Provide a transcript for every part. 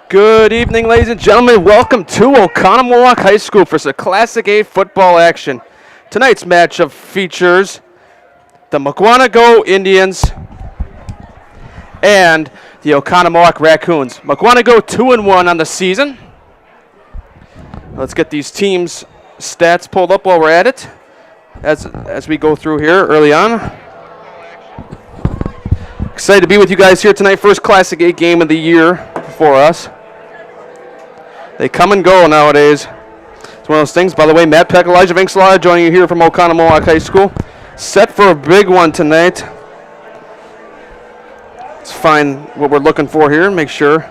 Good evening, ladies and gentlemen. Welcome to Oconomowoc High School for some Classic A football action. Tonight's matchup features the Mukwonago Indians and the Oconomowoc Raccoons. Mukwonago 2-1 on the season. Let's get these teams' stats pulled up while we're at it as we go through here early on. Excited to be with you guys here tonight. First Classic A game of the year for us. They come and go nowadays. It's one of those things. By the way, Matt Peck, Elijah Vinkslada joining you here from Oconomowoc High School. Set for a big one tonight. Let's find what we're looking for here. Make sure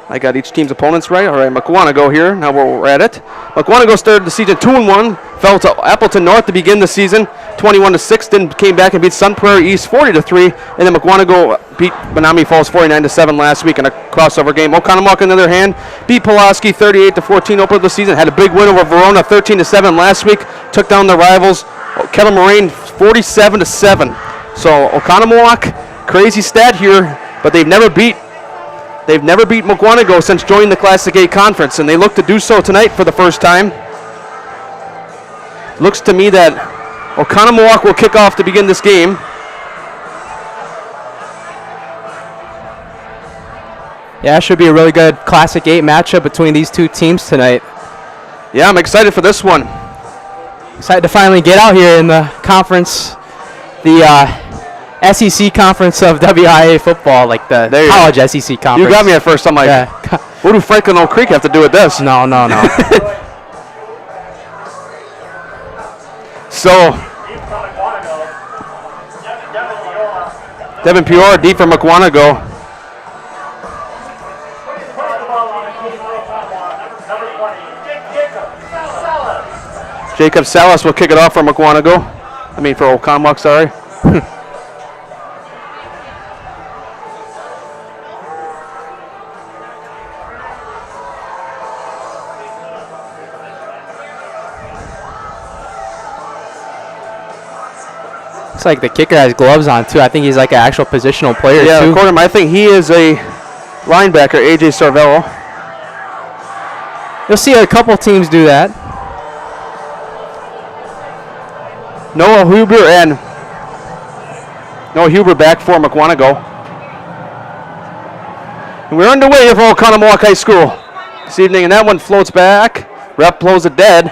I got each team's opponents right. All right, Mukwonago here. Now we're at it. Mukwonago started the season 2-1. Fell to Appleton North to begin the season 21-6. Then came back and beat Sun Prairie East 40-3. And then Mukwonago beat Menominee Falls 49-7 last week in a crossover game. Okconamok, on the other hand, beat Pulaski 38-14 opening the season. Had a big win over Verona 13-7 last week. Took down the rivals Kettle Moraine 47-7. So Oconomowoc, crazy stat here, but they've never beat Mukwonago since joining the Classic A Conference, and they look to do so tonight for the first time. Looks to me that Oconomowoc will kick off to begin this game. Yeah, it should be a really good Classic 8 matchup between these two teams tonight. Yeah, I'm excited for this one. Excited to finally get out here in the conference, the SEC conference of WIAA football, like the college SEC conference. You got me at first. I'm like, yeah. What do Franklin Oak Creek have to do with this? No. So, Devin Peoria deep for Mukwonago. Jacob Salas will kick it off for Mukwonago. For Oconomowoc, sorry. Looks like the kicker has gloves on, too. I think he's like an actual positional player, too. Yeah, according to I think he is a linebacker, A.J. Sarvello. You'll see a couple teams do that. Noah Huber back for Mukwonago. And we're underway for Oconomowoc High School this evening, and that one floats back. Ref blows it dead.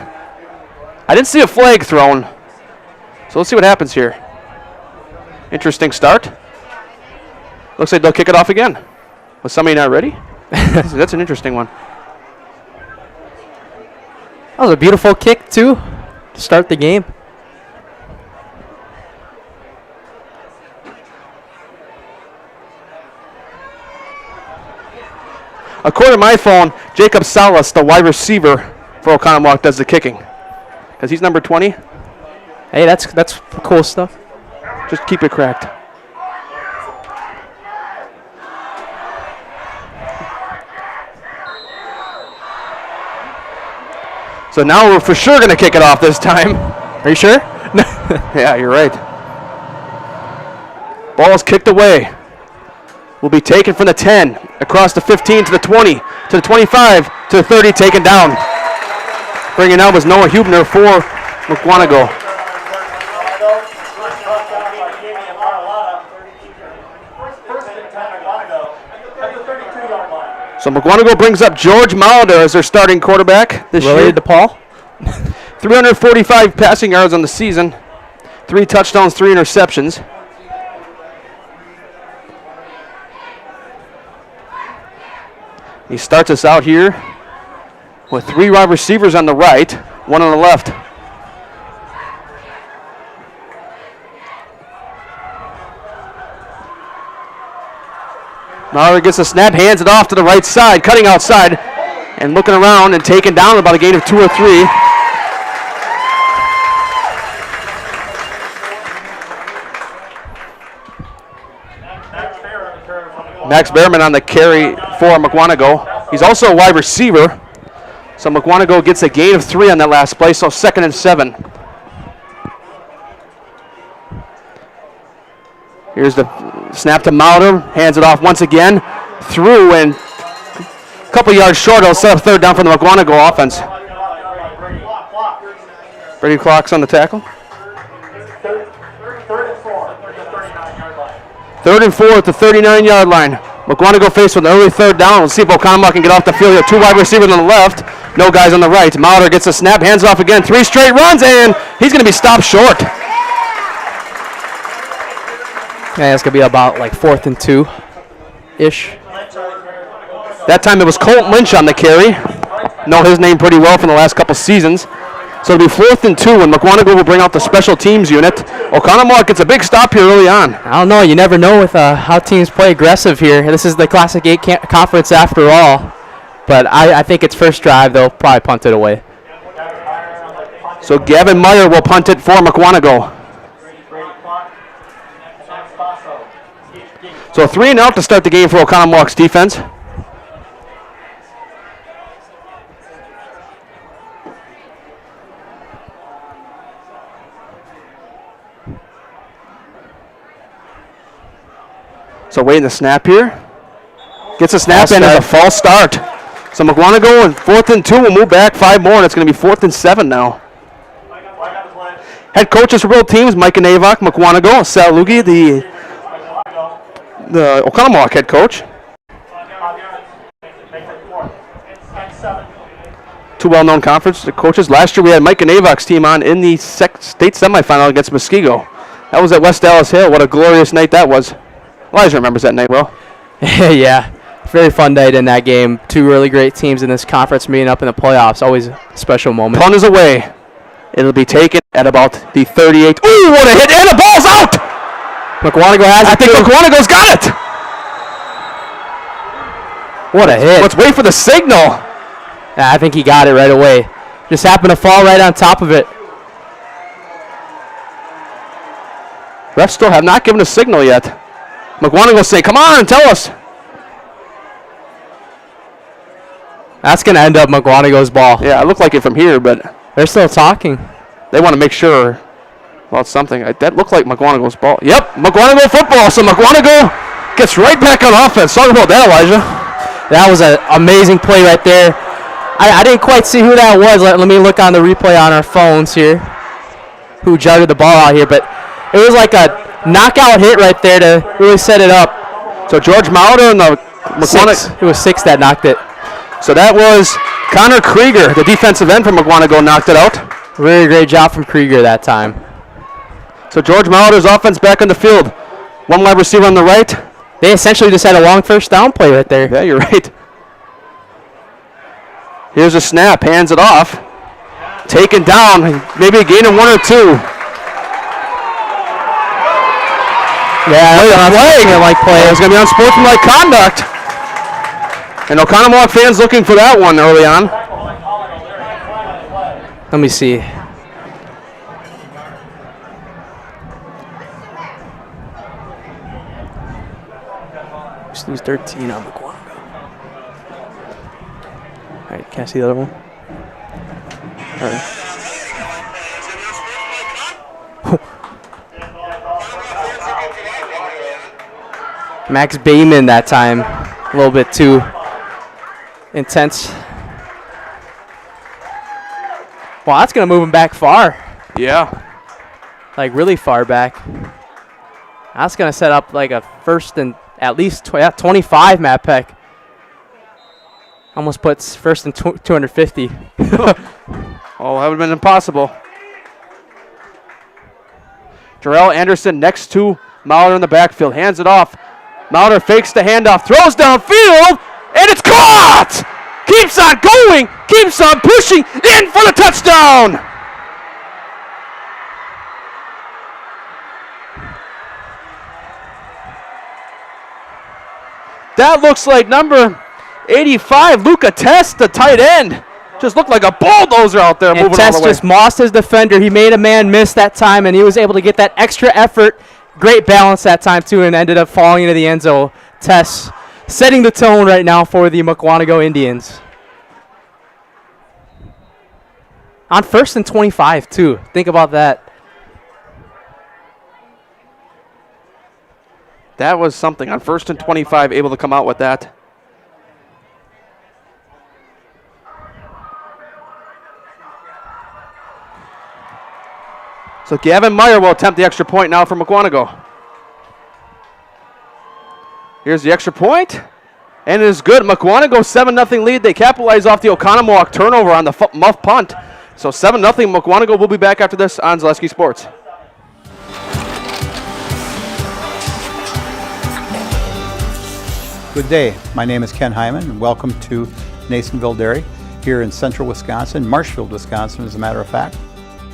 I didn't see a flag thrown, so let's see what happens here. Interesting start. Looks like they'll kick it off again. Was somebody not ready? That's an interesting one. That was a beautiful kick, too, to start the game. According to my phone, Jacob Salas, the wide receiver for Oconomowoc, does the kicking. Because he's number 20. Hey, that's cool stuff. Just keep it cracked. So now we're for sure going to kick it off this time. Are you sure? Yeah, you're right. Ball is kicked away. Will be taken from the 10, across the 15 to the 20, to the 25, to the 30, taken down. Bringing out was Noah Hubner for Mukwonago. So Mukwonago brings up George Mauder as their starting quarterback this year. Related to Paul? 345 passing yards on the season, 3 touchdowns, 3 interceptions. He starts us out here with 3 wide receivers on the right, 1 on the left. Maurer gets a snap, hands it off to the right side, cutting outside, and looking around and taken down about a gain of 2 or 3. Max Behrman on the carry for Mukwonago. He's also a wide receiver. So Mukwonago gets a gain of 3 on that last play, so 2nd and 7. Here's the snap to Mauder, hands it off once again, through and couple yards short. It'll set up third down for the Mukwonago offense. Brady clocks on the tackle. Third and 4 at the 39-yard line. Mukwonago faced with an early third down. We'll see if Okconamok can get off the field. You have 2 wide receivers on the left. No guys on the right. Mauder gets a snap, hands off again. 3 straight runs, and he's going to be stopped short. Yeah, it's going to be about like 4th and 2-ish. That time it was Colt Lynch on the carry. Know his name pretty well from the last couple seasons. So it'll be 4th and 2, and Mukwonago will bring out the special teams unit. Okconamok gets a big stop here early on. I don't know. You never know with how teams play aggressive here. This is the Classic 8 conference after all. But I think it's first drive. They'll probably punt it away. So Gavin Meyer will punt it for Mukwonago. So 3 and out to start the game for Oconomowoc's defense. So waiting the snap here. Gets a snap and a false start. So Mukwonago in 4th and 2 will move back 5 more, and it's going to be 4th and 7 now. Head coaches for both teams, Mukwonago, Mukwonago, Sal Lugi, the Oconomowoc head coach. 2 well-known conference coaches. Last year we had Mukwonagoc's team on in the state semifinal against Muskego. That was at West Dallas Hill. What a glorious night that was. Elijah remembers that night well. Yeah, very fun night in that game. 2 really great teams in this conference meeting up in the playoffs. Always a special moment. Punt is away. It'll be taken at about the 38. Ooh, what a hit, and the ball's out! Mukwonago has it. I think Mukwonago's got it! What a hit. Let's wait for the signal. Yeah, I think he got it right away. Just happened to fall right on top of it. Refs still have not given a signal yet. Mukwonago say, come on, tell us. That's going to end up Mukwonago's ball. Yeah, it looked like it from here, but they're still talking. They want to make sure about something. That looked like Mukwonago's ball. Yep, Mukwonago football. So Mukwonago gets right back on offense. Talk about that, Elijah. That was an amazing play right there. I didn't quite see who that was. Let me look on the replay on our phones here. Who jugged the ball out here, but it was like a knockout hit right there to really set it up. So George Mauder and the Mukwonago. It was 6 that knocked it. So that was Connor Krieger, the defensive end from Mukwonago, knocked it out. Really great job from Krieger that time. So George Mauder's offense back on the field. 1 wide receiver on the right. They essentially just had a long first down play right there. Yeah, you're right. Here's a snap, hands it off. Taken down, maybe a gain of 1 or 2. Yeah, play. It's going to be unsportsmanlike conduct. And Oconomowoc fans looking for that one early on. Let me see. Just lose 13 on Mukwonago. All right, can I see the other one? All right. Max Bayman that time, a little bit too intense. Well, that's going to move him back far. Yeah. Like really far back. That's going to set up like a first and at least 25, Matt Peck. Almost puts first and 250. Oh, that would have been impossible. Jarrell Anderson next to Mauder in the backfield. Hands it off. Mauder fakes the handoff, throws downfield, and it's caught! Keeps on going, keeps on pushing, in for the touchdown! That looks like number 85, Luca Test, the tight end. Just looked like a bulldozer out there, and moving Test all the way. just mossed his defender. He made a man miss that time, and he was able to get that extra effort. Great balance that time, too, and ended up falling into the end zone. Tess setting the tone right now for the Mukwonago Indians. On first and 25, too. Think about that. That was something. On first and 25, able to come out with that. So Gavin Meyer will attempt the extra point now for Mukwonago. Here's the extra point, and it is good. Mukwonago 7-0 lead. They capitalize off the Oconomowoc turnover on the muff punt. So 7-0. Mukwonago will be back after this on Zaleski Sports. Good day. My name is Ken Hyman, and welcome to Nasonville Dairy here in central Wisconsin, Marshfield, Wisconsin, as a matter of fact.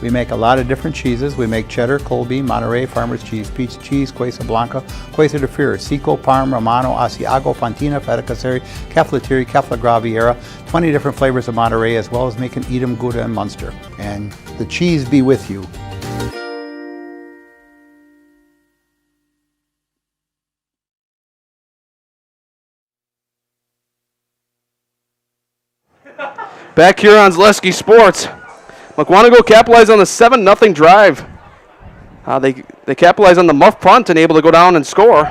We make a lot of different cheeses. We make cheddar, Colby, Monterey, Farmer's Cheese, Pizza Cheese, Quesa Blanca, Quesa de Fure, Seco, Parm, Romano, Asiago, Fontina, Feta Caseri, Caflatiri, Cafla Graviera, 20 different flavors of Monterey, as well as making Edam, Gouda, and Munster. And the cheese be with you. Back here on Zaleski Sports, Mukwonago capitalized on the 7-0 drive. They capitalized on the muff punt and able to go down and score.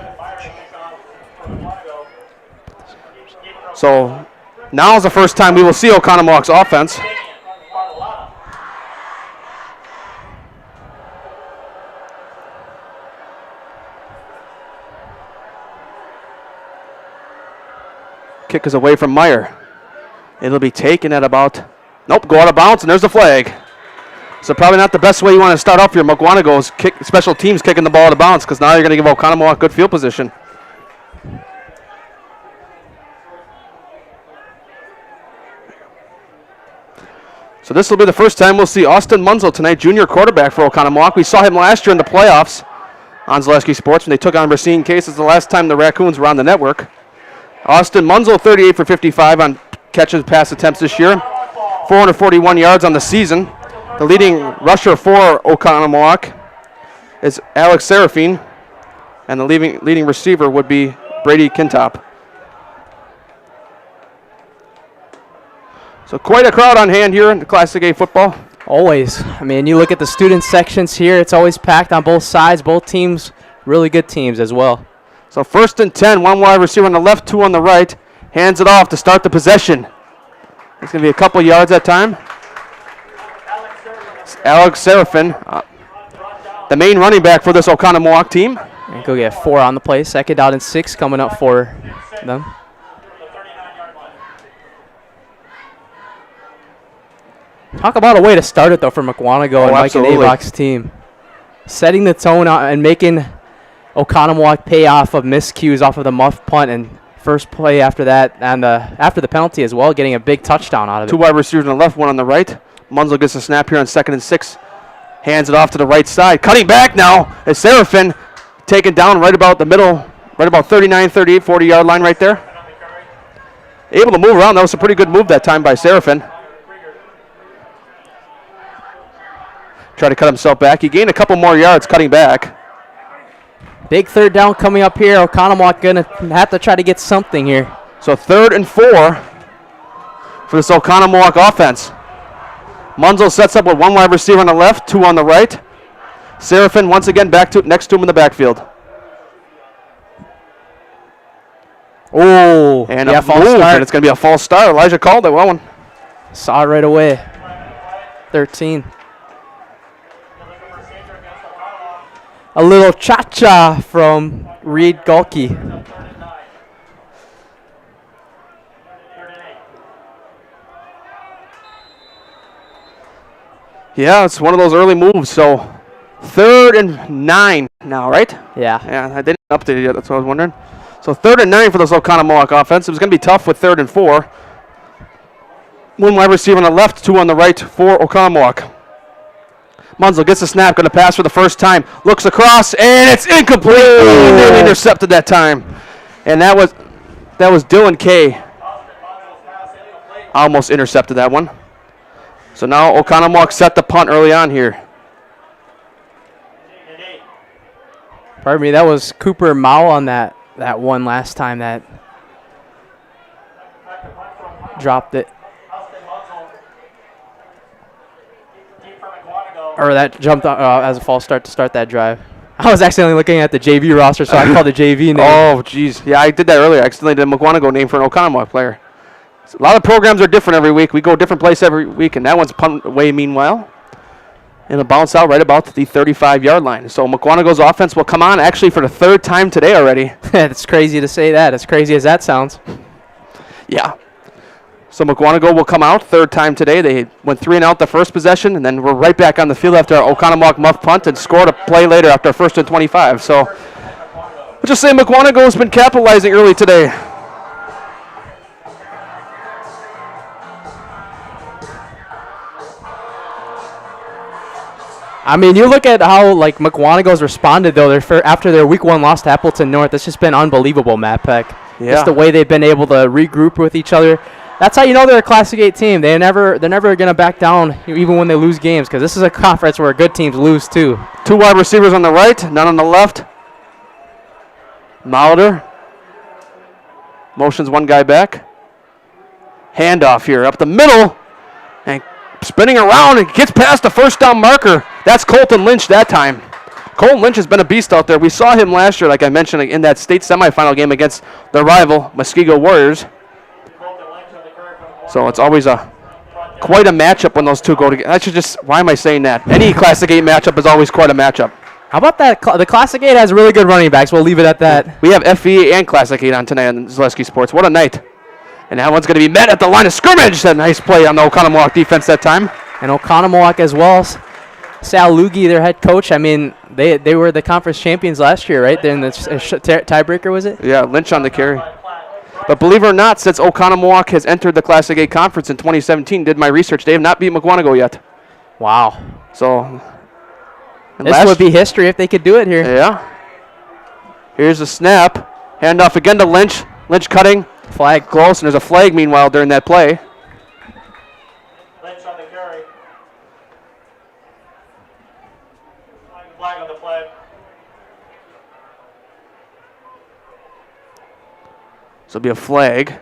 So now is the first time we will see Oconomowoc's offense. Kick is away from Meyer. It'll be taken at about, nope, go out of bounds, and there's the flag. So probably not the best way you want to start off your Mukwonago's special teams kicking the ball out of bounds, because now you're going to give Oconomowoc good field position. So this will be the first time we'll see Austin Munzel tonight, junior quarterback for Oconomowoc. We saw him last year in the playoffs on Zaleski Sports when they took on Racine Cases the last time the Raccoons were on the network. Austin Munzel, 38 for 55 on catches, pass attempts this year, 441 yards on the season. The leading rusher for Oconomowoc is Alex Serafine, and the leading receiver would be Brady Kintop. So quite a crowd on hand here in the Classic A football. Always. I mean, you look at the student sections here, it's always packed on both sides. Both teams, really good teams as well. So 1st and 10, one wide receiver on the left, two on the right. Hands it off to start the possession. It's going to be a couple yards that time. It's Alex Serafin, the main running back for this Oconomowoc team. And go get 4 on the play. 2nd down and 6 coming up for them. Talk about a way to start it, though, for Mukwonago and Mike and Avoc's team. Setting the tone out and making Oconomowoc pay off of miscues off of the muff punt, and first play after that, and after the penalty as well, getting a big touchdown out of it. Two wide receivers on the left, one on the right. Munzel gets a snap here on 2nd and 6. Hands it off to the right side. Cutting back now is Serafin, taken down right about the middle, right about 39, 38, 40-yard line right there. Able to move around. That was a pretty good move that time by Serafin. Try to cut himself back. He gained a couple more yards cutting back. Big 3rd down coming up here. Oconomowoc going to have to try to get something here. So 3rd and 4 for this Oconomowoc offense. Munzel sets up with one wide receiver on the left, two on the right. Serafin once again next to him in the backfield. Oh, and yeah, a false move, start. and it's going to be a false start. Elijah called it. Well, one. Saw it right away. 13. A little cha-cha from Reed Gulke. Yeah, it's one of those early moves. So 3rd and 9 now, right? Yeah. Yeah, I didn't update it yet. That's what I was wondering. So 3rd and 9 for this Oconomowoc offense. It was going to be tough with 3rd and 4. One wide receiver on the left, two on the right for Oconomowoc. Munzel gets the snap, going to pass for the first time. Looks across, and it's incomplete. Nearly intercepted that time. And that was Dylan Kay. Almost intercepted that one. So now Oconomowoc set the punt early on here. Pardon me, that was Cooper Mao on that one last time that dropped it. Or that jumped as a false start to start that drive. I was accidentally looking at the JV roster, so I called the JV name. Oh, jeez. Yeah, I did that earlier. I accidentally did a Mukwonago name for an Oconomowoc player. So a lot of programs are different every week. We go a different place every week, and that one's punt away meanwhile. And it'll bounce out right about the 35-yard line. So Mukwonago's offense will come on actually for the third time today already. It's crazy to say that. As crazy as that sounds. Yeah. So Mukwonago will come out third time today. They went 3 and out the first possession, and then we're right back on the field after our Oconomowoc muff punt and scored a play later after our 1st and 25. So we'll just say Mukwonago has been capitalizing early today. I mean, you look at how like Mukwonago's responded though. After their Week 1 loss to Appleton North, it's just been unbelievable, Matt Peck. Yeah. Just the way they've been able to regroup with each other. That's how you know they're a Classic 8 team. They're never gonna back down even when they lose games, because this is a conference where good teams lose too. 2 wide receivers on the right, none on the left. Mauder motions 1 guy back. Handoff here up the middle, and spinning around and gets past the first down marker. That's Colton Lynch that time. Colton Lynch has been a beast out there. We saw him last year, like I mentioned, in that state semifinal game against their rival, Muskego Warriors. So it's always quite a matchup when those two go together. Why am I saying that? Any Classic 8 matchup is always quite a matchup. How about that? The Classic 8 has really good running backs. We'll leave it at that. We have FVA and Classic 8 on tonight on Zaleski Sports. What a night. And that one's going to be met at the line of scrimmage. That nice play on the Oconomowoc defense that time. And Oconomowoc as well. Sal Lugie, their head coach, I mean, they were the conference champions last year, right? Then the tiebreaker, was it? Yeah, Lynch on the carry. But believe it or not, since Oconomowoc has entered the Classic 8 conference in 2017, did my research, they have not beat Mukwonago yet. Wow. So this would be history if they could do it here. Yeah. Here's a snap. Handoff again to Lynch. Lynch cutting. Flag. Close, and there's a flag meanwhile during that play. Lynch on the carry. Flag on the play. So it'll be a flag.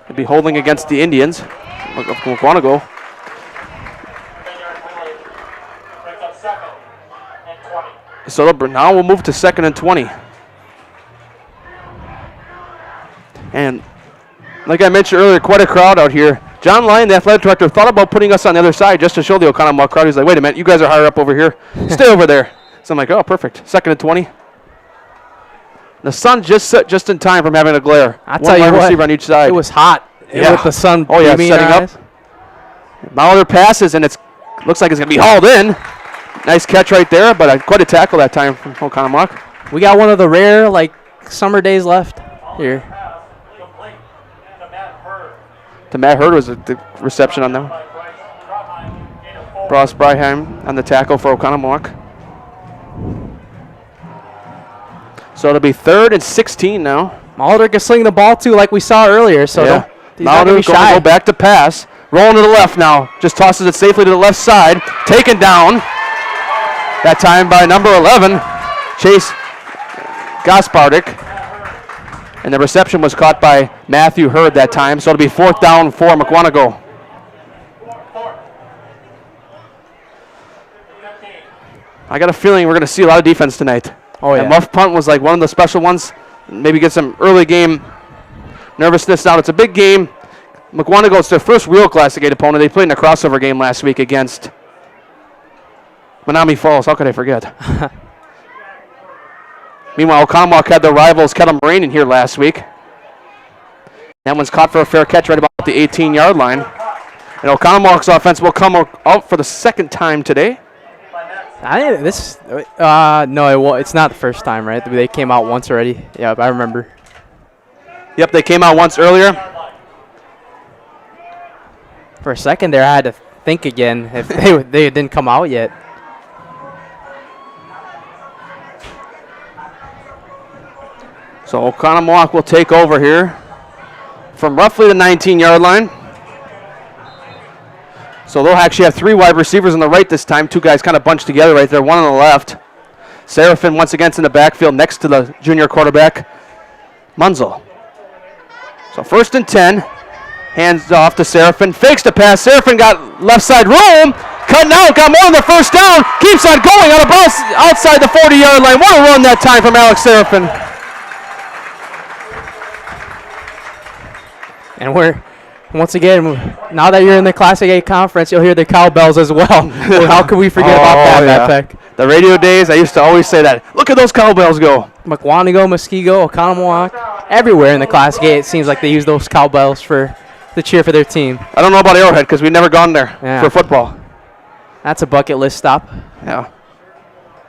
It'll be holding against the Indians of Mukwonago. So now we'll move to 2nd and 20. And like I mentioned earlier, quite a crowd out here. John Lyon, the athletic director, thought about putting us on the other side just to show the Oconomowoc crowd. He's like, wait a minute, you guys are higher up over here. Stay over there. So I'm like, oh, perfect. 2nd and 20. The sun just set just in time from having a glare. I'll tell you wide what, receiver on each side. it was hot with the sun setting up. Mauler passes, and looks like it's going to be hauled in. Nice catch right there, but quite a tackle that time from Oconomowoc. We got one of the rare summer days left here. To Matt Hurd was the reception on that one. Ross Bryheim on the tackle for Oconomowoc. So it'll be 3rd and 16 now. Mulder can sling the ball too, like we saw earlier. So yeah. he's not gonna be going shy. to go back to pass. Rolling to the left now. Just tosses it safely to the left side. Taken down. That time by number 11, Chase Gaspardik. And the reception was caught by Matthew Hurd that time. So it'll be 4th down for Mukwonago. I got a feeling we're going to see a lot of defense tonight. Oh, yeah. That muff punt was like one of the special ones. Maybe get some early game nervousness out. It's a big game. Mukwonago, it's their first real Classic 8 opponent. They played in a crossover game last week against Menominee Falls. How could I forget? Meanwhile, Oconomowoc had their rivals Kettle Moraine in here last week. That one's caught for a fair catch right about the 18-yard line. And Oconomowoc's offense will come out for the 2nd time today. No, it's not the first time, right? They came out once already. Yeah, I remember. Yep, they came out once earlier. For a second there, I had to think again if they didn't come out yet. So Oconomowoc will take over here from roughly the 19-yard line. So they'll actually have 3 wide receivers on the right this time. 2 guys kind of bunched together right there, 1 on the left. Seraphin once again in the backfield next to the junior quarterback, Munzel. So 1st and 10. Hands off to Seraphin. Fakes the pass. Seraphin got left side room. Cutting out. Got more than the 1st down. Keeps on going out of bounds outside the 40-yard line. What a run that time from Alex Seraphin. And Once again, now that you're in the Classic A conference, you'll hear the cowbells as well. Well, how could we forget about that, Matt Peck? The radio days, I used to always say that. Look at those cowbells go. Mukwonago, Muskego, Oconomowoc, everywhere in the Classic A, it seems like they use those cowbells to cheer for their team. I don't know about Arrowhead because we've never gone there for football. That's a bucket list stop. Yeah.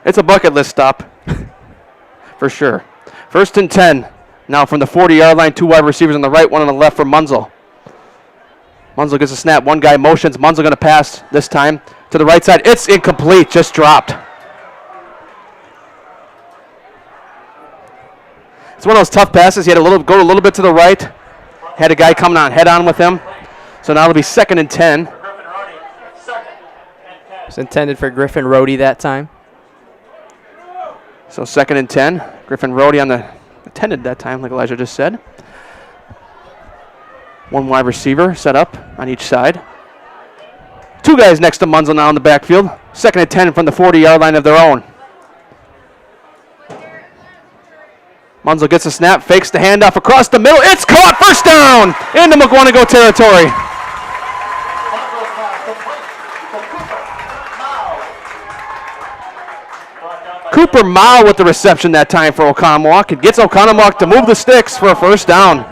It's a bucket list stop for sure. 1st and 10. Now from the 40-yard line, 2 wide receivers on the right, 1 on the left for Munzel. Munzel gets a snap. One guy motions. Munzel going to pass this time to the right side. It's incomplete. Just dropped. It's one of those tough passes. He had to go a little bit to the right. Had a guy coming on head-on with him. So now it'll be 2nd and 10. It's intended for Griffin Rohde that time. So 2nd and 10. Griffin Rohde on the intended that time, like Elijah just said. 1 wide receiver set up on each side. 2 guys next to Munzel now in the backfield. 2nd and 10 from the 40-yard line of their own. Munzel gets a snap, fakes the handoff across the middle. It's caught, 1st down into Mukwonago territory. Cooper Mao with the reception that time for Oconomowoc. It gets Okconamok to move the sticks for a 1st down.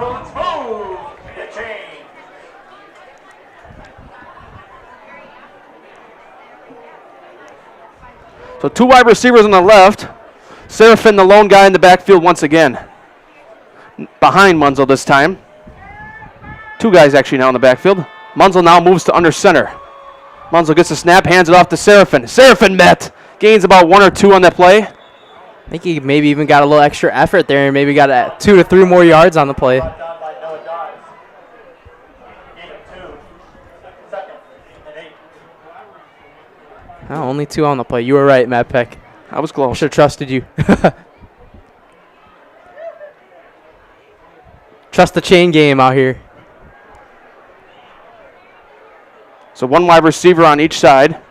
So 2 wide receivers on the left. Seraphin, the lone guy in the backfield once again. Behind Munzel this time. 2 guys actually now in the backfield. Munzel now moves to under center. Munzel gets a snap, hands it off to Seraphin. Seraphin met. Gains about 1 or 2 on that play. I think he maybe even got a little extra effort there and maybe got 2 to 3 more yards on the play. Oh, only 2 on the play. You were right, Matt Peck. I was close. Should have trusted you. Trust the chain game out here. So 1 wide receiver on each side.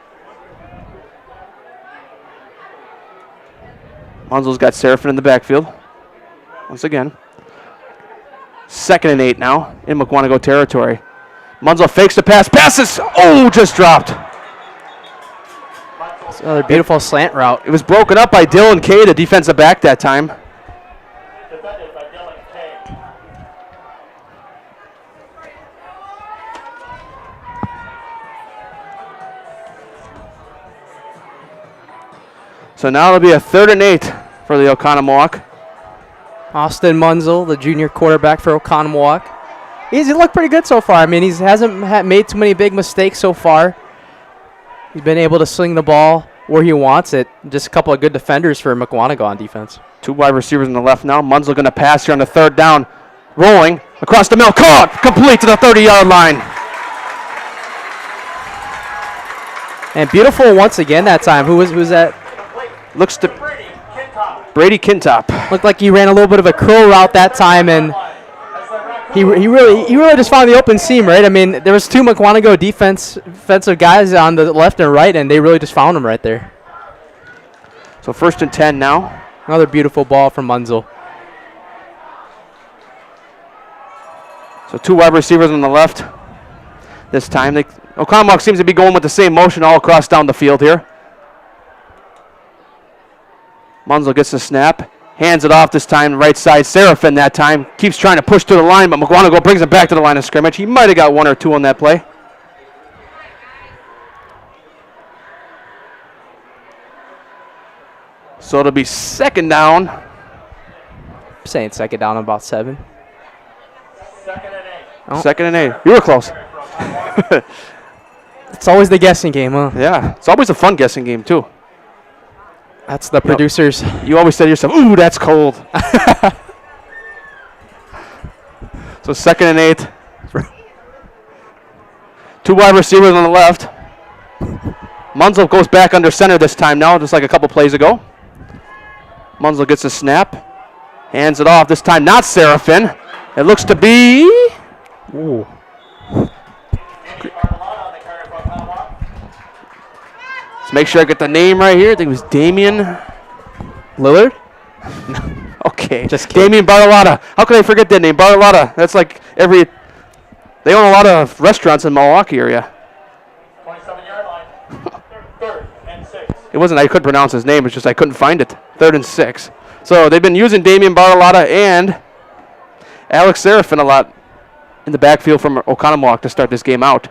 Munzel's got Seraphin in the backfield. Once again. 2nd and 8 now in Mukwonago territory. Munzel fakes the pass. Passes! Oh, just dropped. It's another beautiful slant route. It was broken up by Dylan Kay, the defensive back that time. So now it'll be a 3rd and 8 for the Oconomowoc. Austin Munzel, the junior quarterback for Oconomowoc. He's looked pretty good so far. I mean, he hasn't made too many big mistakes so far. He's been able to sling the ball where he wants it. Just a couple of good defenders for Mukwonago on defense. 2 wide receivers on the left now. Munzel going to pass here on the 3rd down. Rolling across the middle. Caught! Complete to the 30-yard line. And beautiful once again that time. Who's that? Looks to Brady Kintop. Looked like he ran a little bit of a curl route that time, and he really just found the open seam, right? I mean, there was 2 Mukwonago defensive guys on the left and right, and they really just found him right there. So 1st and 10 now. Another beautiful ball from Munzel. So 2 wide receivers on the left. This time, Oconomowoc seems to be going with the same motion all across down the field here. Munzel gets the snap, hands it off this time, right side. Seraphin that time keeps trying to push to the line, but Mukwonago brings it back to the line of scrimmage. He might have got 1 or 2 on that play. So it'll be 2nd down. I'm saying 2nd down, about 7. 2nd and 8. Oh. 2nd and 8. You were close. It's always the guessing game, huh? Yeah, it's always a fun guessing game too. That's the producers. You always say to yourself, ooh, that's cold. So 2nd and 8. 2 wide receivers on the left. Munzel goes back under center this time now, just like a couple plays ago. Munzel gets a snap. Hands it off. This time not Seraphin. It looks to be... Ooh. Let's make sure I get the name right here. I think it was Damian Lillard? Okay. Just kidding. Damian Bartolotta. How could I forget that name? Bartolotta. That's They own a lot of restaurants in Milwaukee area. 27-yard line. Third and 6. It wasn't I couldn't pronounce his name. It's just I couldn't find it. 3rd and 6. So they've been using Damian Bartolotta and Alex Serafin a lot in the backfield from Oconomowoc to start this game out.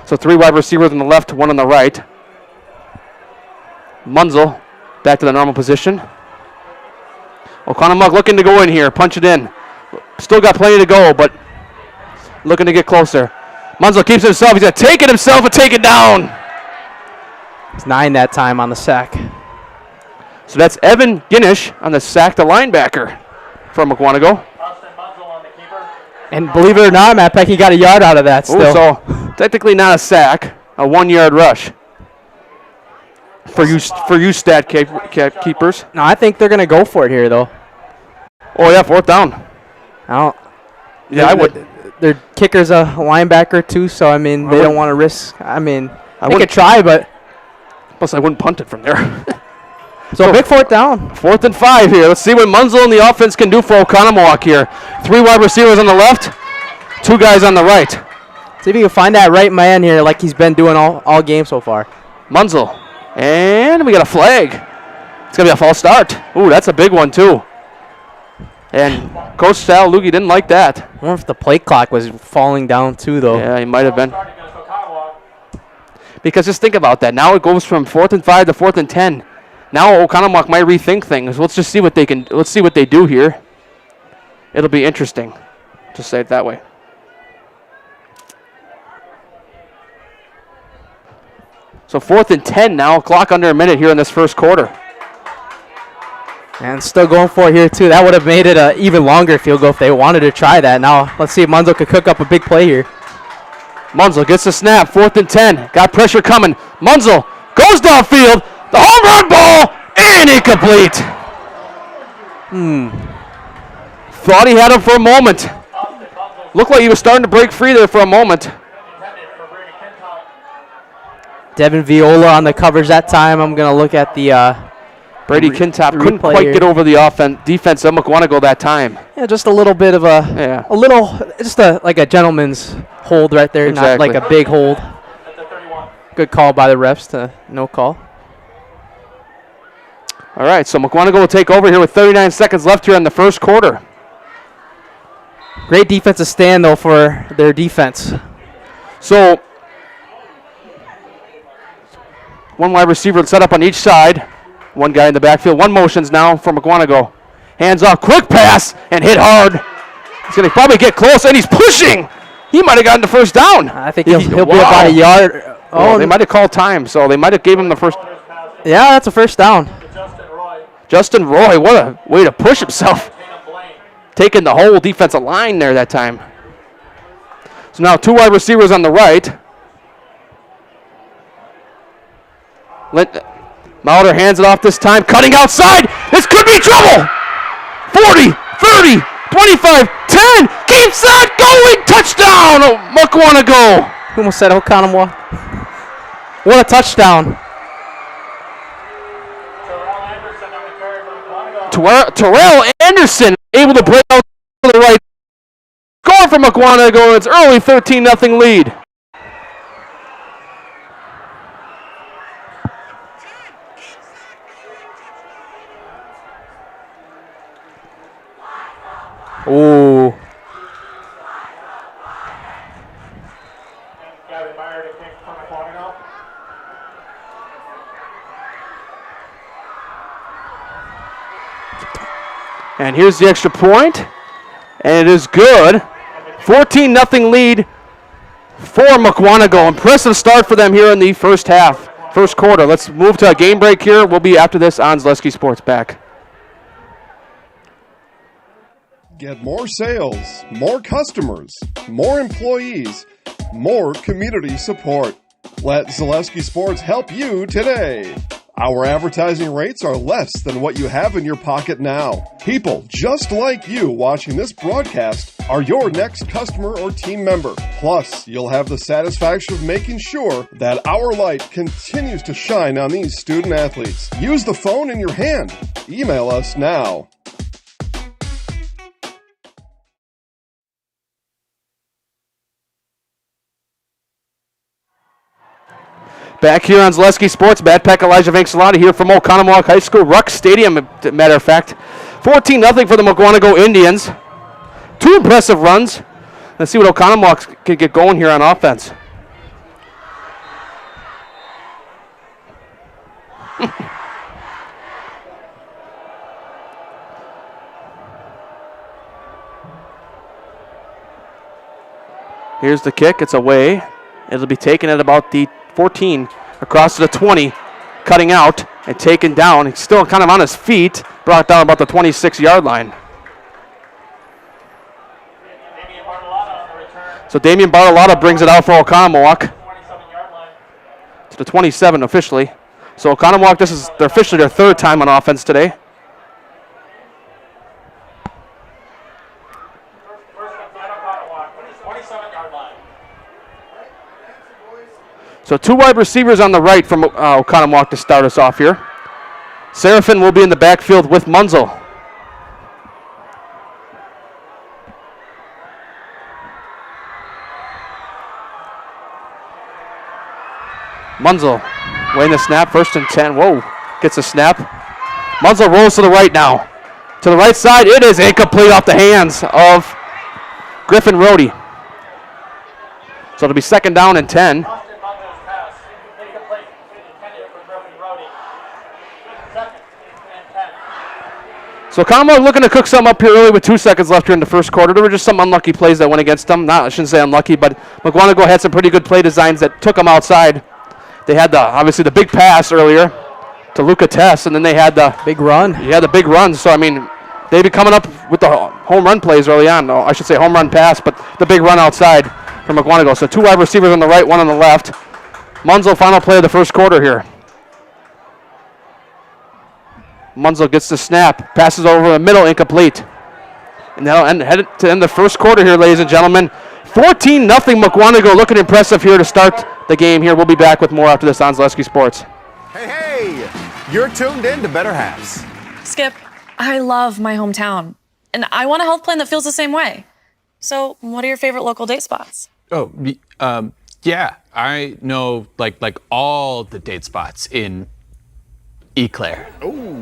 So 3 wide receivers on the left, 1 on the right. Munzel back to the normal position. Okconamok looking to go in here, punch it in. Still got plenty to go, but looking to get closer. Munzel keeps it himself. He's going to take it himself and take it down. It's 9 that time on the sack. So that's Evan Ginish on the sack, the linebacker from Mukwonago. Austin Munzel on the keeper. And believe it or not, Matt Peck, he got a yard out of that still. So technically not a sack, a 1-yard rush for you stat keepers. No, I think they're going to go for it here, though. Oh, yeah, 4th down. I don't. Yeah, I would. Their kicker's a linebacker, too, so, I mean, they don't want to risk. I mean, they could try, but. Plus, I wouldn't punt it from there. So big 4th down. 4th and 5 here. Let's see what Munzel and the offense can do for Oconomowoc here. 3 wide receivers on the left, 2 guys on the right. See if you can find that right man here like he's been doing all game so far. Munzel. And we got a flag. It's going to be a false start. Ooh, that's a big one, too. And Coach Sal Lugie didn't like that. I wonder if the play clock was falling down, too, though. Yeah, he might have been. Starting against Oconomowoc. Because just think about that. Now it goes from 4th and 5 to 4th and 10. Now Oconomowoc might rethink things. Let's just see what they can. Let's see what they do here. It'll be interesting. Just say it that way. So 4th and 10 now. Clock under a minute here in this first quarter. And still going for it here, too. That would have made it an even longer field goal if they wanted to try that. Now let's see if Munzel could cook up a big play here. Munzel gets the snap. 4th and 10. Got pressure coming. Munzel goes downfield. The home run ball and incomplete. Thought he had him for a moment. Looked like he was starting to break free there for a moment. Devin Viola on the coverage that time. I'm going to look at the Brady Kintop couldn't replay quite here. get over the defense of Mukwonago that time. Yeah, just a little bit of like a gentleman's hold right there, Exactly. not like a big hold. At the 31. Good call by the refs to no call. All right, so Mukwonago will take over here with 39 seconds left here in the first quarter. Great defensive stand, though, for their defense. So, 1 wide receiver set up on each side. 1 guy in the backfield. 1 motions now for Mukwonago. Hands off, quick pass, and hit hard. He's going to probably get close, and he's pushing. He might have gotten the first down. I think he'll be about a yard. Oh, they might have called time, so they might have gave him the first. Yeah, that's a first down. Justin Roy, what a way to push himself. Taking the whole defensive line there that time. So now 2 wide receivers on the right. Mauder hands it off this time, cutting outside. This could be trouble. 40, 30, 25, 10. Keeps on going. Touchdown, Mukwonago. Almost said Oconomowoc. What a touchdown. Terrell Anderson able to break out to the right. Score for Mukwonago. It's early 13-0 lead. Ooh. And here's the extra point, and it is good. 14-0 lead for Mukwonago. Impressive start for them here in the first quarter. Let's move to a game break here. We'll be after this on Zaleski Sports back. Get more sales, more customers, more employees, more community support. Let Zaleski Sports help you today. Our advertising rates are less than what you have in your pocket now. People just like you watching this broadcast are your next customer or team member. Plus, you'll have the satisfaction of making sure that our light continues to shine on these student athletes. Use the phone in your hand. Email us now. Back here on Zaleski Sports, Matt Peck, Elijah Vanxilati here from Oconomowoc High School, Ruck Stadium, matter of fact. 14-0 for the Mukwonago Indians. 2 impressive runs. Let's see what Oconomowoc can get going here on offense. Here's the kick. It's away. It'll be taken at about the 14, across to the 20, cutting out and taken down. He's still kind of on his feet, brought down about the 26-yard line. So Damian Bartolotta brings it out for Oconomowoc to the 27 officially. So Oconomowoc, this is officially their 3rd time on offense today. So 2 wide receivers on the right from Oconomowoc to start us off here. Seraphin will be in the backfield with Munzel. Munzel weighing the snap, 1st and 10. Whoa, gets a snap. Munzel rolls to the right now. To the right side, it is incomplete off the hands of Griffin Rohde. So it'll be 2nd down and 10. So Oconomowoc looking to cook something up here early with 2 seconds left here in the first quarter. There were just some unlucky plays that went against them. I shouldn't say unlucky, but Mukwonago had some pretty good play designs that took them outside. They had obviously the big pass earlier to Luca Tess, and then they had the big run. Yeah, the big run. So I mean, they'd be coming up with the home run plays early on. No, I should say home run pass, but the big run outside from Mukwonago. So 2 wide receivers on the right, 1 on the left. Munzel, final play of the first quarter here. Munzel gets the snap, passes over the middle, incomplete. And that'll head to end the first quarter here, ladies and gentlemen. 14-0 Mukwonago, looking impressive here to start the game here. We'll be back with more after this on Zaleski Sports. Hey, you're tuned in to Better Halves. Skip, I love my hometown, and I want a health plan that feels the same way. So, what are your favorite local date spots? Oh, yeah, I know like all the date spots in Eclair.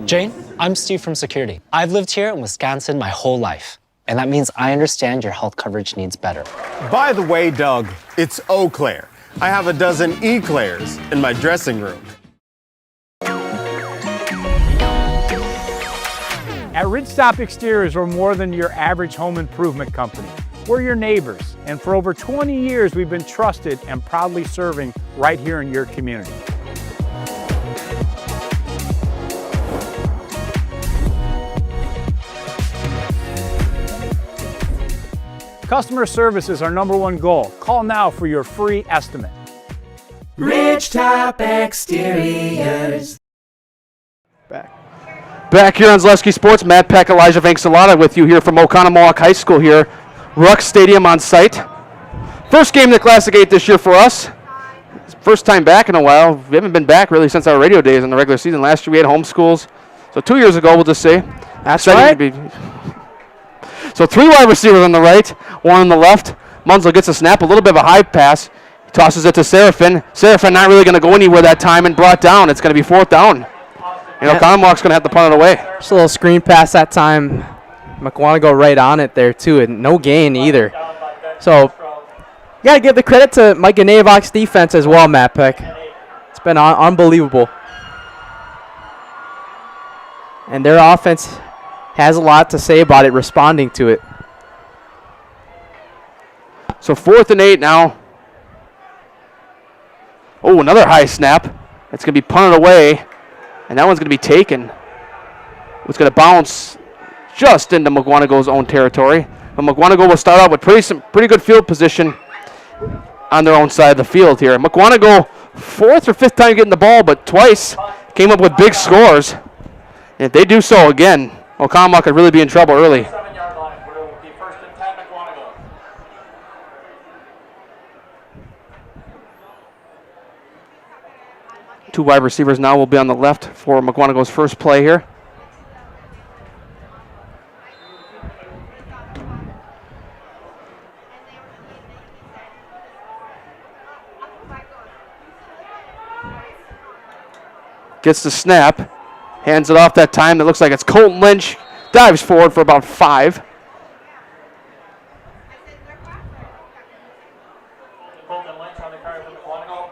Jane, I'm Steve from security. I've lived here in Wisconsin my whole life, and that means I understand your health coverage needs better. By the way, Doug, it's Eau Claire. I have a dozen Eclairs in my dressing room. At Ridgestop Exteriors, we're more than your average home improvement company. We're your neighbors, and for over 20 years, we've been trusted and proudly serving right here in your community. Customer service is our #1 goal. Call now for your free estimate. Ridgetop Exteriors. Back here on Zaleski Sports, Matt Peck, Elijah Vanxilati with you here from Oconomowoc High School here. Ruck Stadium on site. First game in the Classic 8 this year for us. First time back in a while. We haven't been back really since our radio days in the regular season. Last year we had home schools. So 2 years ago, we'll just say. That's right. So 3 wide receivers on the right, 1 on the left. Munzel gets a snap, a little bit of a high pass. He tosses it to Seraphin. Seraphin not really going to go anywhere that time and brought down. It's going to be 4th down. And Oconomowoc's going to have to punt it away. Just a little screen pass that time. Mukwonago right on it there, too, and no gain either. So, you got to give the credit to Mike Ganevoc's defense as well, Matt Peck. It's been unbelievable. And their offense has a lot to say about it, responding to it. So 4th and 8 now. Oh, another high snap. It's going to be punted away, and that one's going to be taken. It's going to bounce just into Mukwonago's own territory. But Mukwonago will start out with pretty good field position on their own side of the field here. Mukwonago, 4th or 5th time getting the ball, but twice came up with big scores. And if they do so again, Okconamok could really be in trouble early. 7-yard line, where it will be 1st and 10 Mukwonago. Two wide receivers now will be on the left for Mukwonago's first play here. Gets the snap. Hands it off that time. It looks like it's Colton Lynch. Dives forward for about 5. Colton Lynch on the carry for Mukwonago.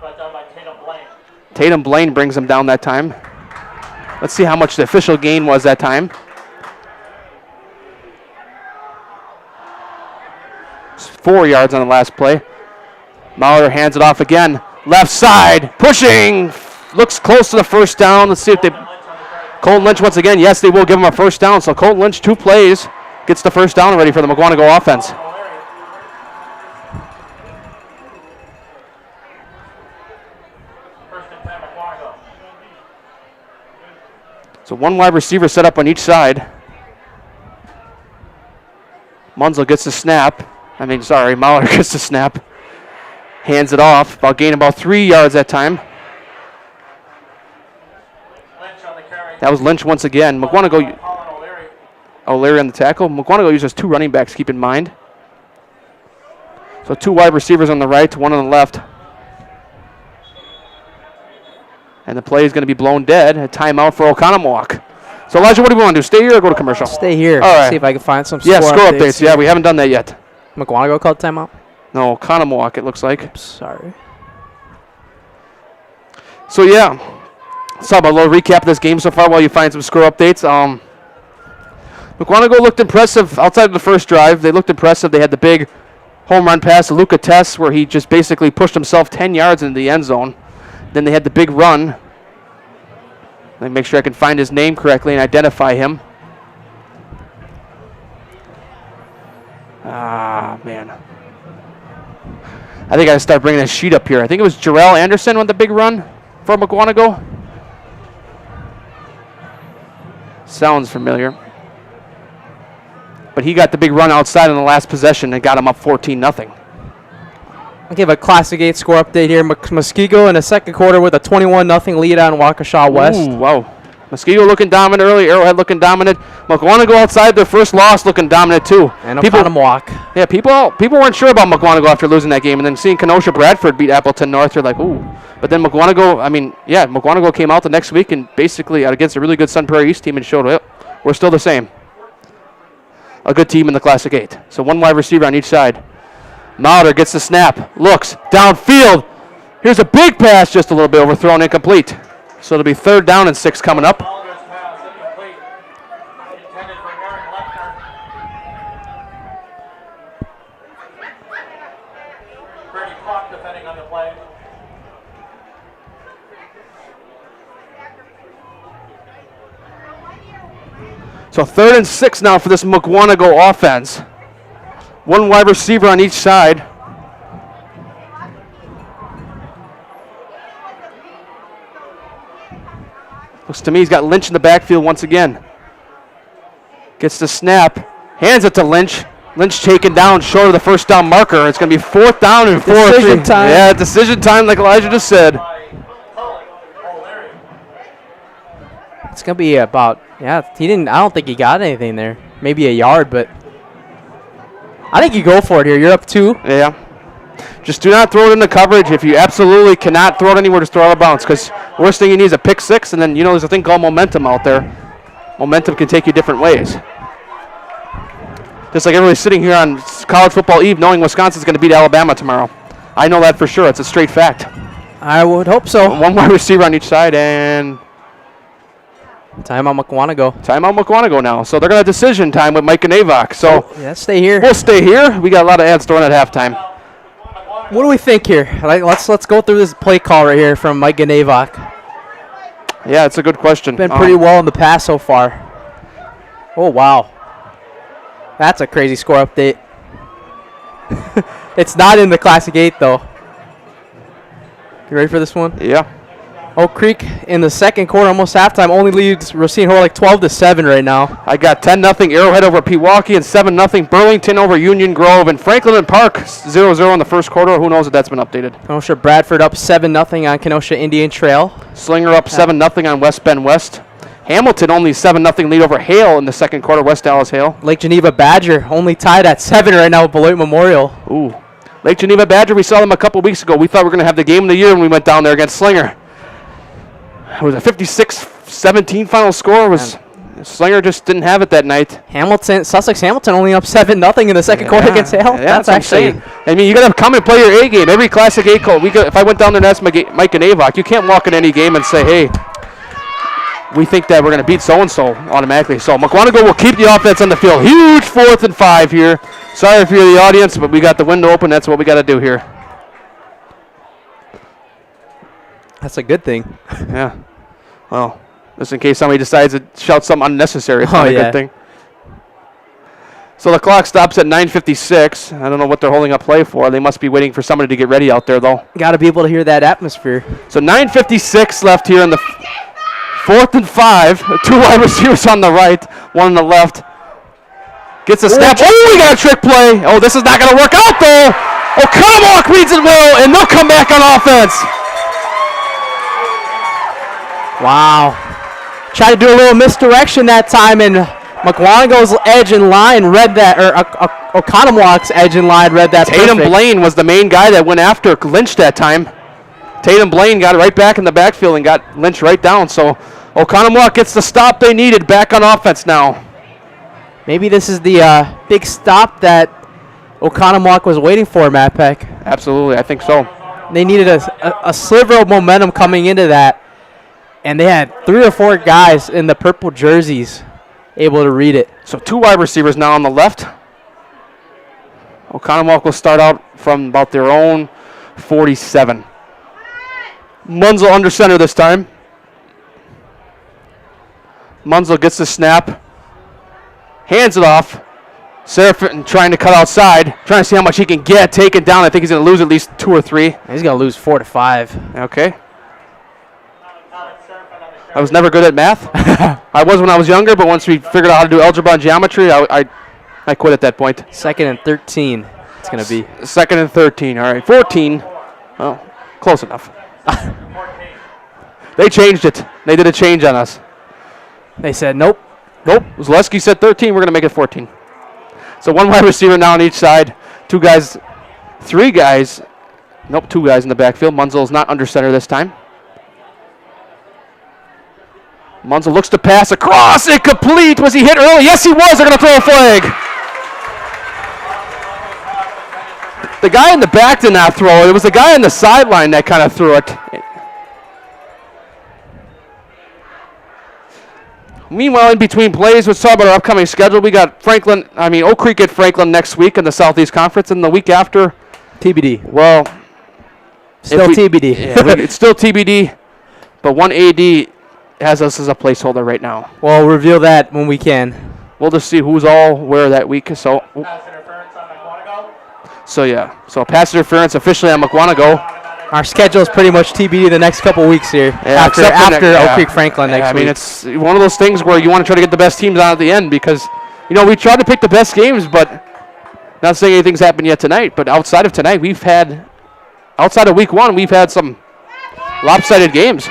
Brought down by Tatum Blaine. Tatum Blaine brings him down that time. Let's see how much the official gain was that time. It's 4 yards on the last play. Mauler hands it off again. Left side, pushing. Looks close to the first down. Let's see if they... Colton Lynch once again. Yes, they will give him a first down. So Colton Lynch, 2 plays, gets the first down already for the Mukwonago offense. So 1 wide receiver set up on each side. Munzel gets the snap. Mauler gets the snap. Hands it off. Gaining about 3 yards that time. That was Lynch once again. Mukwonago. O'Leary on the tackle. Mukwonago uses 2 running backs, keep in mind. So 2 wide receivers on the right, 1 on the left. And the play is going to be blown dead. A timeout for Oconomowoc. So, Elijah, what do we want to do? Stay here or go to commercial? Stay here. All right. See if I can find some score updates. Yeah, we haven't done that yet. Mukwonago called timeout? No, Oconomowoc, it looks like. Oops, sorry. So, yeah. Let's talk about a little recap of this game so far while you find some score updates. Mukwonago looked impressive outside of the first drive. They looked impressive. They had the big home run pass to Luca Tess where he just basically pushed himself 10 yards into the end zone. Then they had the big run. Let me make sure I can find his name correctly and identify him. Ah, man. I think I gotta start bringing a sheet up here. I think it was Jarrell Anderson with the big run for Mukwonago. Sounds familiar. But he got the big run outside on the last possession and got him up 14-0. I'll give a Classic 8 score update here. Muskego in the second quarter with a 21-0 lead on Waukesha West. Ooh, wow. Muskego looking dominant early. Arrowhead looking dominant. Mukwonago outside their first loss looking dominant too. And Oconomowoc. Yeah, people weren't sure about Mukwonago after losing that game. And then seeing Kenosha Bradford beat Appleton North, they're like, ooh. But then Mukwonago came out the next week and basically against a really good Sun Prairie East team and showed, we're still the same. A good team in the Classic 8. So 1 wide receiver on each side. Mauder gets the snap, looks, downfield. Here's a big pass, just a little bit overthrown, incomplete. So it'll be 3rd down and 6 coming up. So 3rd and 6 now for this Mukwonago offense. 1 wide receiver on each side. Looks to me he's got Lynch in the backfield once again. Gets the snap. Hands it to Lynch. Lynch taken down short of the first down marker. It's going to be 4th down and 4. Decision time. Yeah, decision time like Elijah just said. It's going to be about, I don't think he got anything there. Maybe a yard, but I think you go for it here. You're up 2. Yeah. Just do not throw it into coverage. If you absolutely cannot throw it anywhere, just throw it out of bounds. Because worst thing you need is a pick 6, and then there's a thing called momentum out there. Momentum can take you different ways. Just like everybody's sitting here on College Football Eve knowing Wisconsin's going to beat Alabama tomorrow. I know that for sure. It's a straight fact. I would hope so. 1 wide receiver on each side, and timeout Mukwonago. Timeout Mukwonago now. So they're going to have decision time with Mukwonago. So stay here. We'll stay here. We got a lot of ads thrown at halftime. What do we think here? Let's go through this play call right here from Mukwonago. Yeah, it's a good question. Been pretty well in the past so far. Oh, wow. That's a crazy score update. It's not in the Classic 8, though. You ready for this one? Yeah. Oak Creek in the second quarter, almost halftime, only leads Racine Horlick 12-7 right now. I got 10-0 Arrowhead over Pewaukee and 7-0 Burlington over Union Grove, and Franklin and Park 0-0 in the first quarter. Who knows if that's been updated? Kenosha Bradford up 7-0 on Kenosha Indian Trail. Slinger up 7-0 on West Bend West. Hamilton only 7-0 lead over Hale in the second quarter. West Dallas Hale. Lake Geneva Badger only tied at 7 right now with Beloit Memorial. Ooh. Lake Geneva Badger, we saw them a couple weeks ago. We thought we were going to have the game of the year when we went down there against Slinger. It was a 56-17 final score. Was Slinger just didn't have it that night. Sussex Hamilton only up 7-0 in the second quarter against Hale. Yeah, that's actually. I mean, you got to come and play your A game. Every Classic A call. If I went down there and asked Mike and Avok, you can't walk in any game and say, hey, we think that we're going to beat so-and-so automatically. So Mukwonago will keep the offense on the field. Huge 4th and 5 here. Sorry if you're the audience, but we got the window open. That's what we got to do here. That's a good thing. Yeah. Well, just in case somebody decides to shout something unnecessary. It's not a good thing. So the clock stops at 9:56. I don't know what they're holding up play for. They must be waiting for somebody to get ready out there, though. Got to be able to hear that atmosphere. So 9:56 left here in the 4th and 5. 2 wide receivers on the right, 1 on the left. Gets a snap. Oh, we got a trick play. Oh, this is not going to work out, though. Okconamok reads it well, and they'll come back on offense. Wow. Tried to do a little misdirection that time, and Mukwonago's edge and line read that, or Oconomowoc's edge and line read that. Tatum Blaine was the main guy that went after Lynch that time. Tatum Blaine got it right back in the backfield and got Lynch right down. So Oconomowoc gets the stop they needed back on offense now. Maybe this is the big stop that Oconomowoc was waiting for, Matt Peck. Absolutely, I think so. They needed a sliver of momentum coming into that, and they had 3 or 4 guys in the purple jerseys able to read it. So 2 wide receivers now on the left. Okconamok will start out from about their own 47. Munzel under center this time. Munzel gets the snap. Hands it off. Seraphin trying to cut outside. Trying to see how much he can get. Taken down. I think he's going to lose at least 2 or 3. He's going to lose 4 to 5. Okay. I was never good at math. I was when I was younger, but once we figured out how to do algebra and geometry, I quit at that point. 2nd and 13 it's going to be. 2nd and 13. All right, 14. Oh, close enough. They changed it. They did a change on us. They said, nope. Nope. Zaleski said 13. We're going to make it 14. So 1 wide receiver now on each side. 2 guys, 3 guys. Nope, 2 guys in the backfield. Munzel's not under center this time. Munzel looks to pass across. Incomplete. Was he hit early? Yes, he was. They're going to throw a flag. The guy in the back did not throw it. It was the guy on the sideline that kind of threw it. Meanwhile, in between plays, let's talk about our upcoming schedule. We got Oak Creek at Franklin next week in the Southeast Conference, and the week after, TBD. Well, still TBD. Yeah, it's still TBD, but one AD has us as a placeholder right now. We'll reveal that when we can. We'll just see who's all where that week. So pass interference officially on Mukwonago. Our schedule is pretty much TBD the next couple weeks here. Yeah, after Oak Creek Franklin next week. I mean, it's one of those things where you want to try to get the best teams out at the end because, we tried to pick the best games, but not saying anything's happened yet tonight. But outside of tonight, outside of week 1, we've had some lopsided games.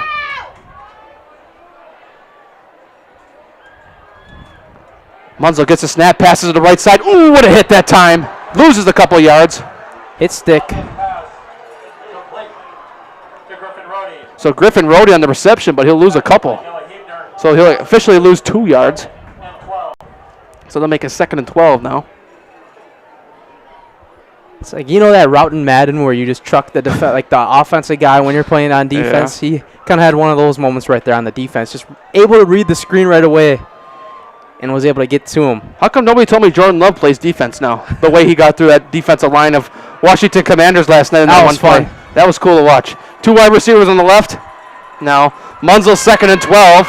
Munzel gets a snap, passes to the right side. Ooh, what a hit that time. Loses a couple of yards. Hit stick. So Griffin Rhodey on the reception, but he'll lose a couple. So he'll officially lose 2 yards. So they'll make a 2nd and 12 now. It's like, that route in Madden where you just truck the the offensive guy when you're playing on defense? Yeah. He kind of had one of those moments right there on the defense. Just able to read the screen right away and was able to get to him. How come nobody told me Jordan Love plays defense now? The way he got through that defensive line of Washington Commanders last night in that one play. That was cool to watch. 2 wide receivers on the left. Now, Munzel 2nd and 12.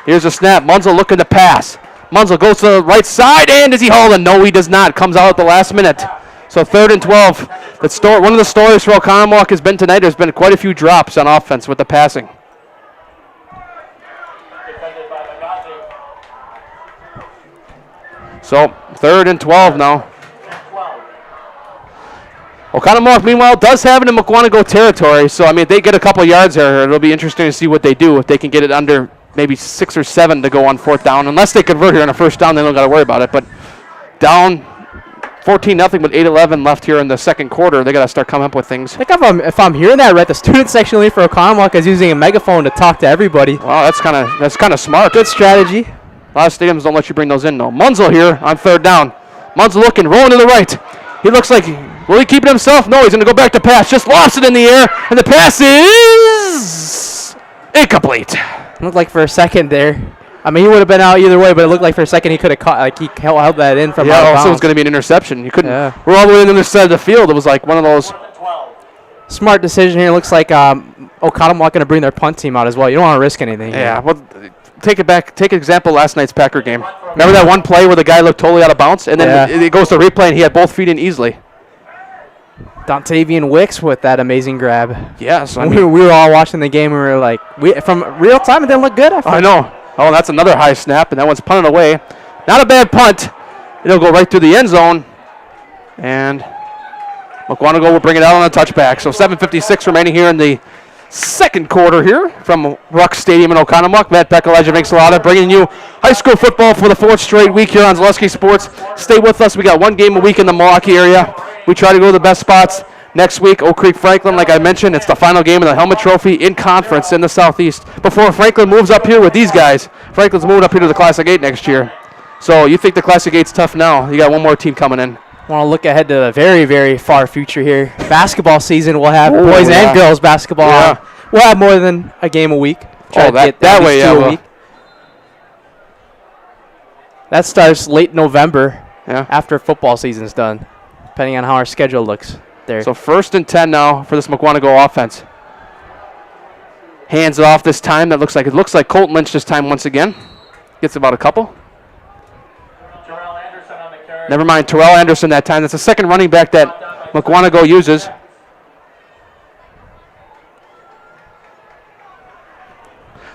Here's a snap. Munzel looking to pass. Munzel goes to the right side, and does he hold it? No, he does not. Comes out at the last minute. So 3rd and 12. One of the stories for Okconamok has been tonight, there's been quite a few drops on offense with the passing. So 3rd and 12 now. Okconamok, meanwhile, does have it in Mukwonago territory. So, if they get a couple yards here, it'll be interesting to see what they do. If they can get it under maybe 6 or 7 to go on 4th down. Unless they convert here on a 1st down, they don't got to worry about it. But down 14-0 with 8:11 left here in the second quarter. They got to start coming up with things. I think if I'm hearing that right, the student section lead for Oconomowoc is using a megaphone to talk to everybody. Wow, that's kind of smart. Good strategy. A lot of stadiums don't let you bring those in, though. Munzel here on third down. Munzel looking, rolling to the right. He looks like, will he keep it himself? No, he's going to go back to pass. Just lost it in the air, and the pass is incomplete. Looked like for a second there. I mean, he would have been out either way, but it looked like for a second he could have caught, like he held that in from out of bounds. Also it was going to be an interception. You couldn't. Yeah. We're all the way on the other side of the field. It was like one of those. Smart decision here. Looks like Oconomowoc going to bring their punt team out as well. You don't want to risk anything. Yeah. Well, take it back. Take example last night's Packer game. Remember that one play where the guy looked totally out of bounds, and then it goes to replay, and he had both feet in easily. Dontavian Wicks with that amazing grab. Yes. We were all watching the game, and we were like, from real time, it didn't look good. I know. Oh, that's another high snap, and that one's punted away. Not a bad punt. It'll go right through the end zone. And Mukwonago will bring it out on a touchback. So 7:56 remaining here in the second quarter here from Ruck Stadium in Oconomowoc. Matt Beckelaja makes a lot of bringing you high school football for the fourth straight week here on Zaleski Sports. Stay with us. We got one game a week in the Milwaukee area. We try to go to the best spots. Next week, Oak Creek Franklin, like I mentioned, it's the final game of the Helmet Trophy in conference in the Southeast. Before Franklin moves up here with these guys, Franklin's moving up here to the Classic 8 next year. So you think the Classic 8's tough now. You got one more team coming in. I want to look ahead to the very, very far future here. Basketball season, we'll have boys and girls basketball. Yeah. We'll have more than a game a week. Try to get that at way, least two yeah. a week. That starts late November Yeah. after football season's done, depending on how our schedule looks there. So 1st and 10 now for this Mukwonago offense. Hands it off this time. It looks like Colton Lynch this time once again. Gets about a couple. Never mind, Terrell Anderson that time. That's the second running back that Mukwonago uses.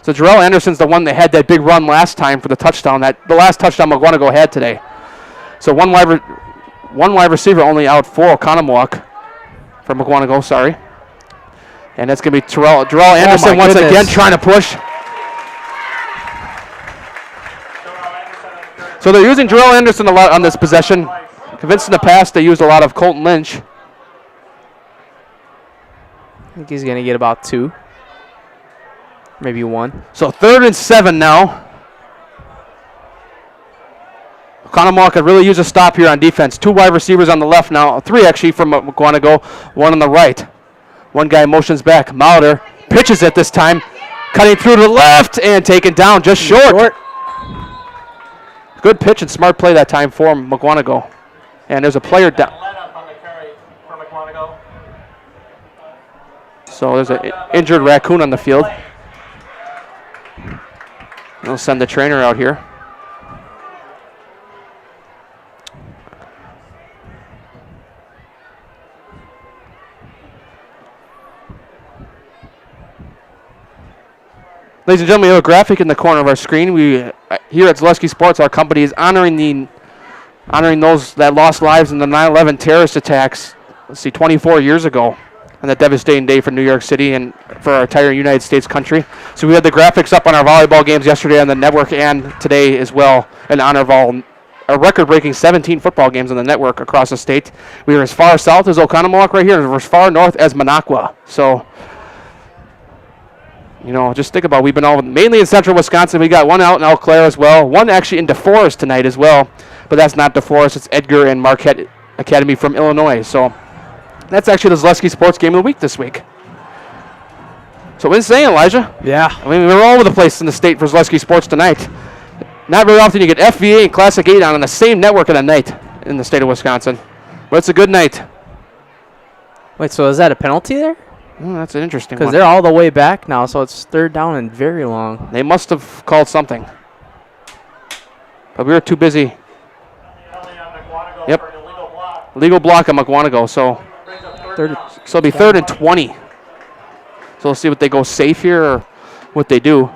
So Terrell Anderson's the one that had that big run last time for the touchdown. The last touchdown Mukwonago had today. So one wide receiver only out for Oconomowoc. For Mukwonago, sorry. And that's going to be Terrell Anderson once again trying to push. So they're using Terrell Anderson a lot on this possession. Convinced in the past they used a lot of Colton Lynch. I think he's going to get about 2. Maybe 1. So 3rd and 7 now. Oconomowoc could really use a stop here on defense. 2 wide receivers on the left now. 3 actually from Mukwonago. 1 on the right. One guy motions back. Mauder pitches it this time. Cutting through to the left and taken down just short. Good pitch and smart play that time for Mukwonago. And there's a player down. So there's an injured raccoon on the field. They'll send the trainer out here. Ladies and gentlemen, we have a graphic in the corner of our screen. We here at Zaleski Sports, our company is honoring those that lost lives in the 9/11 terrorist attacks. 24 years ago, on that devastating day for New York City and for our entire United States country. So we had the graphics up on our volleyball games yesterday on the network and today as well in honor of all a record-breaking 17 football games on the network across the state. We were as far south as Oconomowoc right here, and we're as far north as Minocqua. So, just think about it. We've been all mainly in central Wisconsin. We got one out in Eau Claire as well. One actually in DeForest tonight as well. But that's not DeForest. It's Edgar and Marquette Academy from Illinois. So that's actually the Zaleski Sports Game of the Week this week. So what are you saying, Elijah? Yeah. I mean, we're all over the place in the state for Zaleski Sports tonight. Not very often you get FVA and Classic 8 on the same network in a night in the state of Wisconsin. But it's a good night. Wait, so is that a penalty there? That's an interesting one. Because they're all the way back now, so it's 3rd down and very long. They must have called something. But we were too busy. Yep. Legal block on Mukwonago. So it'll be 3rd and 20. So we'll see what they go safe here or what they do.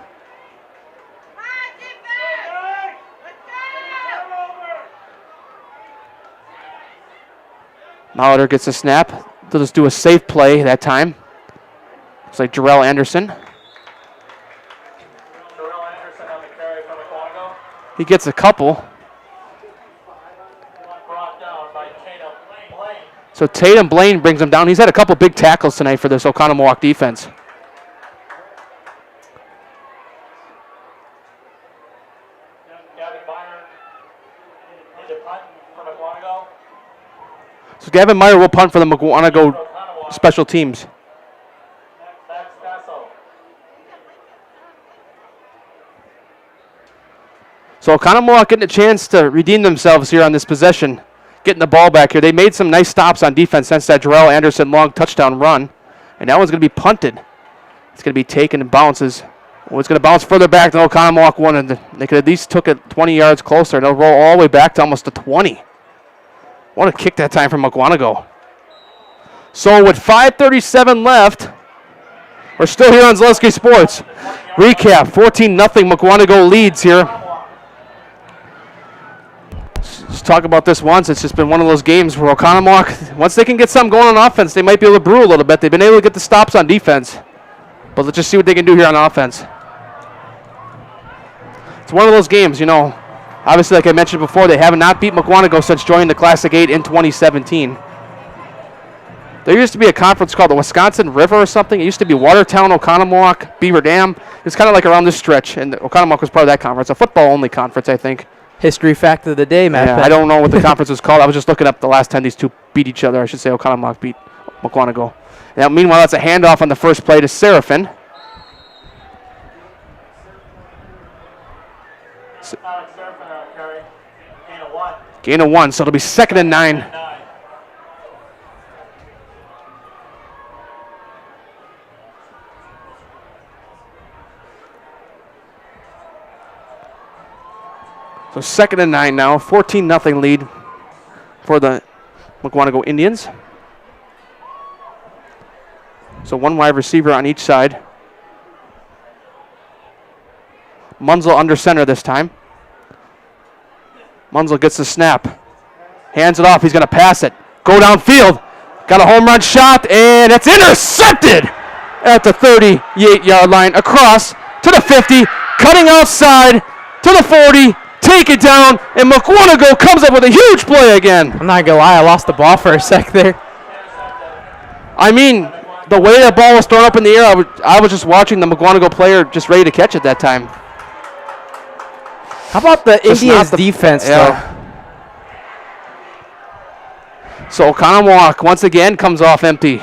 Mauder gets a snap. They'll just do a safe play that time. Looks like Jarrell Anderson. He gets a couple. So Tatum Blaine brings him down. He's had a couple big tackles tonight for this Oconomowoc defense. So Gavin Meyer will punt for the Mukwonago special teams. So Oconomowoc getting a chance to redeem themselves here on this possession, getting the ball back here. They made some nice stops on defense since that Jarrell Anderson long touchdown run. And that one's going to be punted. It's going to be taken and bounces. Well, it's going to bounce further back than Oconomowoc one, and they could at least took it 20 yards closer. They'll roll all the way back to almost the 20. What a kick that time from Mukwonago. So with 5:37 left, we're still here on Zaleski Sports. Recap, 14-0 Mukwonago leads here. Let's talk about this once. It's just been one of those games where Oconomowoc, once they can get something going on offense, they might be able to brew a little bit. They've been able to get the stops on defense. But let's just see what they can do here on offense. It's one of those games, you know. Obviously, like I mentioned before, they have not beat Mukwonago since joining the Classic 8 in 2017. There used to be a conference called the Wisconsin River or something. It used to be Watertown, Oconomowoc, Beaver Dam. It's kind of like around this stretch, and Oconomowoc was part of that conference, a football-only conference, I think. History fact of the day, Matt. Yeah, I don't know what the conference was called. I was just looking up the last time these two beat each other. I should say Okconamok beat Mukwonago. Now, meanwhile, that's a handoff on the first play to Seraphin. Gain of 1, so it'll be 2nd and 9. So 2nd and 9 now, 14-0 lead for the Mukwonago Indians. So one wide receiver on each side. Munzel under center this time. Munzel gets the snap. Hands it off. He's going to pass it. Go downfield. Got a home run shot, and it's intercepted at the 38-yard line. Across to the 50. Cutting outside to the 40. Take it down, and Mukwonago comes up with a huge play again. I'm not going to lie. I lost the ball for a sec there. I mean, the way that ball was thrown up in the air, I was just watching the Mukwonago player just ready to catch it that time. How about the Indians' defense, though? So Oconomowoc once again comes off empty.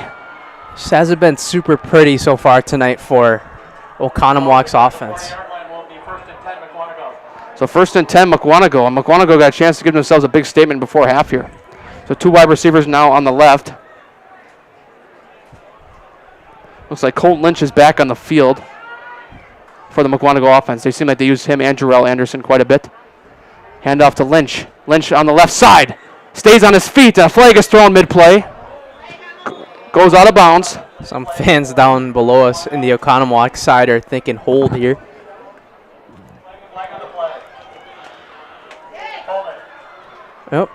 Just hasn't been super pretty so far tonight for Oconomowoc's offense. So 1st and 10 Mukwonago, and Mukwonago got a chance to give themselves a big statement before half here. So two wide receivers now on the left. Looks like Colt Lynch is back on the field for the Mukwonago offense. They seem like they used him and Jarrell Anderson quite a bit. Hand off to Lynch. Lynch on the left side. Stays on his feet. A flag is thrown mid-play. Goes out of bounds. Some fans down below us in the Oconomowoc side are thinking hold here. Yep.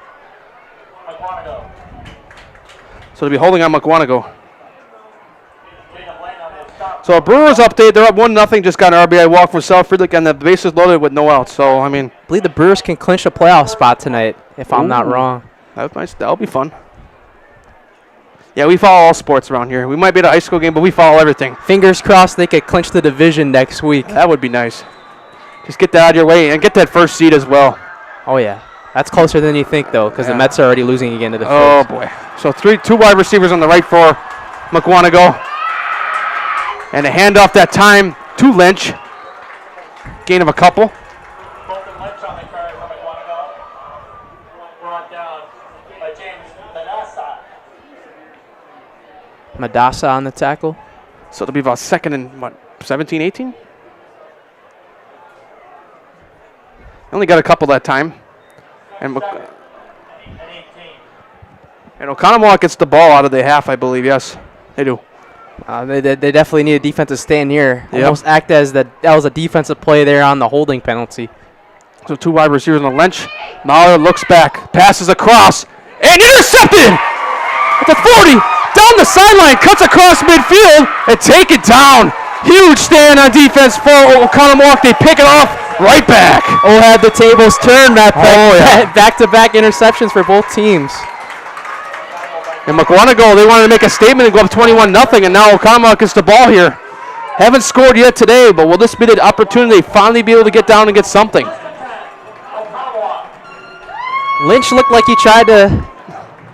So they'll be holding on Mukwonago. So a Brewers update, they're up 1-0, just got an RBI walk from Selfriedlich, and the bases loaded with no outs. So, I mean, I believe the Brewers can clinch a playoff spot tonight, if I'm not wrong. That's nice. That'll be fun. Yeah, we follow all sports around here. We might be at a high school game, but we follow everything. Fingers crossed they could clinch the division next week. That would be nice. Just get that out of your way and get that first seed as well. Oh, yeah. That's closer than you think, though, because the Mets are already losing again to the Phillies. Oh, boy. So two wide receivers on the right for Mukwonago. And a handoff that time to Lynch. Gain of a couple. Madassa on the tackle. So it'll be about 2nd and, 17, 18? Only got a couple that time. And Oconomowoc gets the ball out of the half, I believe. Yes, they do. They definitely need a defensive stand here. Yep. Almost act as that was a defensive play there on the holding penalty. So two wide receivers on the Lynch. Mahler looks back, passes across, and intercepted at the 40. Down the sideline, cuts across midfield, and take it down. Huge stand on defense for Oconomowoc. They pick it off right back. Oh, had the tables turned, Matt. Oh, yeah. Back-to-back interceptions for both teams. And Mukwonago, they wanted to make a statement and go up 21-0, and now Okconamok gets the ball here. Haven't scored yet today, but will this be the opportunity to finally be able to get down and get something? Lynch looked like he tried to,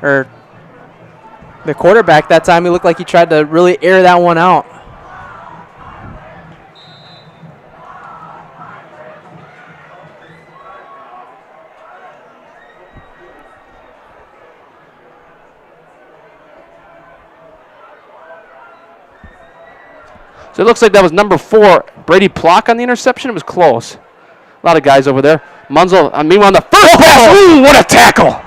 or the quarterback that time, he looked like he tried to really air that one out. So it looks like that was number 4, Brady Plock on the interception. It was close. A lot of guys over there. Munzel, meanwhile, on the first pass. Ooh, what a tackle.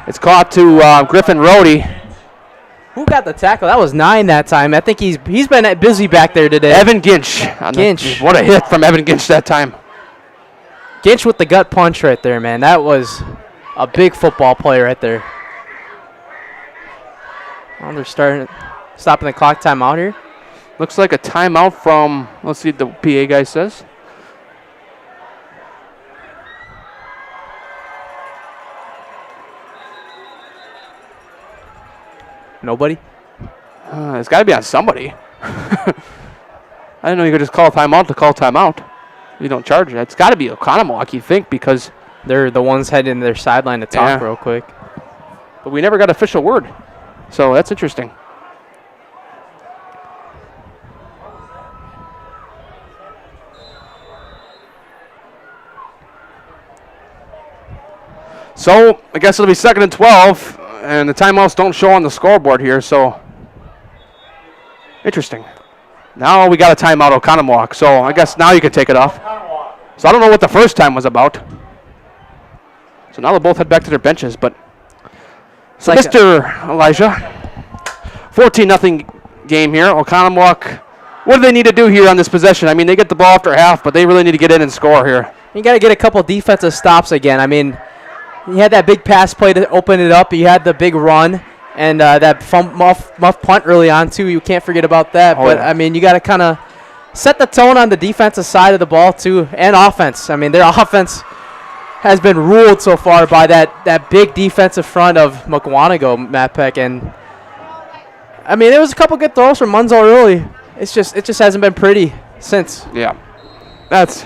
It's caught to Griffin Rohde. Who got the tackle? That was 9 that time. I think he's been busy back there today. Evan Ginch. What a hit from Evan Ginch that time. Ginch with the gut punch right there, man. That was a big football play right there. Well, they're stopping the clock timeout here. Looks like a timeout from, let's see what the PA guy says. Nobody? It's got to be on somebody. I didn't know you could just call timeout to call timeout. You don't charge it. It's got to be Oconomowoc, you think, because they're the ones heading to their sideline to talk real quick. But we never got official word. So that's interesting. So I guess it'll be 2nd and 12, and the timeouts don't show on the scoreboard here, so interesting. Now we got a timeout, Oconomowoc, so I guess now you can take it off. So I don't know what the first time was about. So now they'll both head back to their benches, but so like Mr. Elijah, 14-0 game here. Oconomowoc, what do they need to do here on this possession? I mean, they get the ball after half, but they really need to get in and score here. You got to get a couple defensive stops again. I mean, you had that big pass play to open it up. You had the big run and that muff punt early on, too. You can't forget about that. I mean, you got to kind of set the tone on the defensive side of the ball, too, and offense. I mean, their offense has been ruled so far by that big defensive front of Mukwonago, Matt Peck. And, I mean, there was a couple good throws from Munzel early. It just hasn't been pretty since. Yeah. But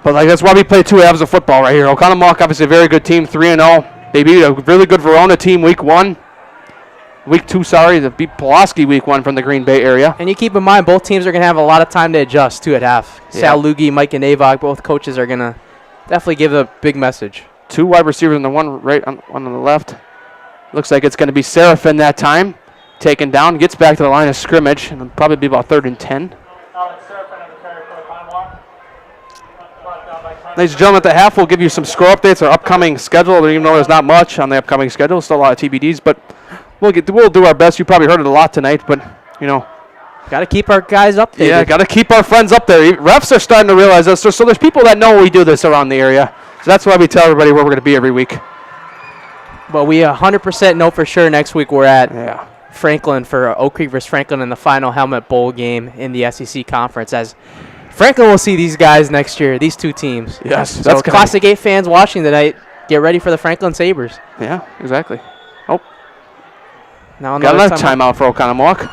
that's why we play 2 halves of football right here. Oconomowoc, obviously a very good team, 3-0. They beat a really good Verona team week 2, they beat Pulaski week 1 from the Green Bay area. And you keep in mind, both teams are going to have a lot of time to adjust, too, at half. Yeah. Sal Lugie, Mike and Avog, both coaches are going to definitely give a big message. 2 wide receivers and the one right on the left. Looks like it's going to be Seraphin that time. Taken down, gets back to the line of scrimmage, and it'll probably be about 3rd and 10. Ladies and gentlemen, at the half, we'll give you some score updates, our upcoming schedule, even though there's not much on the upcoming schedule. Still a lot of TBDs, but we'll do our best. You probably heard it a lot tonight, but, got to keep our guys updated. Yeah, got to keep our friends up there. Refs are starting to realize this. So there's people that know we do this around the area. So that's why we tell everybody where we're going to be every week. But we 100% know for sure next week we're at Franklin for Oak Creek versus Franklin in the final Helmet Bowl game in the SEC Conference, as Franklin will see these guys next year, these 2 teams. Yes. So Classic 8 fans watching tonight, get ready for the Franklin Sabres. Yeah, exactly. Oh. Now got another timeout for Oconomowoc.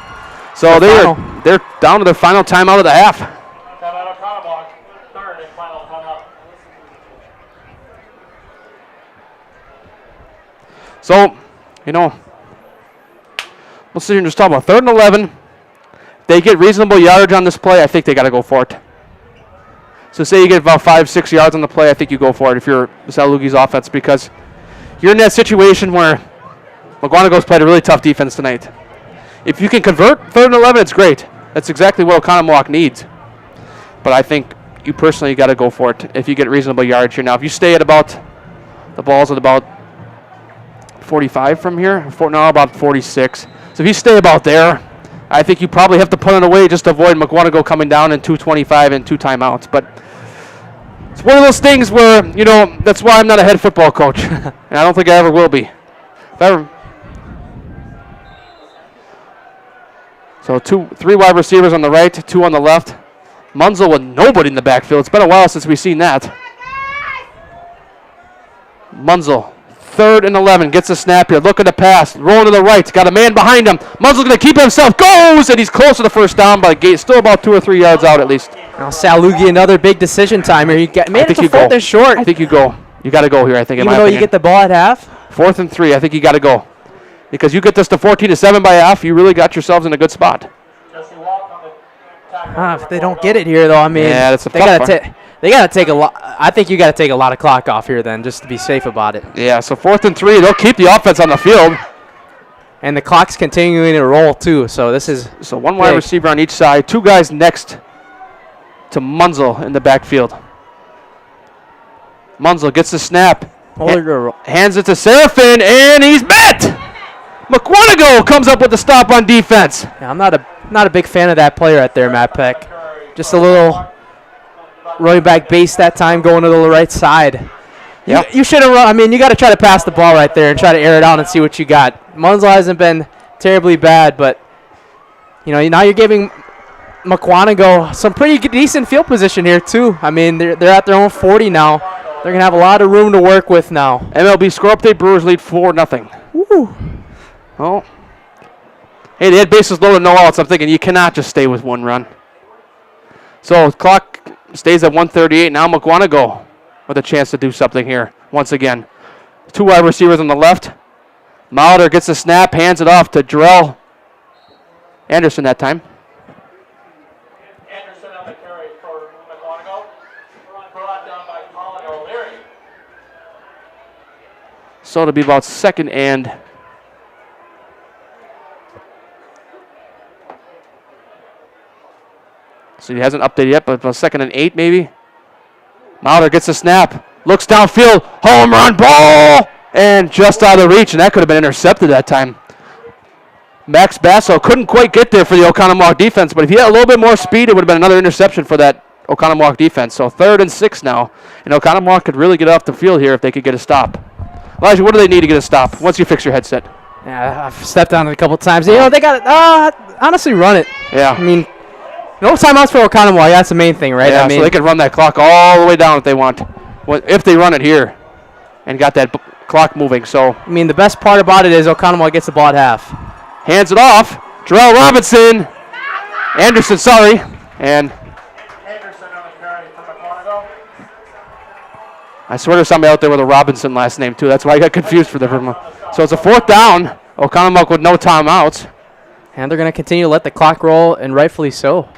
So they're down to their final timeout of the half. Timeout Oconomowoc, 3rd and final timeout. So, we'll sit here and just talk about 3rd and 11. They get reasonable yardage on this play, I think they got to go for it. So say you get about 5-6 yards on the play, I think you go for it if you're Sal Lugie's offense, because you're in that situation where Mukwonago's played a really tough defense tonight. If you can convert 3rd and 11, it's great. That's exactly what Oconomowoc needs. But I think you personally got to go for it if you get reasonable yardage here. Now, if you stay at about, the ball's at about 45 from here, about 46. So if you stay about there, I think you probably have to punt it away just to avoid Mukwonago coming down in 2:25 and 2 timeouts. But it's one of those things where, that's why I'm not a head football coach. And I don't think I ever will be. So 3 wide receivers on the right, 2 on the left. Munzel with nobody in the backfield. It's been a while since we've seen that. Munzel, 3rd and 11, gets a snap here, looking to pass, rolling to the right, got a man behind him. Munzel's going to keep it himself, goes, and he's close to the first down, but still about 2 or 3 yards out at least. Now Salugi, another big decision time here. Made it to 4th and short. I think you go. You got to go here, I think, in my Even though opinion. you get the ball at half? 4th and 3, I think you got to go. Because you get this to 14-7 by half, you really got yourselves in a good spot. If they don't get it here, though, I mean, yeah, that's a they got to take a lot. I think you got to take a lot of clock off here then, just to be safe about it. Yeah, so 4th and 3, they'll keep the offense on the field. And the clock's continuing to roll, too, so this is So one wide receiver on each side, 2 guys next to Munzel in the backfield. Munzel gets the snap, hands it to Seraphin, and he's met! Mukwonago comes up with the stop on defense. Yeah, I'm not a big fan of that play right there, Matt Peck. Just a little running back base that time, going to the right side. Yep. You should have run. I mean, you got to try to pass the ball right there and try to air it out and see what you got. Munzel hasn't been terribly bad, but now you're giving Mukwonago some pretty decent field position here too. I mean, they're at their own 40 now. They're gonna have a lot of room to work with now. MLB score update: Brewers lead 4-0. Woo. Oh. Hey, they had bases loaded, no outs. I'm thinking you cannot just stay with 1 run. So clock stays at 1:38. Now Mukwonago with a chance to do something here once again. 2 wide receivers on the left. Mauder gets the snap, hands it off to Jarrell Anderson that time. Anderson on the carry for Mukwonago. Brought down by Colin O'Leary. So it'll be about 2nd and so he hasn't updated yet, but about 2nd and 8 maybe. Mauder gets a snap, looks downfield, home run ball, and just out of reach, and that could have been intercepted that time. Max Basso couldn't quite get there for the Okconamok defense, but if he had a little bit more speed, it would have been another interception for that Okconamok defense. So 3rd and 6 now, and Okconamok could really get off the field here if they could get a stop. Elijah, what do they need to get a stop once you fix your headset? Yeah, I've stepped on it a couple times. They got it. Honestly, run it. Yeah. I mean, no timeouts for Oconomowoc. That's the main thing, right? Yeah, I mean, so they can run that clock all the way down if they want. If they run it here and got that clock moving. So I mean, the best part about it is Oconomowoc gets the ball at half. Hands it off. Jarrell Robinson. Anderson, sorry. And Anderson on the carry for Mukwonago. I swear there's somebody out there with a Robinson last name, too. That's why I got confused for the first one. So it's a 4th down. Okconamok with no timeouts. And they're going to continue to let the clock roll, and rightfully so.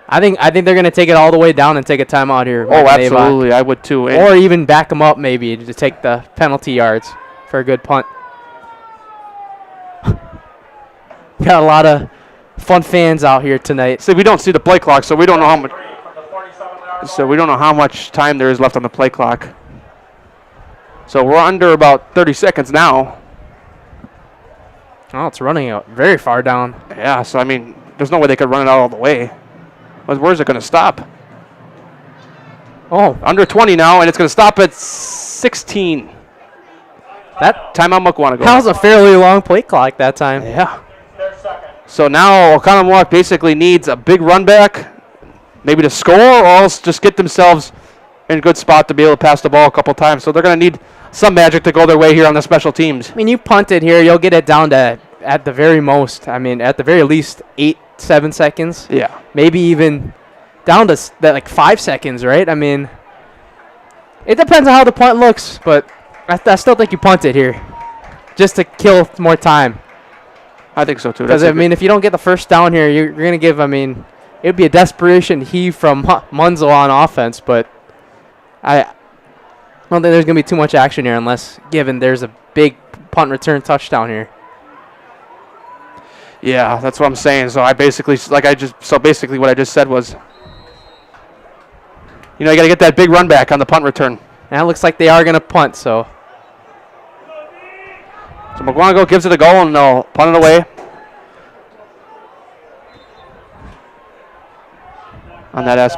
I think they're going to take it all the way down and take a timeout here. Oh, absolutely. I would, too. Or even back them up, maybe, to take the penalty yards for a good punt. Got a lot of fun fans out here tonight. See, we don't see the play clock, so we don't know how much. So we don't know how much time there is left on the play clock. So we're under about 30 seconds now. Oh, it's running out very far down. Yeah, so I mean, there's no way they could run it out all the way. Where's it going to stop? Oh, under 20 now, and it's going to stop at 16. That timeout Mukwonago. That was a fairly long play clock that time. Yeah. So now Oconomowoc basically needs a big run back, maybe to score, or else just get themselves in a good spot to be able to pass the ball a couple times. So they're going to need some magic to go their way here on the special teams. I mean, you punt it here, you'll get it down to, at the very most, I mean, at the very least, 8-7 seconds. Yeah. Maybe even down to like 5 seconds, right? I mean, it depends on how the punt looks, but I still think you punt it here just to kill more time. I think so, too. Because, I mean, if you don't get the first down here, you're going to give, I mean, it would be a desperation heave from Munzel on offense, but I don't think there's going to be too much action here unless given there's a big punt return touchdown here. Yeah, that's what I'm saying. So basically what I just said was, you know, you got to get that big run back on the punt return. And it looks like they are going to punt, so Mukwonago gives it a go, and they'll punt it away. On that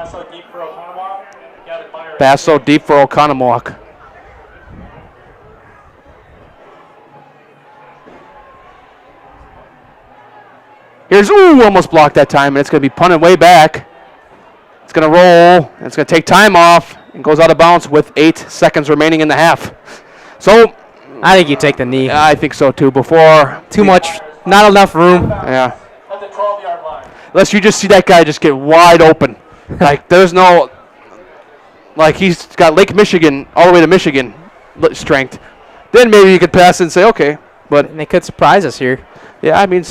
Basso deep for Oconomowoc. Here's, almost blocked that time, and it's going to be punted way back. It's going to roll, and it's going to take time off, and goes out of bounds with 8 seconds remaining in the half. So I think you take the knee. I think so too. Before Too much, not enough room. Yeah. At the 12-yard line. Unless you just see that guy just get wide open. Like there's no, like he's got Lake Michigan all the way to Michigan strength. Then maybe you could pass and say, okay. But And they could surprise us here. yeah, I mean,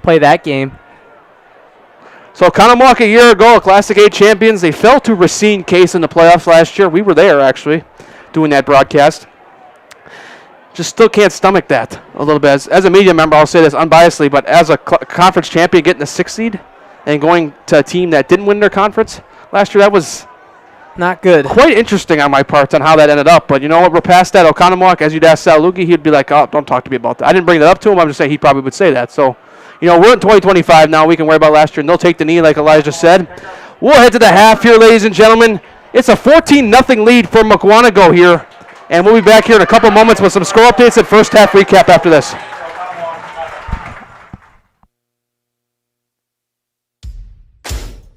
Play that game. so Okconamok a year ago, Classic A champions. They fell to Racine Case in the playoffs last year. We were there actually, doing that broadcast. Just still can't stomach that a little bit. As a media member, I'll say this unbiasedly, but as a conference champion, getting the 6th seed and going to a team that didn't win their conference last year, that was Not good. quite interesting on my part on how that ended up. But you know what? We're past that. Oconomowoc, as you'd ask Salugi, he'd be like, oh, don't talk to me about that. I didn't bring that up to him. I'm just saying he probably would say that. So, you know, we're in 2025 now. We can worry about last year, and they'll take the knee like Elijah said. We'll head to the half here, ladies and gentlemen. It's a 14-0 lead for Mukwonago here. And we'll be back here in a couple moments with some score updates and first half recap after this.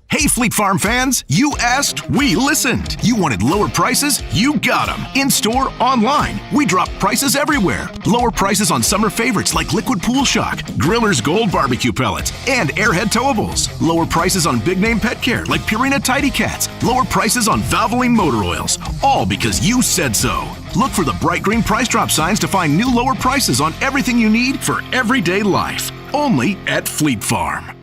Hey, Fleet Farm fans, you asked, we listened. You wanted lower prices? You got them. In-store, online. We drop prices everywhere. Lower prices on summer favorites like Liquid Pool Shock, Griller's Gold Barbecue Pellets, and Airhead Towables. Lower prices on big name pet care like Purina Tidy Cats. Lower prices on Valvoline motor oils. All because you said so. Look for the bright green price drop signs to find new lower prices on everything you need for everyday life. Only at Fleet Farm.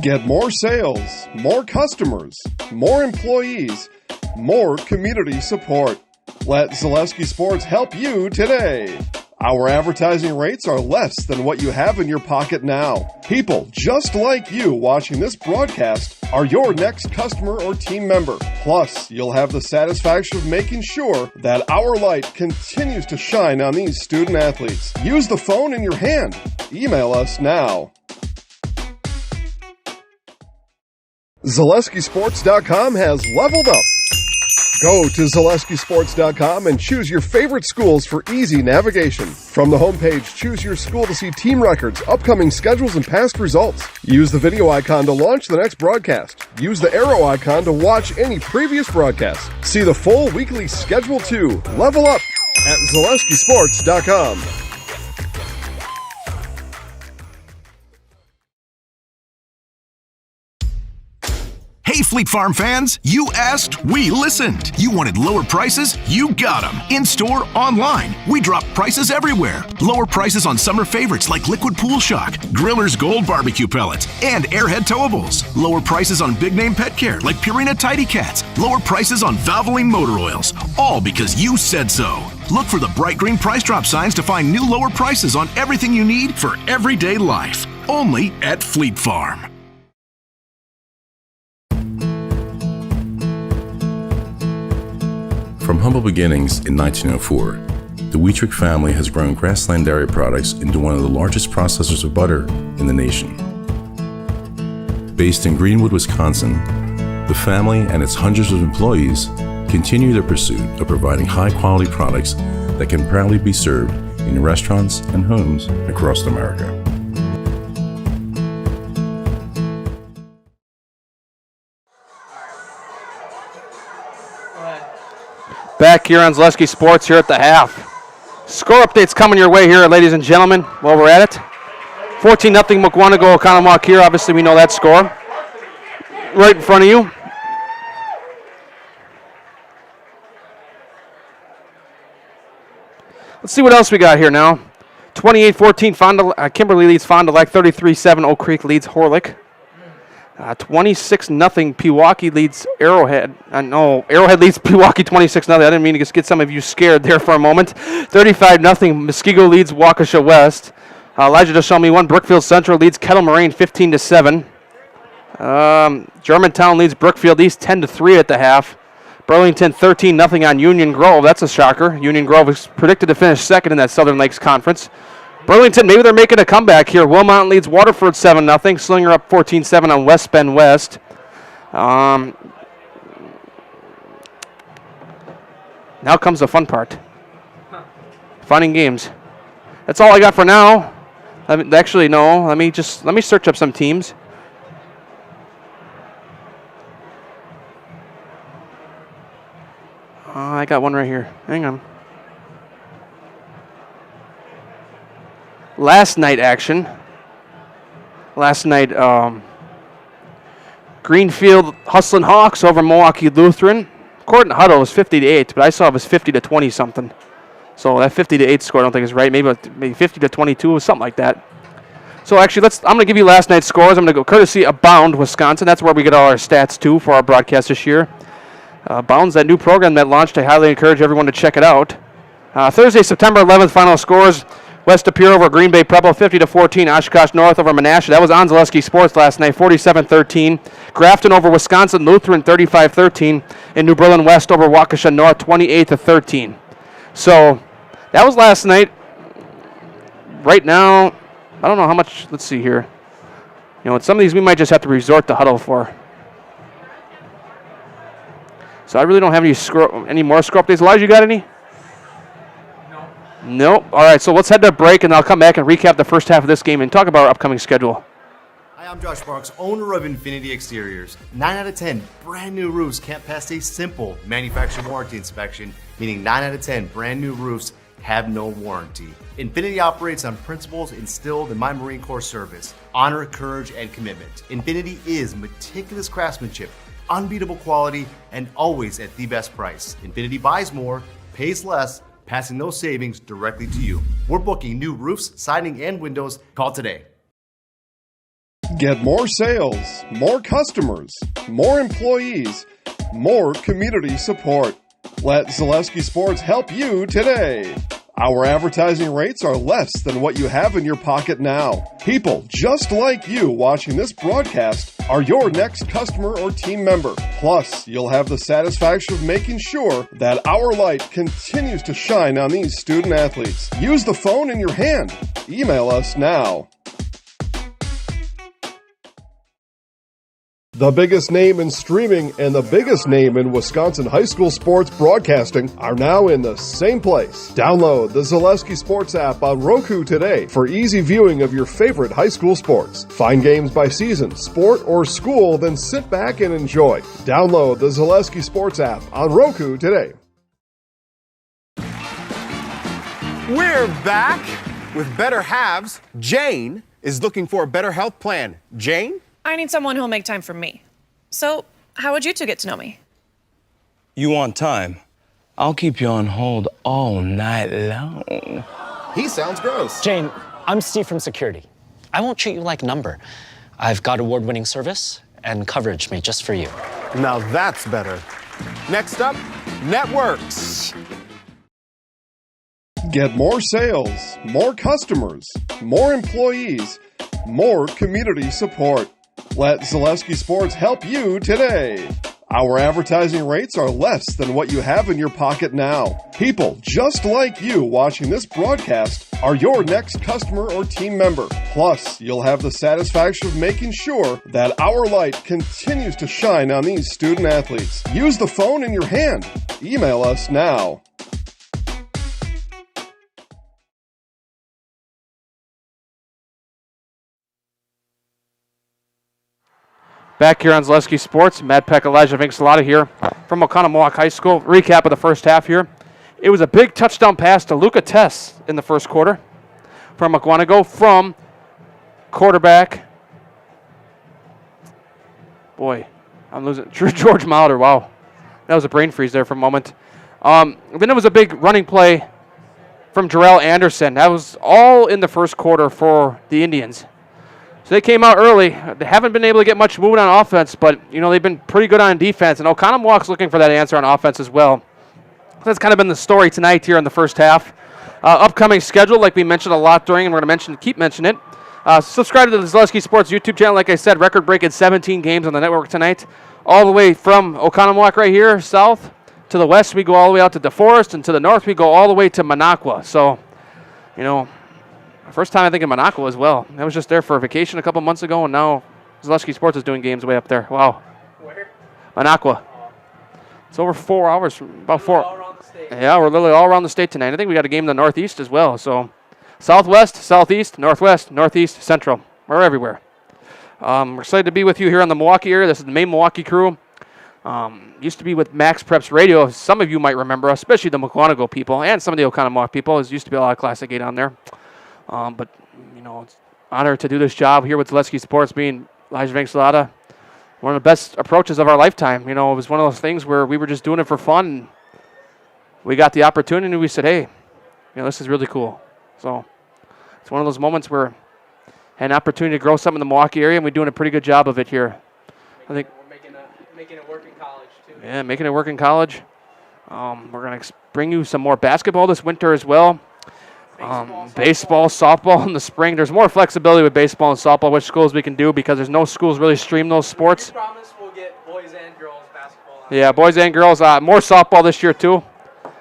Get more sales, more customers, more employees, more community support. Let Zaleski Sports help you today. Our advertising rates are less than what you have in your pocket now. People just like you watching this broadcast are your next customer or team member. Plus, you'll have the satisfaction of making sure that our light continues to shine on these student athletes. Use the phone in your hand. Email us now. ZaleskiSports.com has leveled up. Go to ZaleskiSports.com and choose your favorite schools for easy navigation. From the homepage, choose your school to see team records, upcoming schedules, and past results. Use the video icon to launch the next broadcast. Use the arrow icon to watch any previous broadcast. See the full weekly schedule too. Level up at ZaleskiSports.com. Hey, Fleet Farm fans, you asked, we listened. You wanted lower prices? You got them. In-store, online. We drop prices everywhere. Lower prices on summer favorites like Liquid Pool Shock, Griller's Gold Barbecue Pellets, and Airhead Towables. Lower prices on big name pet care like Purina Tidy Cats. Lower prices on Valvoline motor oils. All because you said so. Look for the bright green price drop signs to find new lower prices on everything you need for everyday life. Only at Fleet Farm. From humble beginnings in 1904, the Wheatrick family has grown Grassland Dairy Products into one of the largest processors of butter in the nation. Based in Greenwood, Wisconsin, the family and its hundreds of employees continue their pursuit of providing high-quality products that can proudly be served in restaurants and homes across America. Back here on Zaleski Sports here at the half. Score updates coming your way here, ladies and gentlemen, while we're at it. 14-0 Mukwonago Okconamok here. Obviously, we know that score. Right in front of you. Let's see what else we got here now. 28-14, Kimberly leads Fond du Lac. 33-7, Oak Creek leads Horlick. 26-0, Pewaukee leads Arrowhead. Arrowhead leads Pewaukee 26-0. I didn't mean to just get some of you scared there for a moment. 35-0, Muskego leads Waukesha West. Elijah just showed me one. Brookfield Central leads Kettle Moraine 15-7. Germantown leads Brookfield East 10-3 at the half. Burlington 13-0 on Union Grove. That's a shocker. Union Grove is predicted to finish second in that Southern Lakes Conference. Burlington, maybe they're making a comeback here. Wilmot leads Waterford 7-0. Slinger up 14-7 on West Bend West. Now comes the fun part. Finding games. That's all I got for now. Let me search up some teams. I got one right here. Hang on. Last night action. Last night, Greenfield Hustlin' Hawks over Milwaukee Lutheran. According to Huddle, it was 50-8, but I saw it was 50-20 something. So that 50-8 score, I don't think is right. Maybe 50-22 or something like that. So actually, I'm going to give you last night's scores. I'm going to go courtesy of Bound, Wisconsin. That's where we get all our stats too for our broadcast this year. Bound's that new program that launched. I highly encourage everyone to check it out. Thursday, September 11th, final scores. West Appear over Green Bay Preble, 50-14. Oshkosh North over Menasha. That was on Zaleski Sports last night, 47-13. Grafton over Wisconsin Lutheran, 35-13. And New Berlin West over Waukesha North, 28-13. So that was last night. Right now, I don't know how much. Let's see here. You know, some of these we might just have to resort to Huddle for. So I really don't have any more screw updates. Elijah, you got any? Nope. All right, so let's head to a break, and I'll come back and recap the first half of this game and talk about our upcoming schedule. Hi, I'm Josh Marks, owner of Infinity Exteriors. 9 out of 10 brand new roofs can't pass a simple manufacturer warranty inspection, meaning 9 out of 10 brand new roofs have no warranty. Infinity operates on principles instilled in my Marine Corps service: honor, courage, and commitment. Infinity is meticulous craftsmanship, unbeatable quality, and always at the best price. Infinity buys more, pays less, passing those savings directly to you. We're booking new roofs, siding, and windows. Call today. Get more sales, more customers, more employees, more community support. Let Zaleski Sports help you today. Our advertising rates are less than what you have in your pocket now. People just like you watching this broadcast are your next customer or team member. Plus, you'll have the satisfaction of making sure that our light continues to shine on these student athletes. Use the phone in your hand. Email us now. The biggest name in streaming and the biggest name in Wisconsin high school sports broadcasting are now in the same place. Download the Zaleski Sports app on Roku today for easy viewing of your favorite high school sports. Find games by season, sport, or school, then sit back and enjoy. Download the Zaleski Sports app on Roku today. We're back with Better Halves. Jane is looking for a better health plan. Jane? I need someone who'll make time for me. So, how would you two get to know me? You want time? I'll keep you on hold all night long. He sounds gross. Jane, I'm Steve from security. I won't treat you like a number. I've got award-winning service and coverage made just for you. Now that's better. Next up, networks. Get more sales, more customers, more employees, more community support. Let Zaleski Sports help you today. Our advertising rates are less than what you have in your pocket now. People just like you watching this broadcast are your next customer or team member. Plus, you'll have the satisfaction of making sure that our light continues to shine on these student athletes. Use the phone in your hand. Email us now. Back here on Zaleski Sports, Matt Peck, Elijah Vinksalata here from Oconomowoc High School. Recap of the first half here. It was a big touchdown pass to Luca Tess in the first quarter from Mukwonago from quarterback. Boy, I'm losing. George Mauder, wow. That was a brain freeze there for a moment. Then it was a big running play from Jarrell Anderson. That was all in the first quarter for the Indians. So they came out early. They haven't been able to get much movement on offense, but, you know, they've been pretty good on defense. And Oconomowoc's looking for that answer on offense as well. That's kind of been the story tonight here in the first half. Upcoming schedule, like we mentioned a lot during, and we're going to keep mentioning it. Subscribe to the Zaleski Sports YouTube channel. Like I said, record-breaking 17 games on the network tonight. All the way from Oconomowoc right here, south. To the west, we go all the way out to DeForest. And to the north, we go all the way to Minocqua. So, you know, first time I think in Minocqua as well. I was just there for a vacation a couple months ago, and now Zaleski Sports is doing games way up there. Wow. Where? Minocqua. It's over 4 hours from about 4. All around the state. Yeah, we're literally all around the state tonight. I think we got a game in the northeast as well. So southwest, southeast, northwest, northeast, central. We're everywhere. We're excited to be with you here on the Milwaukee area. This is the main Milwaukee crew. Used to be with Max Preps Radio. Some of you might remember, especially the Mukwonago people and some of the Oconomowoc people. There used to be a lot of Classic 8 on there. But, it's an honor to do this job here with Zaleski Sports, being Elijah Vanxilada. One of the best approaches of our lifetime. It was one of those things where we were just doing it for fun. And we got the opportunity and we said, hey, this is really cool. So it's one of those moments where I had an opportunity to grow something in the Milwaukee area, and we're doing a pretty good job of it here. I think We're making it work in college, too. Yeah, making it work in college. We're going to bring you some more basketball this winter as well. Baseball, softball in the spring. There's more flexibility with baseball and softball, which schools we can do, because there's no schools really stream those sports. We promise we'll get boys and girls basketball. Yeah, boys and girls. More softball this year, too.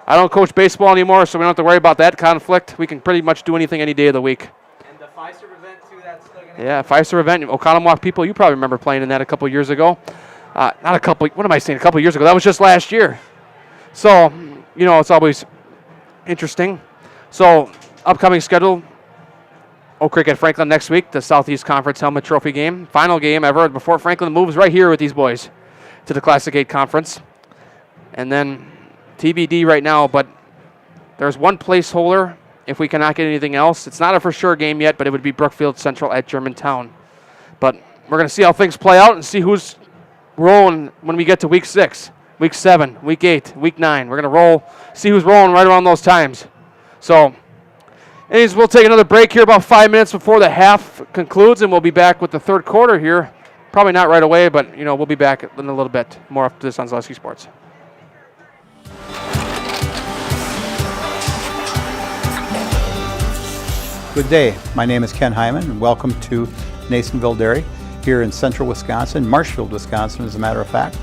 I don't coach baseball anymore, so we don't have to worry about that conflict. We can pretty much do anything any day of the week. And the Pfizer event, too, that's still going to Yeah, Pfizer event. Oconomowoc people, you probably remember playing in that a couple years ago. Not a couple, what am I saying, a couple years ago. That was just last year. So, it's always interesting. So, upcoming schedule, Oak Creek at Franklin next week, the Southeast Conference Helmet Trophy game. Final game ever before Franklin moves right here with these boys to the Classic 8 Conference. And then TBD right now, but there's one placeholder if we cannot get anything else. It's not a for sure game yet, but it would be Brookfield Central at Germantown. But we're going to see how things play out and see who's rolling when we get to week 6, week 7, week 8, week 9. We're going to see who's rolling right around those times. So, anyways, we'll take another break here about 5 minutes before the half concludes, and we'll be back with the third quarter here. Probably not right away, but, we'll be back in a little bit. More after this on Zaleski Sports. Good day. My name is Ken Hyman, and welcome to Nasonville Dairy here in central Wisconsin, Marshfield, Wisconsin, as a matter of fact.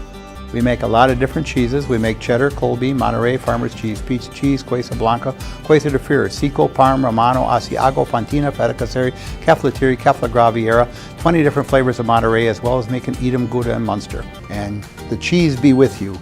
We make a lot of different cheeses. We make cheddar, Colby, Monterey, Farmer's Cheese, Pizza Cheese, Quesa Blanca, Quesa de Fir, Seco, Parm, Romano, Asiago, Fontina, Feta Caseri, Caflatiri, Cafla Graviera, 20 different flavors of Monterey, as well as making Edam, Gouda, and Munster. And the cheese be with you.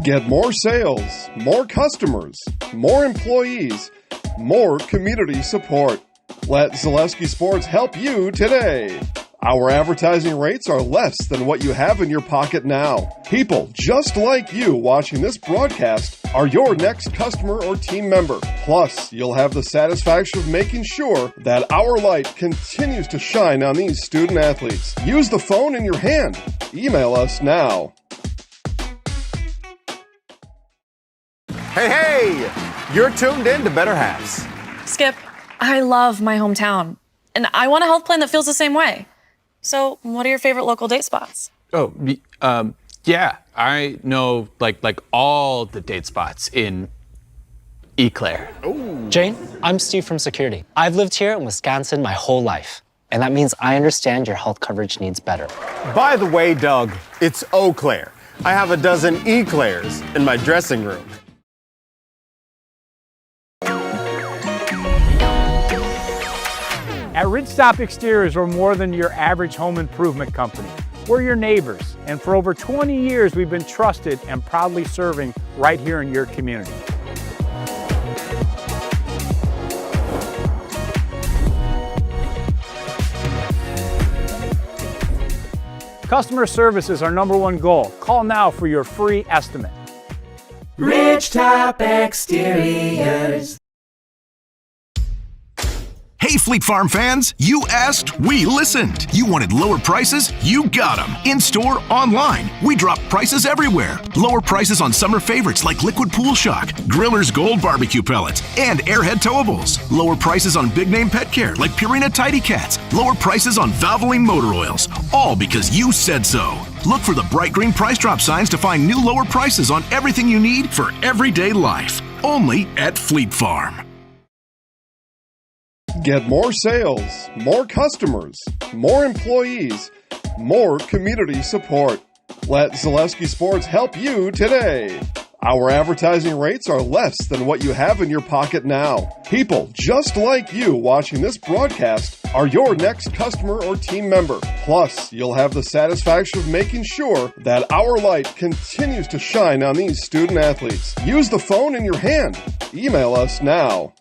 Get more sales, more customers, more employees, more community support. Let Zaleski Sports help you today. Our advertising rates are less than what you have in your pocket now. People just like you watching this broadcast are your next customer or team member. Plus, you'll have the satisfaction of making sure that our light continues to shine on these student athletes. Use the phone in your hand. Email us now. Hey, you're tuned in to Better Halves. Skip, I love my hometown, and I want a health plan that feels the same way. So, what are your favorite local date spots? Oh, yeah, I know like all the date spots in Eclair. Jane, I'm Steve from security. I've lived here in Wisconsin my whole life, and that means I understand your health coverage needs better. By the way, Doug, it's Eau Claire. I have a dozen Eclairs in my dressing room. At Ridgestop Exteriors, we're more than your average home improvement company. We're your neighbors, and for over 20 years, we've been trusted and proudly serving right here in your community. Customer service is our #1 goal. Call now for your free estimate. Ridgetop Exteriors. Hey, Fleet Farm fans, you asked, we listened. You wanted lower prices? You got them. In-store, online. We drop prices everywhere. Lower prices on summer favorites like Liquid Pool Shock, Griller's Gold Barbecue Pellets, and Airhead Towables. Lower prices on big name pet care like Purina Tidy Cats. Lower prices on Valvoline motor oils. All because you said so. Look for the bright green price drop signs to find new lower prices on everything you need for everyday life. Only at Fleet Farm. Get more sales, more customers, more employees, more community support. Let Zaleski Sports help you today. Our advertising rates are less than what you have in your pocket now. People just like you watching this broadcast are your next customer or team member. Plus, you'll have the satisfaction of making sure that our light continues to shine on these student athletes. Use the phone in your hand. Email us now.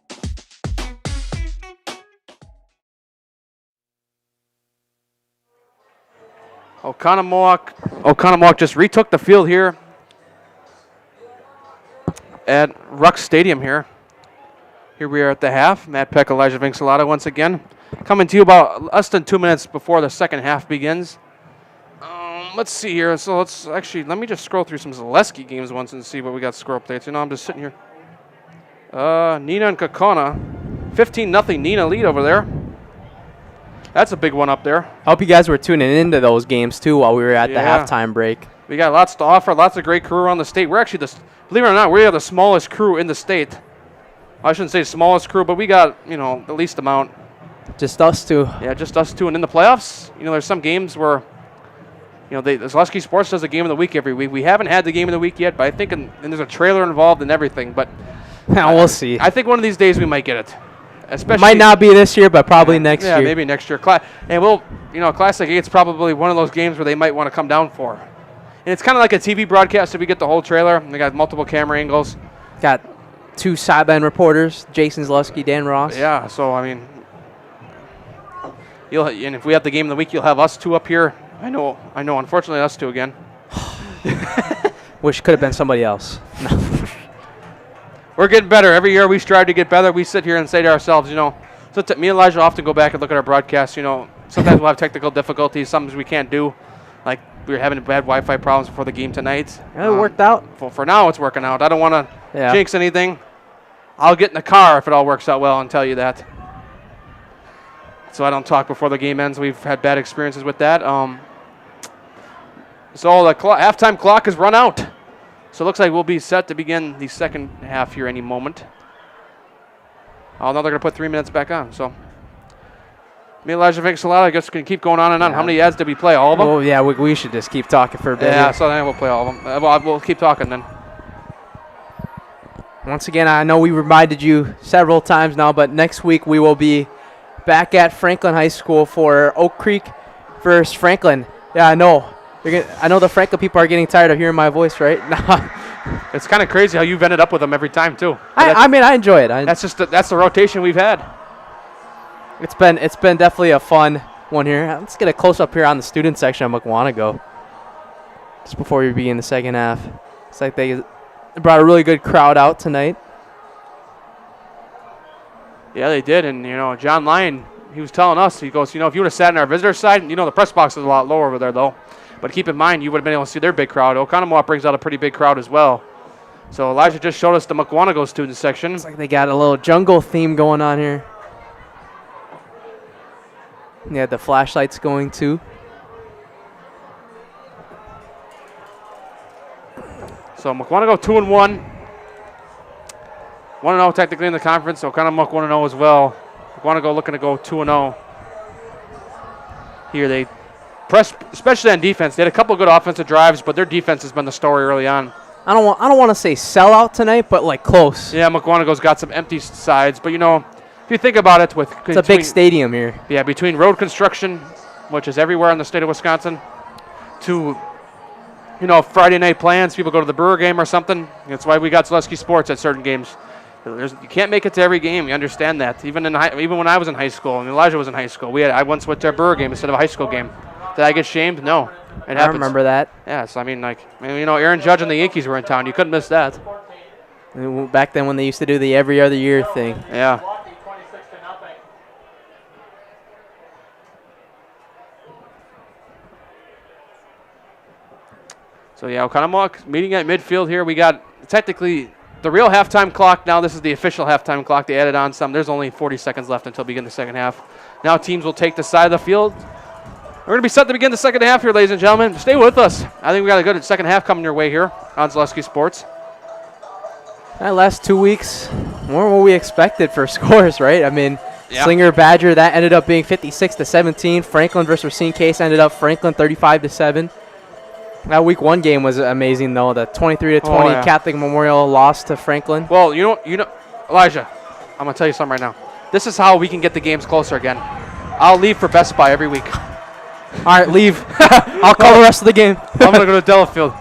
Oconomowoc just retook the field here at Ruck Stadium here. Here we are at the half. Matt Peck, Elijah Vincelata once again. Coming to you about less than 2 minutes before the second half begins. Let's see here. So let me just scroll through some Zaleski games once and see what we got score updates. I'm just sitting here. Nina and Kokona. 15-0 Nina lead over there. That's a big one up there. I hope you guys were tuning into those games too while we were at the halftime break. We got lots to offer, lots of great crew around the state. We're actually believe it or not, we are the smallest crew in the state. I shouldn't say smallest crew, but we got, the least amount. Just us two. Yeah, just us two. And in the playoffs, there's some games where, Zaleski Sports does a game of the week every week. We haven't had the game of the week yet, but I think and there's a trailer involved and everything. But we'll see. I think one of these days we might get it. Especially, might not be this year, but probably next year. Yeah, maybe next year. And we'll, Classic 8's probably one of those games where they might want to come down for. And it's kind of like a TV broadcast if we get the whole trailer. They got multiple camera angles. Got 2 sideline reporters, Jason Zaleski, Dan Ross. Yeah, so, and if we have the game of the week, you'll have us two up here. I know, unfortunately, us two again. Wish it could have been somebody else. No. We're getting better. Every year we strive to get better. We sit here and say to ourselves, me and Elijah often go back and look at our broadcasts. Sometimes we'll have technical difficulties. Sometimes we can't do. Like we were having bad Wi-Fi problems before the game tonight. It worked out. For now, it's working out. I don't want to jinx anything. I'll get in the car if it all works out well and tell you that. So I don't talk before the game ends. We've had bad experiences with that. So the halftime clock has run out. So it looks like we'll be set to begin the second half here any moment. Oh, now they're going to put 3 minutes back on. So me and Elijah Vincelata, I guess, can keep going on and on. How many ads did we play? All of them? Oh, yeah, we should just keep talking for a bit. Yeah, so then we'll play all of them. We'll keep talking then. Once again, I know we reminded you several times now, but next week we will be back at Franklin High School for Oak Creek versus Franklin. Yeah, I know. I know the Franklin people are getting tired of hearing my voice, right? It's kind of crazy how you've ended up with them every time too. I enjoy it. That's the rotation we've had. It's been definitely a fun one here. Let's get a close up here on the student section of Mukwonago. Just before we begin the second half, it's like they brought a really good crowd out tonight. Yeah, they did, and John Lyon, he was telling us, he goes, if you would have sat on our visitor side, the press box is a lot lower over there though. But keep in mind, you would have been able to see their big crowd. Oconomowoc brings out a pretty big crowd as well. So Elijah just showed us the Mukwonago student section. It's like they got a little jungle theme going on here. They had the flashlights going too. So Mukwonago 2-1. 1-0 technically in the conference. Okconamok 1-0 as well. Mukwonago looking to go 2-0. Here they press, especially on defense. They had a couple of good offensive drives, but their defense has been the story early on. I don't want to say sellout tonight, but like close. Yeah, Mukwonago's got some empty sides, but if you think about it, it's a big stadium here. Yeah, between road construction, which is everywhere in the state of Wisconsin, to Friday night plans, people go to the Brewer game or something. That's why we got Zaleski Sports at certain games. You can't make it to every game. You understand that. Even when I was in high school and Elijah was in high school, I once went to a Brewer game instead of a high school game. Did I get shamed? No. It happens. I remember that. Yeah, so Aaron Judge and the Yankees were in town. You couldn't miss that. Back then when they used to do the every other year thing. Yeah. So yeah, Okconamok meeting at midfield here. We got technically the real halftime clock. Now this is the official halftime clock. They added on some. There's only 40 seconds left until begin the second half. Now teams will take the side of the field. We're going to be set to begin the second half here, ladies and gentlemen. Stay with us. I think we got a good second half coming your way here on Zaleski Sports. That last 2 weeks, more than what we expected for scores, right? Yeah. Slinger Badger, that ended up being 56-17. Franklin versus Racine Case ended up Franklin 35-7. That week 1 game was amazing, though. The 23-20 yeah. Catholic Memorial loss to Franklin. Well, you know, Elijah, I'm going to tell you something right now. This is how we can get the games closer again. I'll leave for Best Buy every week. All right, leave. I'll call the rest of the game. I'm going to go to Delafield.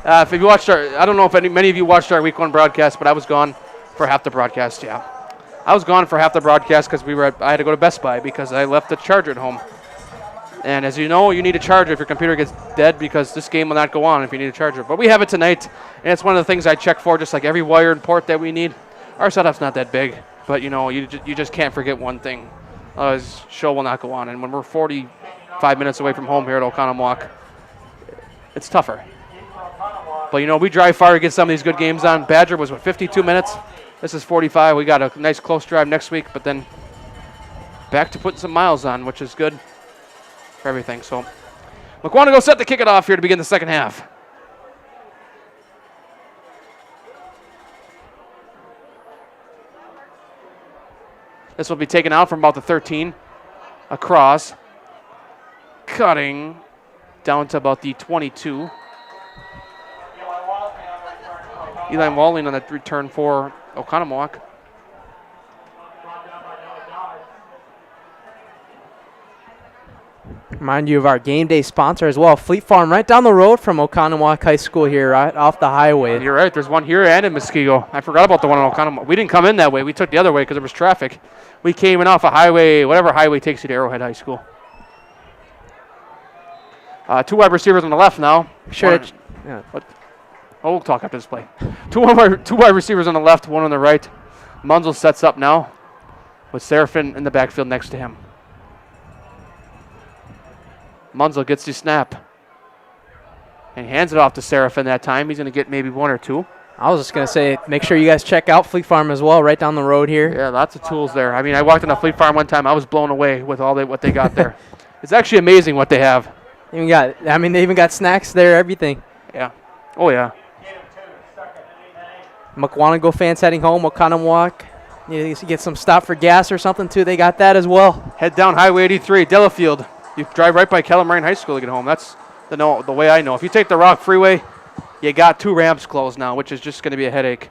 If you watched I don't know if many of you watched our week 1 broadcast, but I was gone for half the broadcast, yeah. I was gone for half the broadcast because I had to go to Best Buy because I left the charger at home. And as you know, you need a charger if your computer gets dead because this game will not go on if you need a charger. But we have it tonight, and it's one of the things I check for, just like every wire and port that we need. Our setup's not that big, but you know, you just can't forget one thing. Otherwise, show will not go on. And when we're 45 minutes away from home here at Oconomowoc, it's tougher. But, you know, we drive far to get some of these good games on. Badger was, 52 minutes? This is 45. We got a nice close drive next week, but then back to putting some miles on, which is good for everything. So, Mukwonago set to kick it off here to begin the second half. This will be taken out from about the 13 across, cutting down to about the 22. Eli Walling on the return for Oconomowoc. Remind you of our game day sponsor as well, Fleet Farm, right down the road from Oconomowoc High School here, right off the highway. You're right. There's one here and in Muskego. I forgot about the one in Oconomowoc. We didn't come in that way. We took the other way because there was traffic. We came in off a highway, whatever highway takes you to Arrowhead High School. 2 wide receivers on the left now. Sure. Oh, we'll talk after this play. Two wide receivers on the left, one on the right. Munzel sets up now with Seraphin in the backfield next to him. Munzel gets the snap and hands it off to Seraphin that time. He's going to get maybe 1 or 2. I was just going to say, make sure you guys check out Fleet Farm as well, right down the road here. Yeah, lots of tools there. I mean, I walked in a Fleet Farm one time. I was blown away with what they got there. It's actually amazing what they have. They even got snacks there, everything. Yeah. Oh, yeah. Mukwonago fans heading home, Oconomowoc. You get some stop for gas or something, too. They got that as well. Head down Highway 83, Delafield. You drive right by Calamarian High School to get home. That's the way I know. If you take the Rock Freeway, you got 2 ramps closed now, which is just going to be a headache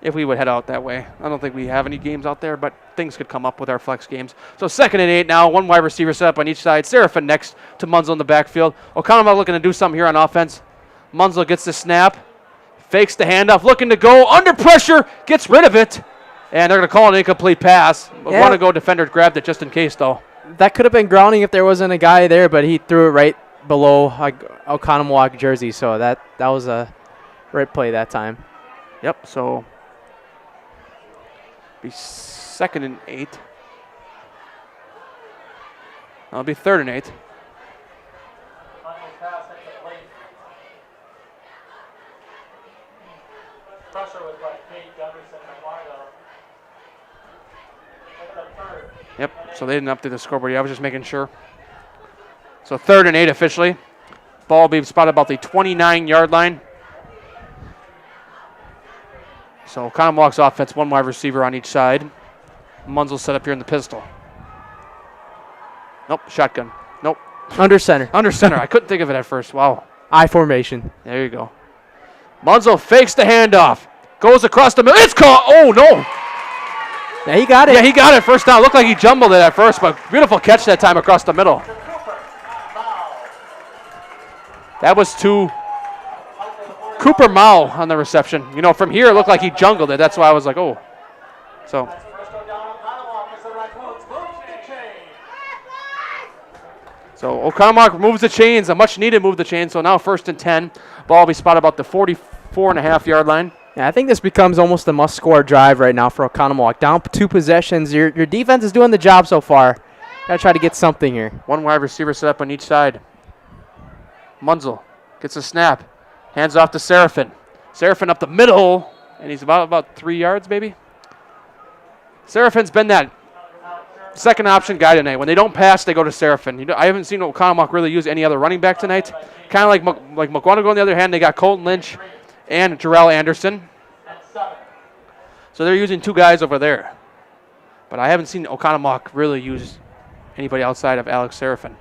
if we would head out that way. I don't think we have any games out there, but things could come up with our flex games. So 2nd and 8 now, 1 wide receiver set up on each side. Seraphin next to Munzel in the backfield. Oconomowoc looking to do something here on offense. Munzel gets the snap, fakes the handoff, looking to go, under pressure, gets rid of it, and they're going to call an incomplete pass. Mukwonago defender grabbed it just in case, though. That could have been grounding if there wasn't a guy there, but he threw it right below Oconomowoc jersey, so that was a right play that time. Yep, so be 2nd and 8. That'll be 3rd and 8. Yep, so they didn't update the scoreboard. I was just making sure. So 3rd and 8 officially. Ball will be spotted about the 29-yard line. So Oconomowoc's offense, 1 wide receiver on each side. Munzel set up here in the pistol. Nope, shotgun. Nope. Under center. Under center. I couldn't think of it at first. Wow. I formation. There you go. Munzel fakes the handoff. Goes across the middle. It's caught. Oh, no. Yeah, he got it. Yeah, he got it first down. Looked like he jumbled it at first, but beautiful catch that time across the middle. That was to Cooper Mao on the reception. You know, from here it looked like he jungled it. That's why I was like, oh. So. So Okconamok moves the chains, a much needed move the chains. So now 1st and 10. Ball will be spotted about the 44.5-yard line. Yeah, I think this becomes almost a must-score drive right now for Oconomowoc. Down 2 possessions. Your defense is doing the job so far. Got to try to get something here. 1 wide receiver set up on each side. Munzel gets a snap. Hands off to Seraphin. Seraphin up the middle, and he's about 3 yards maybe. Seraphin's been that second option guy tonight. When they don't pass, they go to Seraphin. You know, I haven't seen Oconomowoc really use any other running back tonight. Kind of like Mukwonago on the other hand, they got Colton Lynch and Jarrell Anderson. So they're using 2 guys over there. But I haven't seen Oconomowoc really use anybody outside of Alex Seraphin.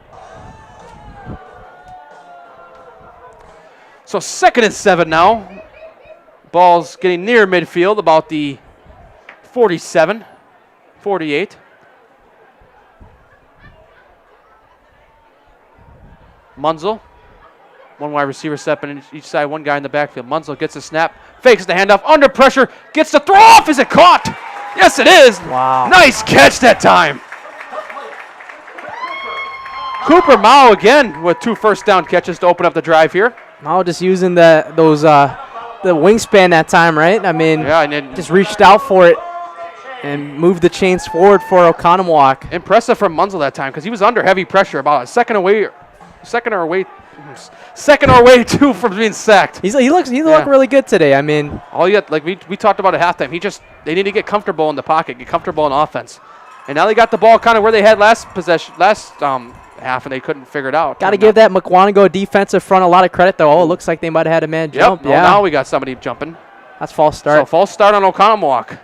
So 2nd and 7 now. Ball's getting near midfield, about the 47, 48. Munzel. One wide receiver stepping each side, one guy in the backfield. Munzel gets a snap, fakes the handoff, under pressure, gets the throw off. Is it caught? Yes, it is. Wow. Nice catch that time. Cooper Mao again with 2 first down catches to open up the drive here. Mao just using the wingspan that time, right? I mean, yeah, and then just reached out for it and moved the chains forward for Oconomowoc. Impressive from Munzel that time because he was under heavy pressure, about a second or away too from being sacked. He looked really good today. I mean, all you got, like we talked about at halftime, they need to get comfortable in the pocket, get comfortable in offense, and now they got the ball kind of where they had last half, and they couldn't figure it out. Got to give that Mukwonago defensive front a lot of credit, though. Oh, it looks like they might have had a man jump. Well, now we got somebody jumping. That's false start. So false start on Oconomowoc.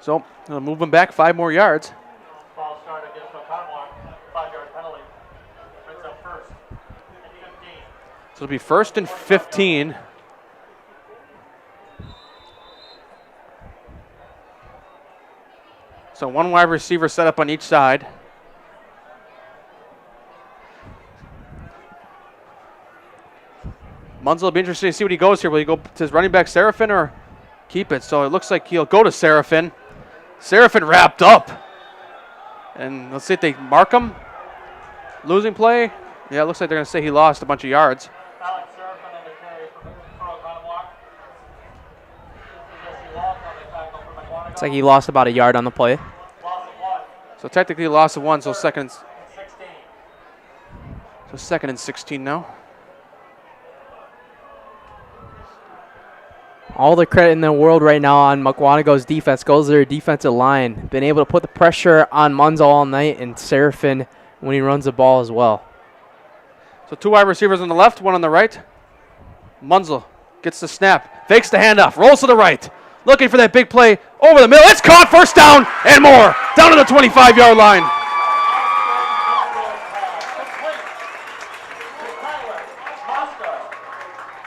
So move them back 5 more yards. False start against Oconomowoc, 5-yard penalty. Brings up 1st and 15. So it'll be 1st and 15. So 1 wide receiver set up on each side. Munzel will be interested to see what he goes here. Will he go to his running back Seraphin or keep it? So it looks like he'll go to Seraphin. Seraphin wrapped up. And let's see if they mark him. Losing play. Yeah, it looks like they're going to say he lost a bunch of yards. Alex Seraphin on the carry for Oconomowoc. He lost on the tackle for Mukwonago. Looks like he lost about a yard on the play. So technically loss of 1, so 2nd and 16 now. All the credit in the world right now on Mukwonago's defense goes to their defensive line. Been able to put the pressure on Munzel all night, and Seraphin when he runs the ball as well. So 2 wide receivers on the left, 1 on the right. Munzel gets the snap, fakes the handoff, rolls to the right. Looking for that big play over the middle. It's caught, 1st down and more. Down to the 25-yard line.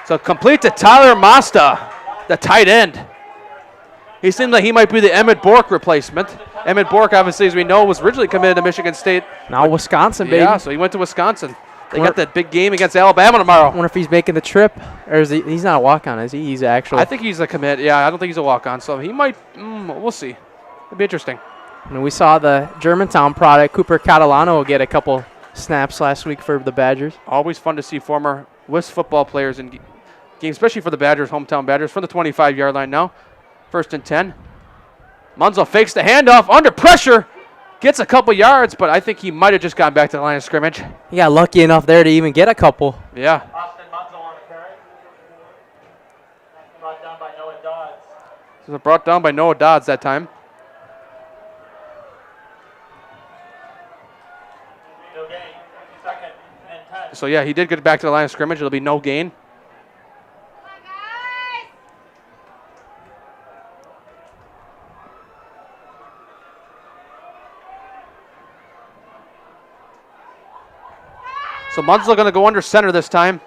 So complete to Tyler Masta, the tight end. He seems like he might be the Emmett Bork replacement. Emmett Bork, obviously, as we know, was originally committed to Michigan State. Now Wisconsin, baby. Yeah, so he went to Wisconsin. They got that big game against Alabama tomorrow. I wonder if he's making the trip, or is he's not a walk-on, is he? He's actually. I think he's a commit. Yeah, I don't think he's a walk-on, so he might. We'll see. It'll be interesting. I mean, we saw the Germantown product, Cooper Catalano, get a couple snaps last week for the Badgers. Always fun to see former WIS football players in games, especially for the Badgers, hometown Badgers, from the 25-yard line now. 1st and 10. Munzel fakes the handoff under pressure. Gets a couple yards, but I think he might have just gotten back to the line of scrimmage. He got lucky enough there to even get a couple. Yeah. Austin Munzel on the carry. Brought down by Noah Dodds. So brought down by Noah Dodds that time. No gain. 2nd and 10. So yeah, he did get back to the line of scrimmage. It'll be no gain. So Munzel going to go under center this time.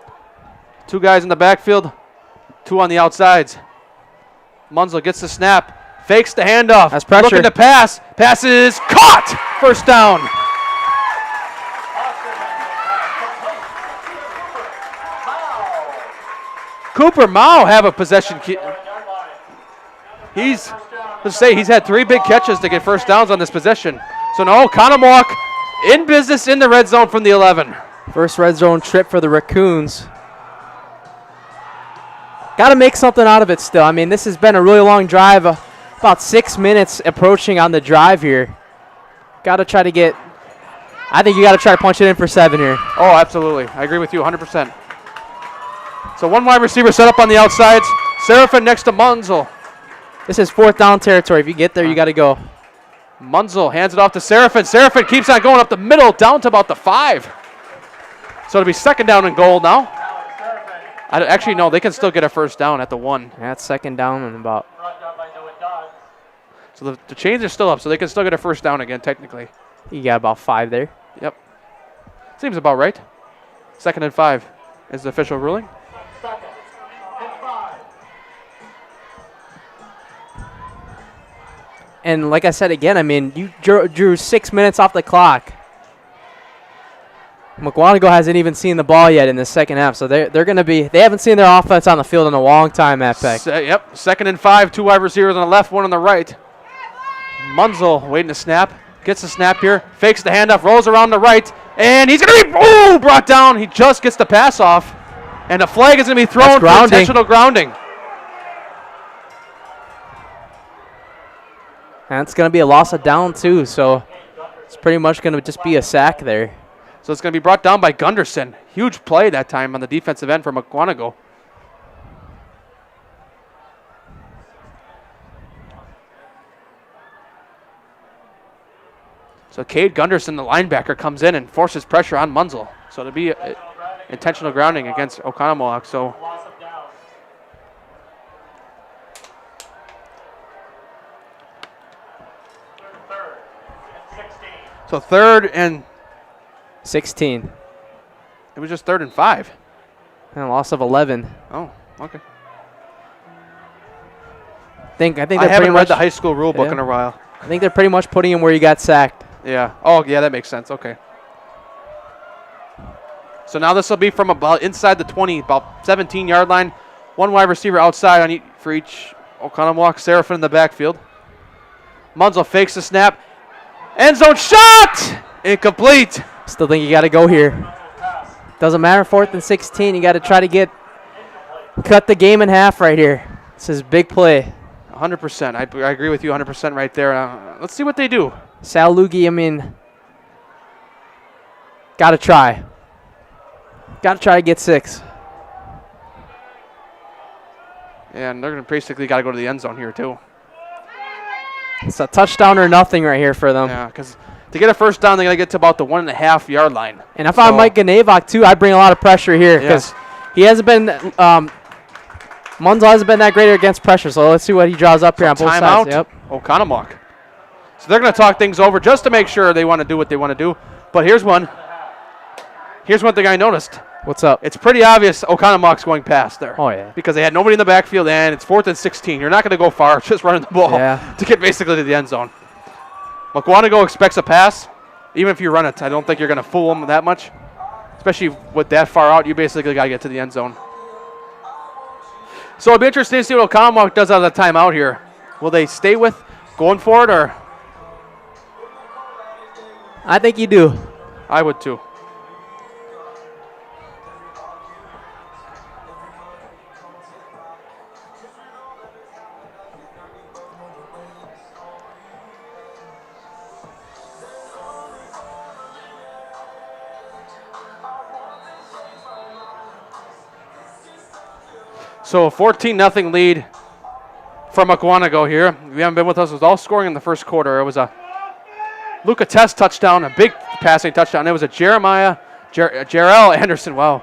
2 guys in the backfield, 2 on the outsides. Munzel gets the snap, fakes the handoff. That's pressure. Looking to pass. Pass is caught. 1st down. Cooper Mao have a possession. He's had 3 big catches to get 1st downs on this possession. So now Oconomowoc in business in the red zone from the 11. First red zone trip for the Raccoons. Got to make something out of it still. I mean, this has been a really long drive. About 6 minutes approaching on the drive here. Got to try to get... I think you got to try to punch it in for 7 here. Oh, absolutely. I agree with you 100%. So 1 wide receiver set up on the outsides. Seraphin next to Munzel. This is 4th down territory. If you get there, you got to go. Munzel hands it off to Seraphin. Seraphin keeps on going up the middle, down to about the 5. So it'll be 2nd down and goal now. Actually, no, they can still get a 1st down at the 1. Yeah, it's 2nd down and about. So the chains are still up, so they can still get a first down again, technically. You got about 5 there. Yep. Seems about right. 2nd and 5 is the official ruling. And like I said again, I mean, you drew 6 minutes off the clock. Mukwonago hasn't even seen the ball yet in the second half, so they haven't seen their offense on the field in a long time at Peck. Yep, 2nd and 5, 2 wide receivers on the left, 1 on the right. Munzel waiting to snap, gets the snap here, fakes the handoff, rolls around the right, and he's going to be brought down. He just gets the pass off, and a flag is going to be thrown for intentional grounding. And it's going to be a loss of down, too, so it's pretty much going to just be a sack there. So it's going to be brought down by Gunderson. Huge play that time on the defensive end for Mukwonago. So Cade Gunderson, the linebacker, comes in and forces pressure on Munzel. So it'll be intentional grounding against Oconomowoc. So third and 16. It was just 3rd and 5. And a loss of 11. Oh, okay. I haven't read the high school rule book in a while. I think they're pretty much putting him where you got sacked. Yeah. Oh, yeah, that makes sense. Okay. So now this will be from about inside the 20, about 17-yard line. 1 wide receiver outside on for each Oconomowoc. Seraphin in the backfield. Munzel fakes the snap. End zone shot! Incomplete. Still think you got to go here. Doesn't matter, 4th and 16. You got to try to cut the game in half right here. This is big play. 100%. I agree with you 100% right there. Let's see what they do. Sal Lugie, I mean, got to try. Got to try to get 6. Yeah, and they're going to basically got to go to the end zone here, too. It's a touchdown or nothing right here for them. Yeah, because to get a first down, they got to get to about the 1.5-yard line. And if I'm Mike Ganavoc, too, I'd bring a lot of pressure here because he hasn't been Munzel hasn't been that great against pressure, so let's see what he draws up here on both sides. Yep. Oconomowoc. So they're going to talk things over just to make sure they want to do what they want to do. But here's one. Here's one thing I noticed. What's up? It's pretty obvious Oconomoc's going past there. Oh, yeah. Because they had nobody in the backfield, and it's 4th and 16. You're not going to go far, just running the ball to get basically to the end zone. Mukwonago expects a pass. Even if you run it, I don't think you're going to fool them that much. Especially with that far out, you basically got to get to the end zone. So it'll be interesting to see what Oconomowoc does out of the timeout here. Will they stay with going for it, or? I think you do. I would too. So a 14-0 lead for Mukwonago here. You haven't been with us. It was all scoring in the first quarter. It was a Luca Test touchdown, a big passing touchdown. It was a Jarrell Anderson. Wow.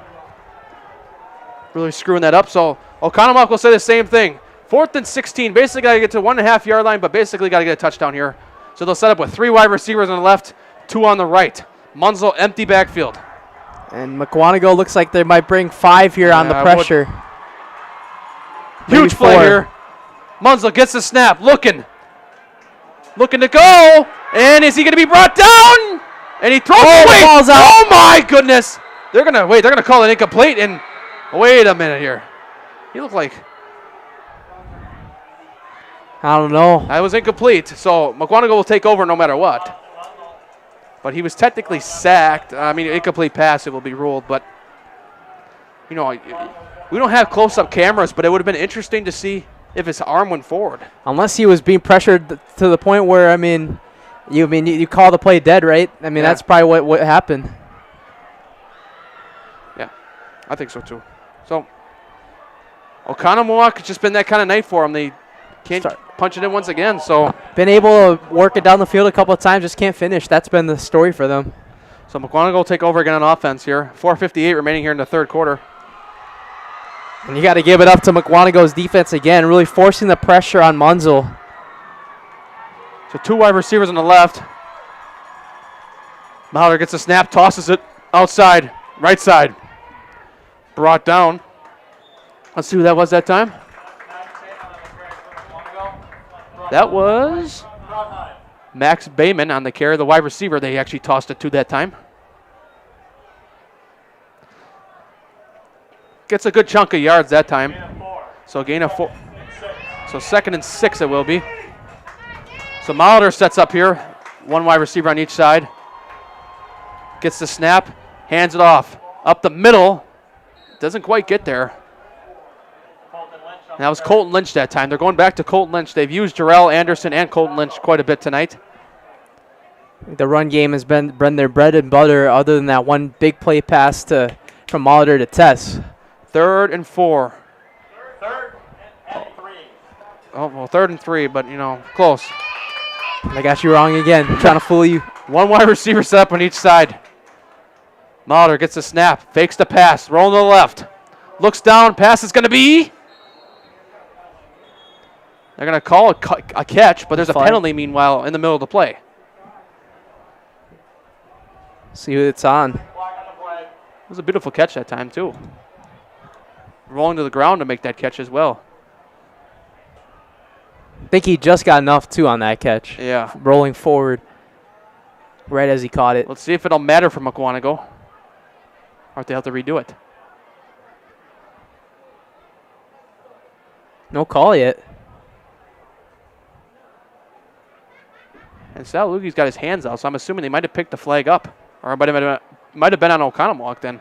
Really screwing that up. So Okconamok will say the same thing. 4th and 16. Basically got to get to 1.5-yard line, but basically got to get a touchdown here. So they'll set up with 3 wide receivers on the left, 2 on the right. Munzel empty backfield. And Mukwonago looks like they might bring 5 here on the pressure. Huge play here. Munzel gets the snap, looking to go, and is he going to be brought down? And he throws it away. The ball's out. Oh my goodness! They're gonna call it incomplete. And wait a minute here. He looked like I don't know. That was incomplete. So Mukwonago will take over no matter what. But he was technically sacked. I mean, incomplete pass. It will be ruled, but you know. We don't have close-up cameras, but it would have been interesting to see if his arm went forward. Unless he was being pressured to the point where, you call the play dead, right? I mean, that's probably what happened. Yeah, I think so too. So Oconomowoc, it's just been that kind of night for him. They can't punch it in once again. So been able to work it down the field a couple of times, just can't finish. That's been the story for them. So Mukwonago will take over again on offense here. 4:58 remaining here in the third quarter. And you got to give it up to Mukwonago's defense again, really forcing the pressure on Munzel. So 2 wide receivers on the left. Molitor gets a snap, tosses it outside, right side. Brought down. Let's see who that was that time. That was Max Bayman on the carry, the wide receiver. They actually tossed it to that time. Gets a good chunk of yards that time. So gain of 4. So 2nd and 6 it will be. So Molitor sets up here. 1 wide receiver on each side. Gets the snap, hands it off. Up the middle. Doesn't quite get there. And that was Colton Lynch that time. They're going back to Colton Lynch. They've used Jarrell Anderson and Colton Lynch quite a bit tonight. The run game has been their bread and butter, other than that one big play pass from Molitor to Tess. 3rd and 4. 3rd and 3. Oh, well, 3rd and 3, but, close. I got you wrong again. Trying to fool you. 1 wide receiver set up on each side. Molitor gets the snap, fakes the pass, rolling to the left. Looks down, pass is going to be. They're going to call a catch, but there's a penalty meanwhile in the middle of the play. See who it's on. It was a beautiful catch that time, too. Rolling to the ground to make that catch as well. I think he just got enough, too, on that catch. Yeah. Rolling forward right as he caught it. Let's see if it'll matter for Mukwonago, or if they have to redo it. No call yet. And Salugi's got his hands out, so I'm assuming they might have picked the flag up. Or it might have been on Oconomowoc then.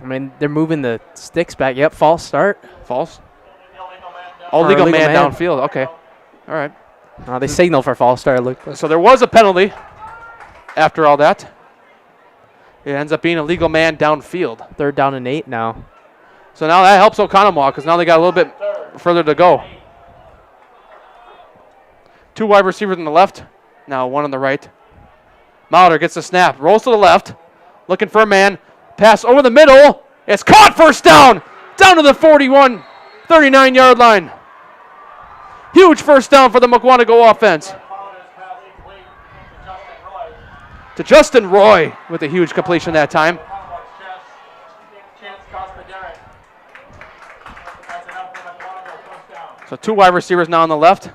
I mean, they're moving the sticks back. Yep, false start. False? Oh, legal man downfield. Okay. All right. They signal for false start. So there was a penalty after all that. It ends up being a legal man downfield. 3rd down and 8 now. So now that helps Okconamok because now they got a little bit further to go. 2 wide receivers on the left. Now 1 on the right. Molitor gets the snap. Rolls to the left. Looking for a man. Pass over the middle. It's caught. 1st down. Down to the 41, 39-yard line. Huge 1st down for the Mukwonago offense. To Justin Roy with a huge completion that time. So 2 wide receivers now on the left.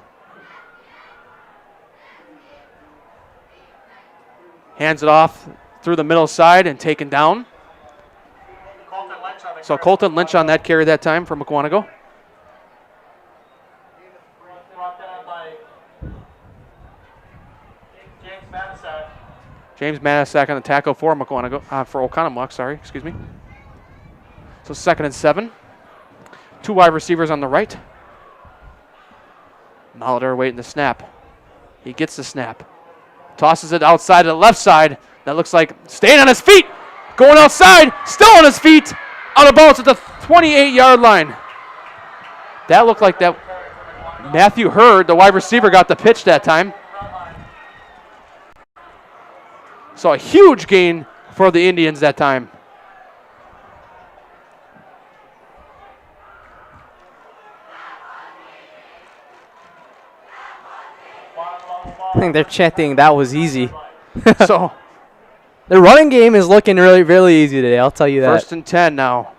Hands it off through the middle side and taken down. So Colton Lynch on that carry that time for Mukwonago. James Manasak on the tackle for Mukwonago, for Oconomowoc, sorry, excuse me. So 2nd and 7. 2 wide receivers on the right. Molitor waiting the snap. He gets the snap. Tosses it outside to the left side. That looks like staying on his feet. Going outside, still on his feet. Out of bounds at the 28-yard line. That looked like that Matthew Hurd, the wide receiver, got the pitch that time. So a huge gain for the Indians that time. I think they're chanting that was easy. So the running game is looking really, really easy today. I'll tell you that. 1st and 10 now.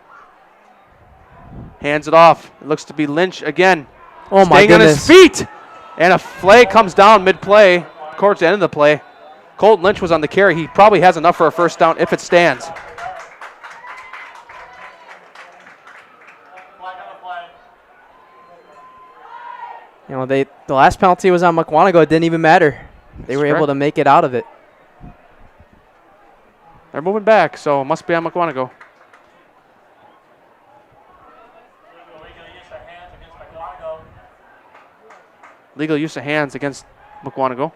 Hands it off. It looks to be Lynch again. Oh my Staying goodness. on his feet. And a flag comes down mid-play, towards the end of the play. Colton Lynch was on the carry. He probably has enough for a 1st down if it stands. You know, the last penalty was on Mukwonago. It didn't even matter. They were able to make it out of it. They're moving back, so it must be on Mukwonago. Legal use of hands against Mukwonago.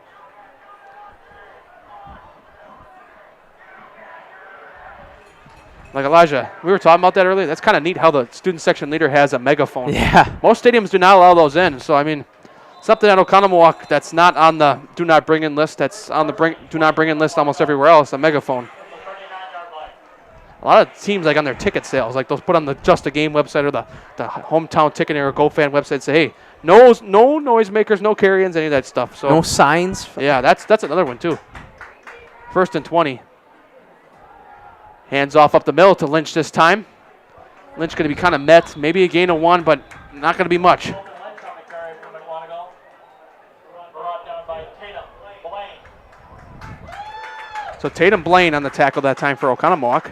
Like Elijah, we were talking about that earlier. That's kind of neat how the student section leader has a megaphone. Yeah. Most stadiums do not allow those in. So, I mean, something at Oconomowoc that's not on the do not bring in list, that's on the do not bring in list almost everywhere else, a megaphone. a lot of teams, like on their ticket sales, like those put on the Just a Game website or the hometown ticketing or GoFan website, say, hey, no noisemakers, no carry-ins, any of that stuff. So no signs. Yeah, that's another one too. 1st and 20. Hands off up the middle to Lynch this time. Lynch going to be kind of met, maybe a gain of 1, but not going to be much. So Tatum Blaine on the tackle that time for Oconomowoc.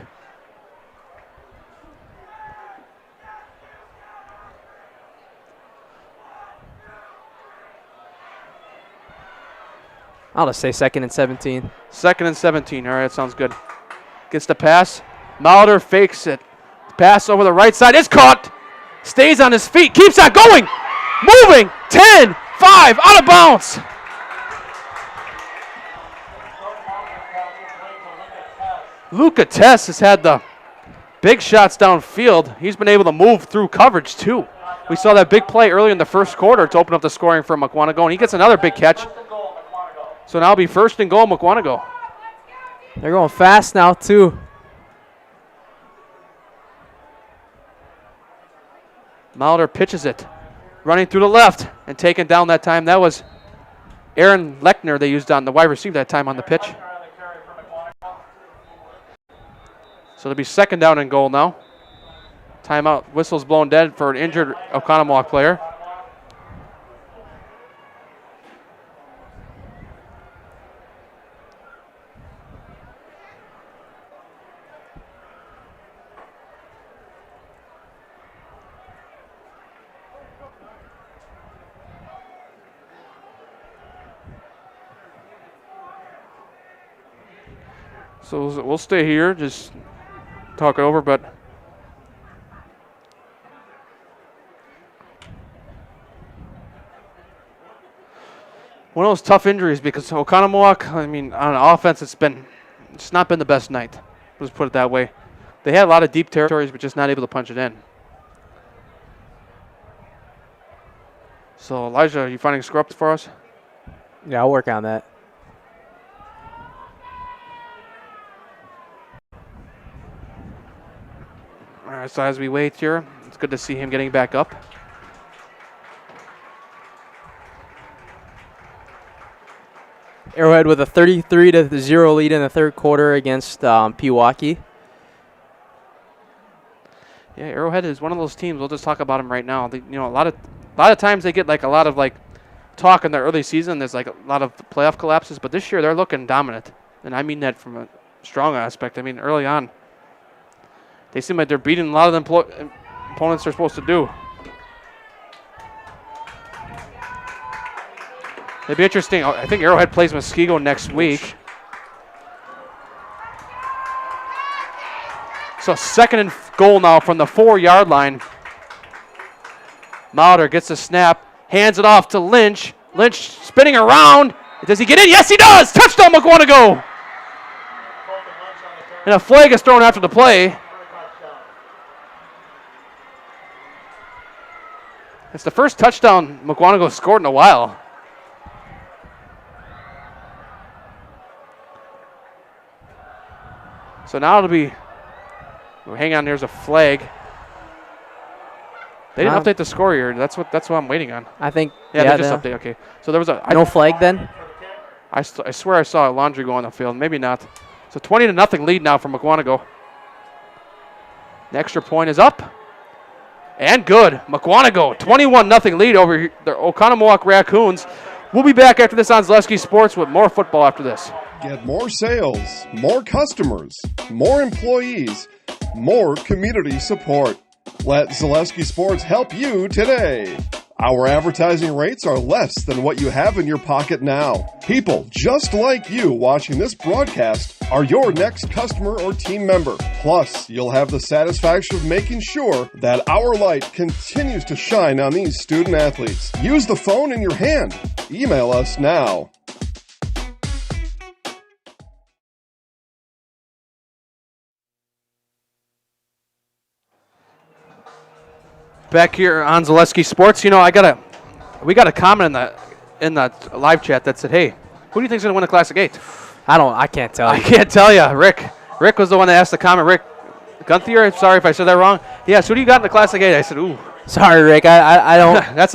I'll just say 2nd and 17. 2nd and 17. All right, that sounds good. Gets the pass. Mauldner fakes it. Pass over the right side. It's caught. Stays on his feet. Keeps on going. Moving. 10, 5, out of bounds. Luca Tess has had the big shots downfield. He's been able to move through coverage, too. We saw that big play early in the first quarter to open up the scoring for Mukwonago, and he gets another big catch. So now it'll be 1st and goal, Mukwonago. They're going fast now, too. Mauldner pitches it. Running through the left and taken down that time. That was Aaron Lechner they used on the wide receiver that time on the pitch. So it'll be 2nd down and goal now. Timeout. Whistle's blown dead for an injured Oconomowoc player. So we'll stay here, just talk it over, but one of those tough injuries because Oconomowoc, I mean, on offense, it's not been the best night. Let's put it that way. They had a lot of deep territories, but just not able to punch it in. So Elijah, are you finding scrubs for us? Yeah, I'll work on that. All right, so as we wait here, it's good to see him getting back up. Arrowhead with a 33-0 lead in the 3rd quarter against Pewaukee. Yeah, Arrowhead is one of those teams. We'll just talk about them right now. They, a lot of times they get like a lot of like talk in the early season. There's like a lot of playoff collapses, but this year they're looking dominant, and I mean that from a strong aspect. I mean early on, they seem like they're beating a lot of the opponents they're supposed to do. It'd be interesting. I think Arrowhead plays Muskego next week. So 2nd and goal now from the 4-yard line. Mauldner gets the snap, hands it off to Lynch. Lynch spinning around. Does he get in? Yes, he does. Touchdown, Mukwonago. And a flag is thrown after the play. It's the first touchdown Mukwonago scored in a while. So now it'll be, hang on, there's a flag. They didn't update the score here. That's what I'm waiting on. I think. Yeah, they just updated. Okay. So there was no flag then? I swear I saw a laundry go on the field. Maybe not. So 20-0 lead now for Mukwonago. The extra point is up. And good. Mukwonago, 21-0 lead over the Oconomowoc Raccoons. We'll be back after this on Zaleski Sports with more football after this. Get more sales, more customers, more employees, more community support. Let Zaleski Sports help you today. Our advertising rates are less than what you have in your pocket now. People just like you watching this broadcast are your next customer or team member. Plus, you'll have the satisfaction of making sure that our light continues to shine on these student athletes. Use the phone in your hand. Email us now. Back here on Zaleski Sports, we got a comment in the live chat that said, "Hey, who do you think's going to win the Classic 8?" I can't tell you. I can't tell you. Rick was the one that asked the comment. Rick, Gunther, sorry if I said that wrong. Yes, who do you got in the Classic 8? I said, ooh. Sorry, Rick. I don't. That's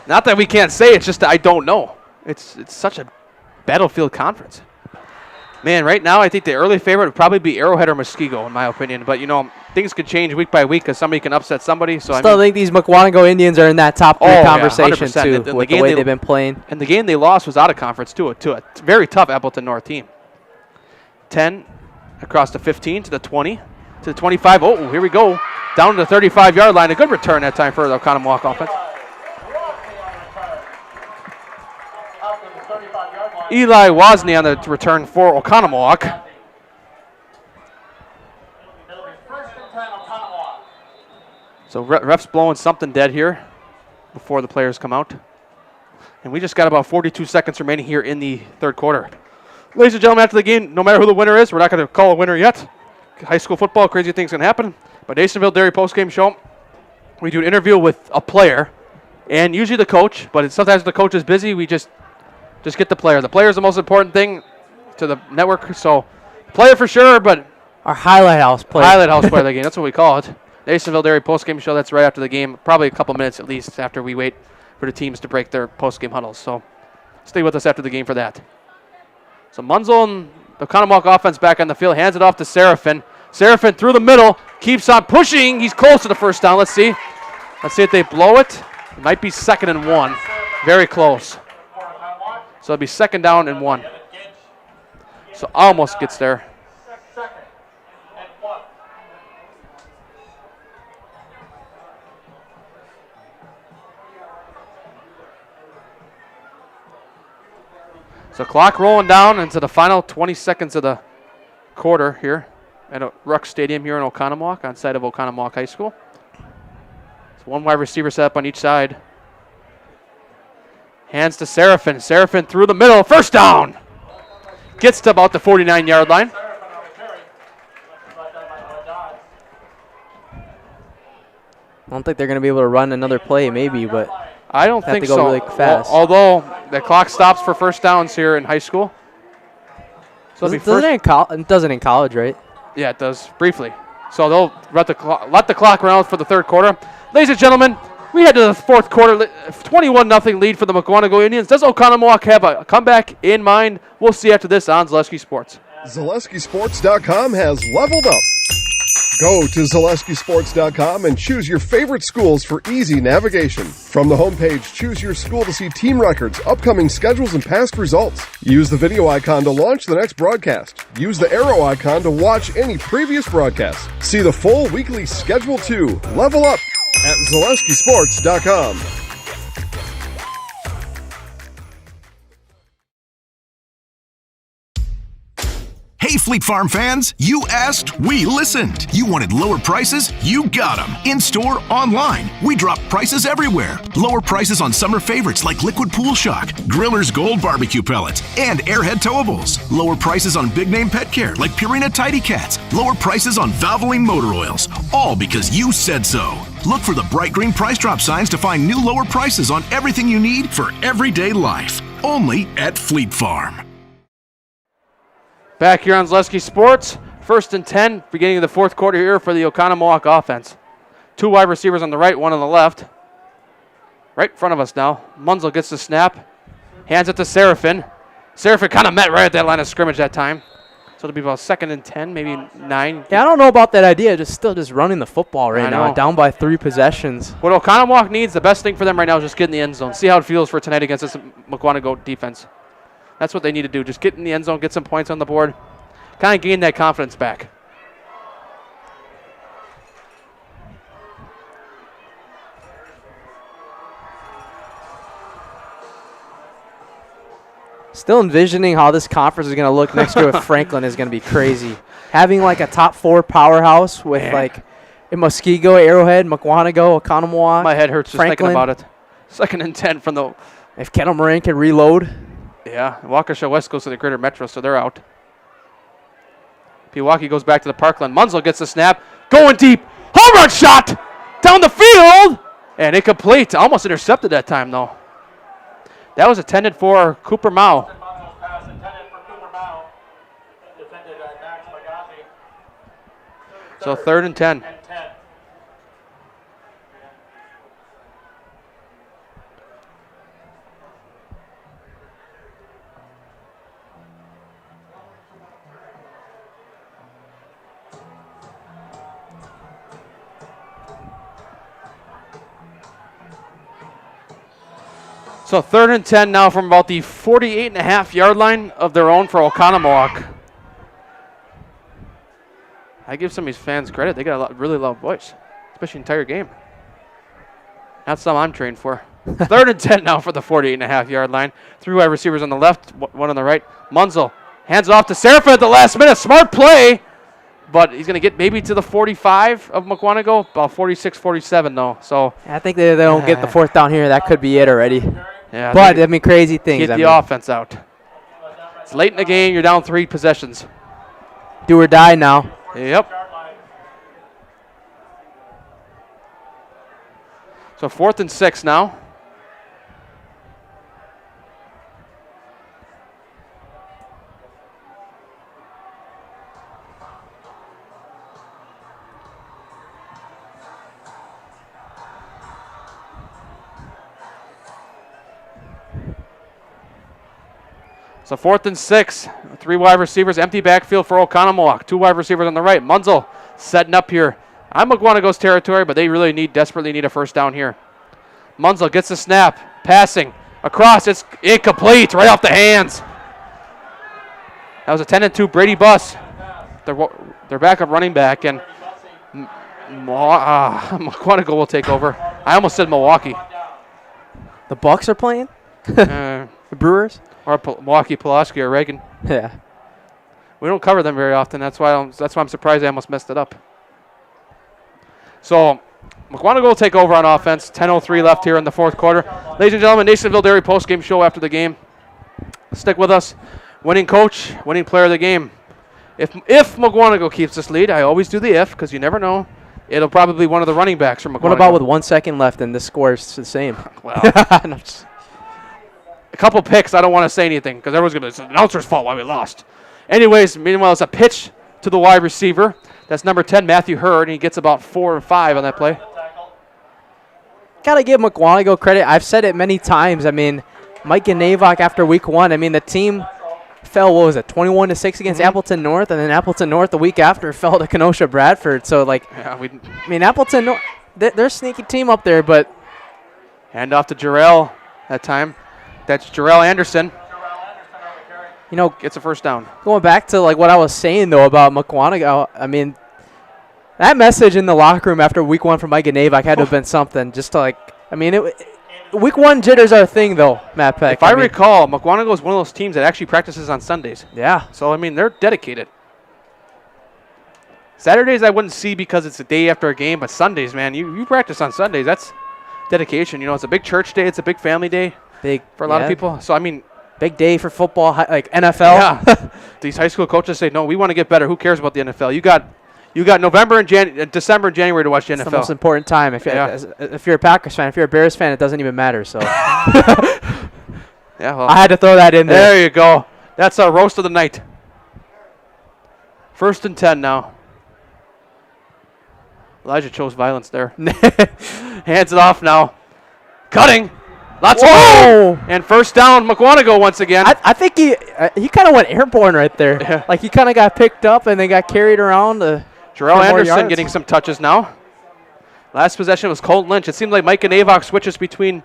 not that we can't say, it's just that I don't know. It's such a battlefield conference. Man, right now I think the early favorite would probably be Arrowhead or Muskego, in my opinion. But, things could change week by week because somebody can upset somebody. So I think these Mukwonago Indians are in that top 3 conversation, yeah, too, with the way they've been playing. And the game they lost was out of conference, too, to a very tough Appleton North team. 10 across the 15 to the 20 to the 25. Oh, here we go. Down to the 35-yard line. A good return that time for the Oconomowoc offense. Eli Wozni on the return for Oconomowoc. So ref's blowing something dead here before the players come out. And we just got about 42 seconds remaining here in the third quarter. Ladies and gentlemen, after the game, no matter who the winner is, we're not going to call a winner yet. High school football, crazy things can happen. But Nasonville Dairy postgame show, we do an interview with a player and usually the coach, but sometimes the coach is busy, we just get the player. The player is the most important thing to the network, so player for sure, but our highlight house player. Highlight house player of the game, that's what we call it. Nasonville Dairy postgame show, that's right after the game, probably a couple minutes at least after we wait for the teams to break their postgame huddles. So stay with us after the game for that. So Munzel and the Oconomowoc offense back on the field, hands it off to Seraphin. Seraphin through the middle, keeps on pushing. He's close to the first down. Let's see. Let's see if they blow it. It might be 2nd and 1. Very close. So it'll be 2nd down and 1. So almost gets there. So clock rolling down into the final 20 seconds of the quarter here at Ruck Stadium here in Oconomowoc on site of Oconomowoc High School. So one wide receiver set up on each side. Hands to Seraphin. Seraphin through the middle. First down. Gets to about the 49-yard line. I don't think they're going to be able to run another play, maybe, but I don't think so. Really fast. Although the clock stops for first downs here in high school. So it doesn't in college, right? Yeah, it does, briefly. So they'll let the clock run out for the third quarter. Ladies and gentlemen, we head to the fourth quarter, 21-0 lead for the Mukwonago Indians. Does Oconomowoc have a comeback in mind? We'll see after this on Zaleski Sports. ZaleskiSports.com has leveled up. Go to ZaleskiSports.com and choose your favorite schools for easy navigation. From the homepage, choose your school to see team records, upcoming schedules, and past results. Use the video icon to launch the next broadcast. Use the arrow icon to watch any previous broadcasts. See the full weekly schedule too. Level up at ZaleskiSports.com. Hey, Fleet Farm fans, you asked, we listened. You wanted lower prices? You got them. In-store, online. We drop prices everywhere. Lower prices on summer favorites like Liquid Pool Shock, Griller's Gold Barbecue Pellets, and Airhead Towables. Lower prices on big name pet care like Purina Tidy Cats. Lower prices on Valvoline motor oils. All because you said so. Look for the bright green price drop signs to find new lower prices on everything you need for everyday life. Only at Fleet Farm. Back here on Zaleski Sports, 1st and 10, beginning of the fourth quarter here for the Oconomowoc offense. 2 wide receivers on the right, 1 on the left. Right in front of us now. Munzel gets the snap, hands it to Seraphin. Seraphin kind of met right at that line of scrimmage that time. So it'll be about 2nd and 10, maybe 9. Yeah, I don't know about that idea. Just running the football right now, down by 3 possessions. What Oconomowoc needs, the best thing for them right now is just get in the end zone. See how it feels for tonight against this Mukwonago defense. That's what they need to do. Just get in the end zone, get some points on the board, kind of gain that confidence back. Still envisioning how this conference is going to look next year with Franklin is going to be crazy. Having like a top 4 powerhouse with like in Muskego, Arrowhead, Mukwonago, Oconomowoc. My head hurts just Franklin. thinking about it. 2nd and 10 from the... If Kettle Moraine can reload. Yeah, Waukesha West goes to the Greater Metro, so they're out. Pewaukee goes back to the Parkland. Munzel gets the snap. Going deep. Home run shot! Down the field! And incomplete. Almost intercepted that time, though. That was intended for Cooper Mao. So 3rd and 10. So 3rd and 10 now from about the 48.5-yard line of their own for Oconomowoc. I give some of these fans credit. They got a really loud voice, especially the entire game. That's something I'm trained for. 3rd and 10 now for the 48.5-yard line. 3 wide receivers on the left, 1 on the right. Munzel hands off to Seraphin at the last minute. Smart play, but he's going to get maybe to the 45 of Mukwonago. About 46, 47 though. So I think they don't get the 4th down here. That could be it already. yeah, But, I mean, crazy things. Get the offense out. It's late in the game. You're down 3 possessions. Do or die now. Yep. So 4th and 6 now. So 4th and 6, 3 wide receivers, empty backfield for Oconomowoc. 2 wide receivers on the right. Munzel setting up here. I'm Mukwonago's territory, but they really desperately need a first down here. Munzel gets the snap, passing across. It's incomplete, right off the hands. That was a 10-2 Brady Buss. Their backup running back, and Mukwonago will take over. I almost said Milwaukee. The Bucks are playing? The Brewers? Or Milwaukee, Pulaski, or Reagan. Yeah. We don't cover them very often. That's why I'm surprised I almost messed it up. So Mukwonago will take over on offense. 10:03 left here in the 4th quarter. Ladies and gentlemen, Nasonville Dairy postgame show after the game. Stick with us. Winning coach, winning player of the game. If Mukwonago keeps this lead, I always do the if because you never know. It'll probably be one of the running backs from Mukwonago. What about with 1 second left and the score is the same? Well, a couple picks, I don't want to say anything because everyone's going to say it's the announcer's fault why we lost. Anyways, meanwhile, it's a pitch to the wide receiver. That's number 10, Matthew Hurd, and he gets about 4 or 5 on that play. Got to give Mukwonago credit. I've said it many times. I mean, Mike and Navoc after week 1, I mean, the team fell, 21-6 against Appleton North, and then Appleton North the week after fell to Kenosha Bradford. So, I mean, Appleton North, they're a sneaky team up there, but. Hand off to Jarrell that time. That's Jarrell Anderson. You know, gets a first down. Going back to what I was saying though about Mukwonago, I mean, that message in the locker room after week 1 from Mike and Navoc had to have been something. Just to week 1 jitters are a thing though, Matt Peck. If I recall, Mukwonago is one of those teams that actually practices on Sundays. Yeah. So I mean, they're dedicated. Saturdays I wouldn't see because it's a day after a game, but Sundays, man, you practice on Sundays. That's dedication. You know, it's a big church day. It's a big family day. Big for a lot of people. So I mean, big day for football, like NFL. Yeah. These high school coaches say, no, we want to get better. Who cares about the NFL? You got November and December and January to watch the NFL. It's the most important time. If you're a Packers fan, if you're a Bears fan, it doesn't even matter. So yeah, well, I had to throw that in there. There you go. That's our roast of the night. 1st and 10 now. Elijah chose violence there. Hands it off now. Cutting. Lots of and first down, Mukwonago once again. I think he kind of went airborne right there. Yeah. Like he kind of got picked up and then got carried around. Jarrell Anderson getting some touches now. Last possession was Colt Lynch. It seemed like Mike and Navoc switches between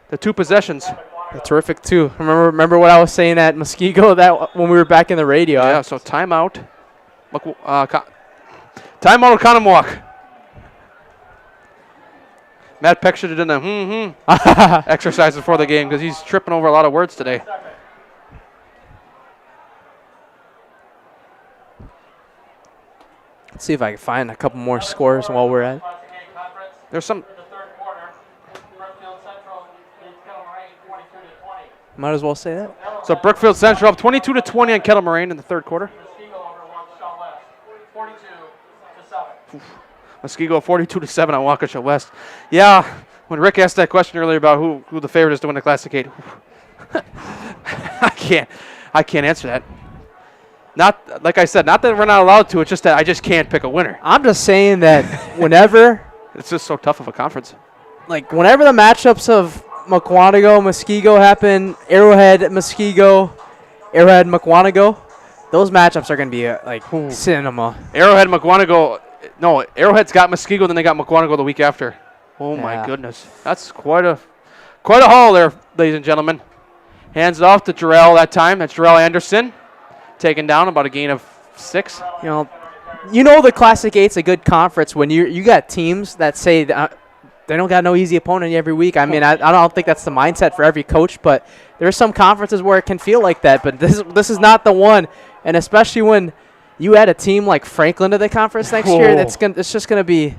the 2 possessions. Terrific too. Remember what I was saying at Muskego that when we were back in the radio. Yeah. So timeout. Timeout Oconomowoc. Matt Peck should have done the exercise before the game because he's tripping over a lot of words today. Let's see if I can find a couple more scores while we're at it. There's some. Might as well say that. So Brookfield Central up 22-20 on Kettle Moraine in the 3rd quarter. Muskego 42-7 on Waukesha West. Yeah, when Rick asked that question earlier about who the favorite is to win the Classic 8, I can't answer that. Not like I said, not that we're not allowed to. It's just that I just can't pick a winner. I'm just saying that whenever, It's just so tough of a conference. like whenever the matchups of Mukwonago, Muskego happen, Arrowhead, Muskego, Arrowhead, Mukwonago, those matchups are going to be like cinema. Arrowhead, Mukwonago. No, Arrowhead's got Muskego, then they got Mukwonago the week after. Oh my goodness, that's quite a haul there, ladies and gentlemen. Hands it off to Jarrell that time. That's Jarrell Anderson, taken down about a gain of 6. You know the Classic 8's a good conference when you got teams that say they don't got no easy opponent every week. I mean, I don't think that's the mindset for every coach, but there are some conferences where it can feel like that. But this is not the one, and especially when you add a team like Franklin to the conference next year, it's just gonna be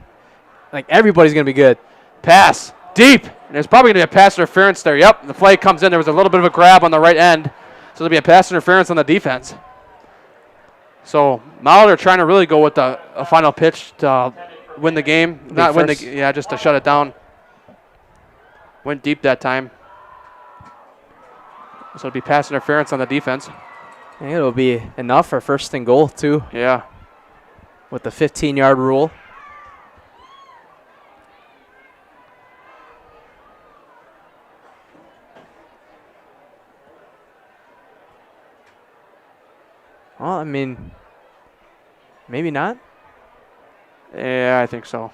like everybody's gonna be good. Pass deep, and there's probably gonna be a pass interference there. Yep, the flag comes in. There was a little bit of a grab on the right end, so there'll be a pass interference on the defense. So Mauler trying to really go with a final pitch to win the game. Not win just to shut it down. Went deep that time. So it'll be pass interference on the defense. I think it'll be enough for first and goal too. Yeah. With the 15-yard rule. Well, I mean, maybe not. Yeah, I think so.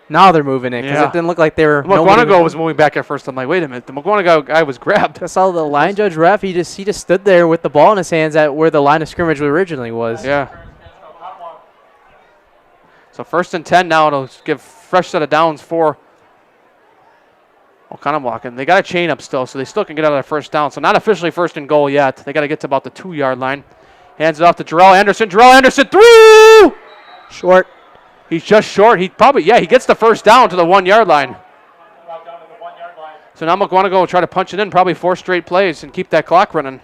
Now they're moving it because it didn't look like they were. Mukwonago was moving back at first. I'm like, wait a minute, the Mukwonago guy was grabbed. I saw the line judge ref. He just stood there with the ball in his hands at where the line of scrimmage originally was. Yeah. So 1st and 10 now. It'll give fresh set of downs for Okconamowc. And they got a chain up still, so they still can get out of their first down. So not officially 1st and goal yet. They got to get to about the 2-yard line. Hands it off to Jarrell Anderson. Jarrell Anderson through. Short. He's just short. He gets the first down to the 1-yard line. So now Mukwonago will try to punch it in, probably 4 straight plays and keep that clock running.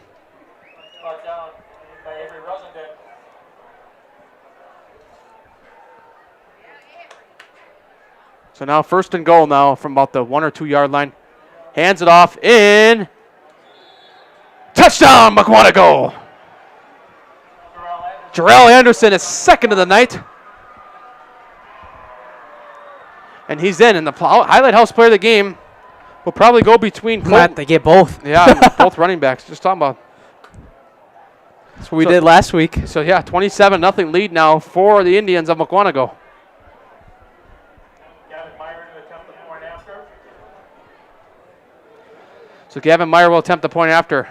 So now 1st and goal now from about the 1 or 2-yard line. Hands it off in. Touchdown, Mukwonago. Jarrell Anderson is 2nd of the night. And he's in. And the highlight house player of the game will probably go between. Glad they get both. Yeah, both running backs. Just talking about. That's what we did last week. So, yeah, 27-0 lead now for the Indians of Mukwonago. So Gavin Meyer will attempt the point after.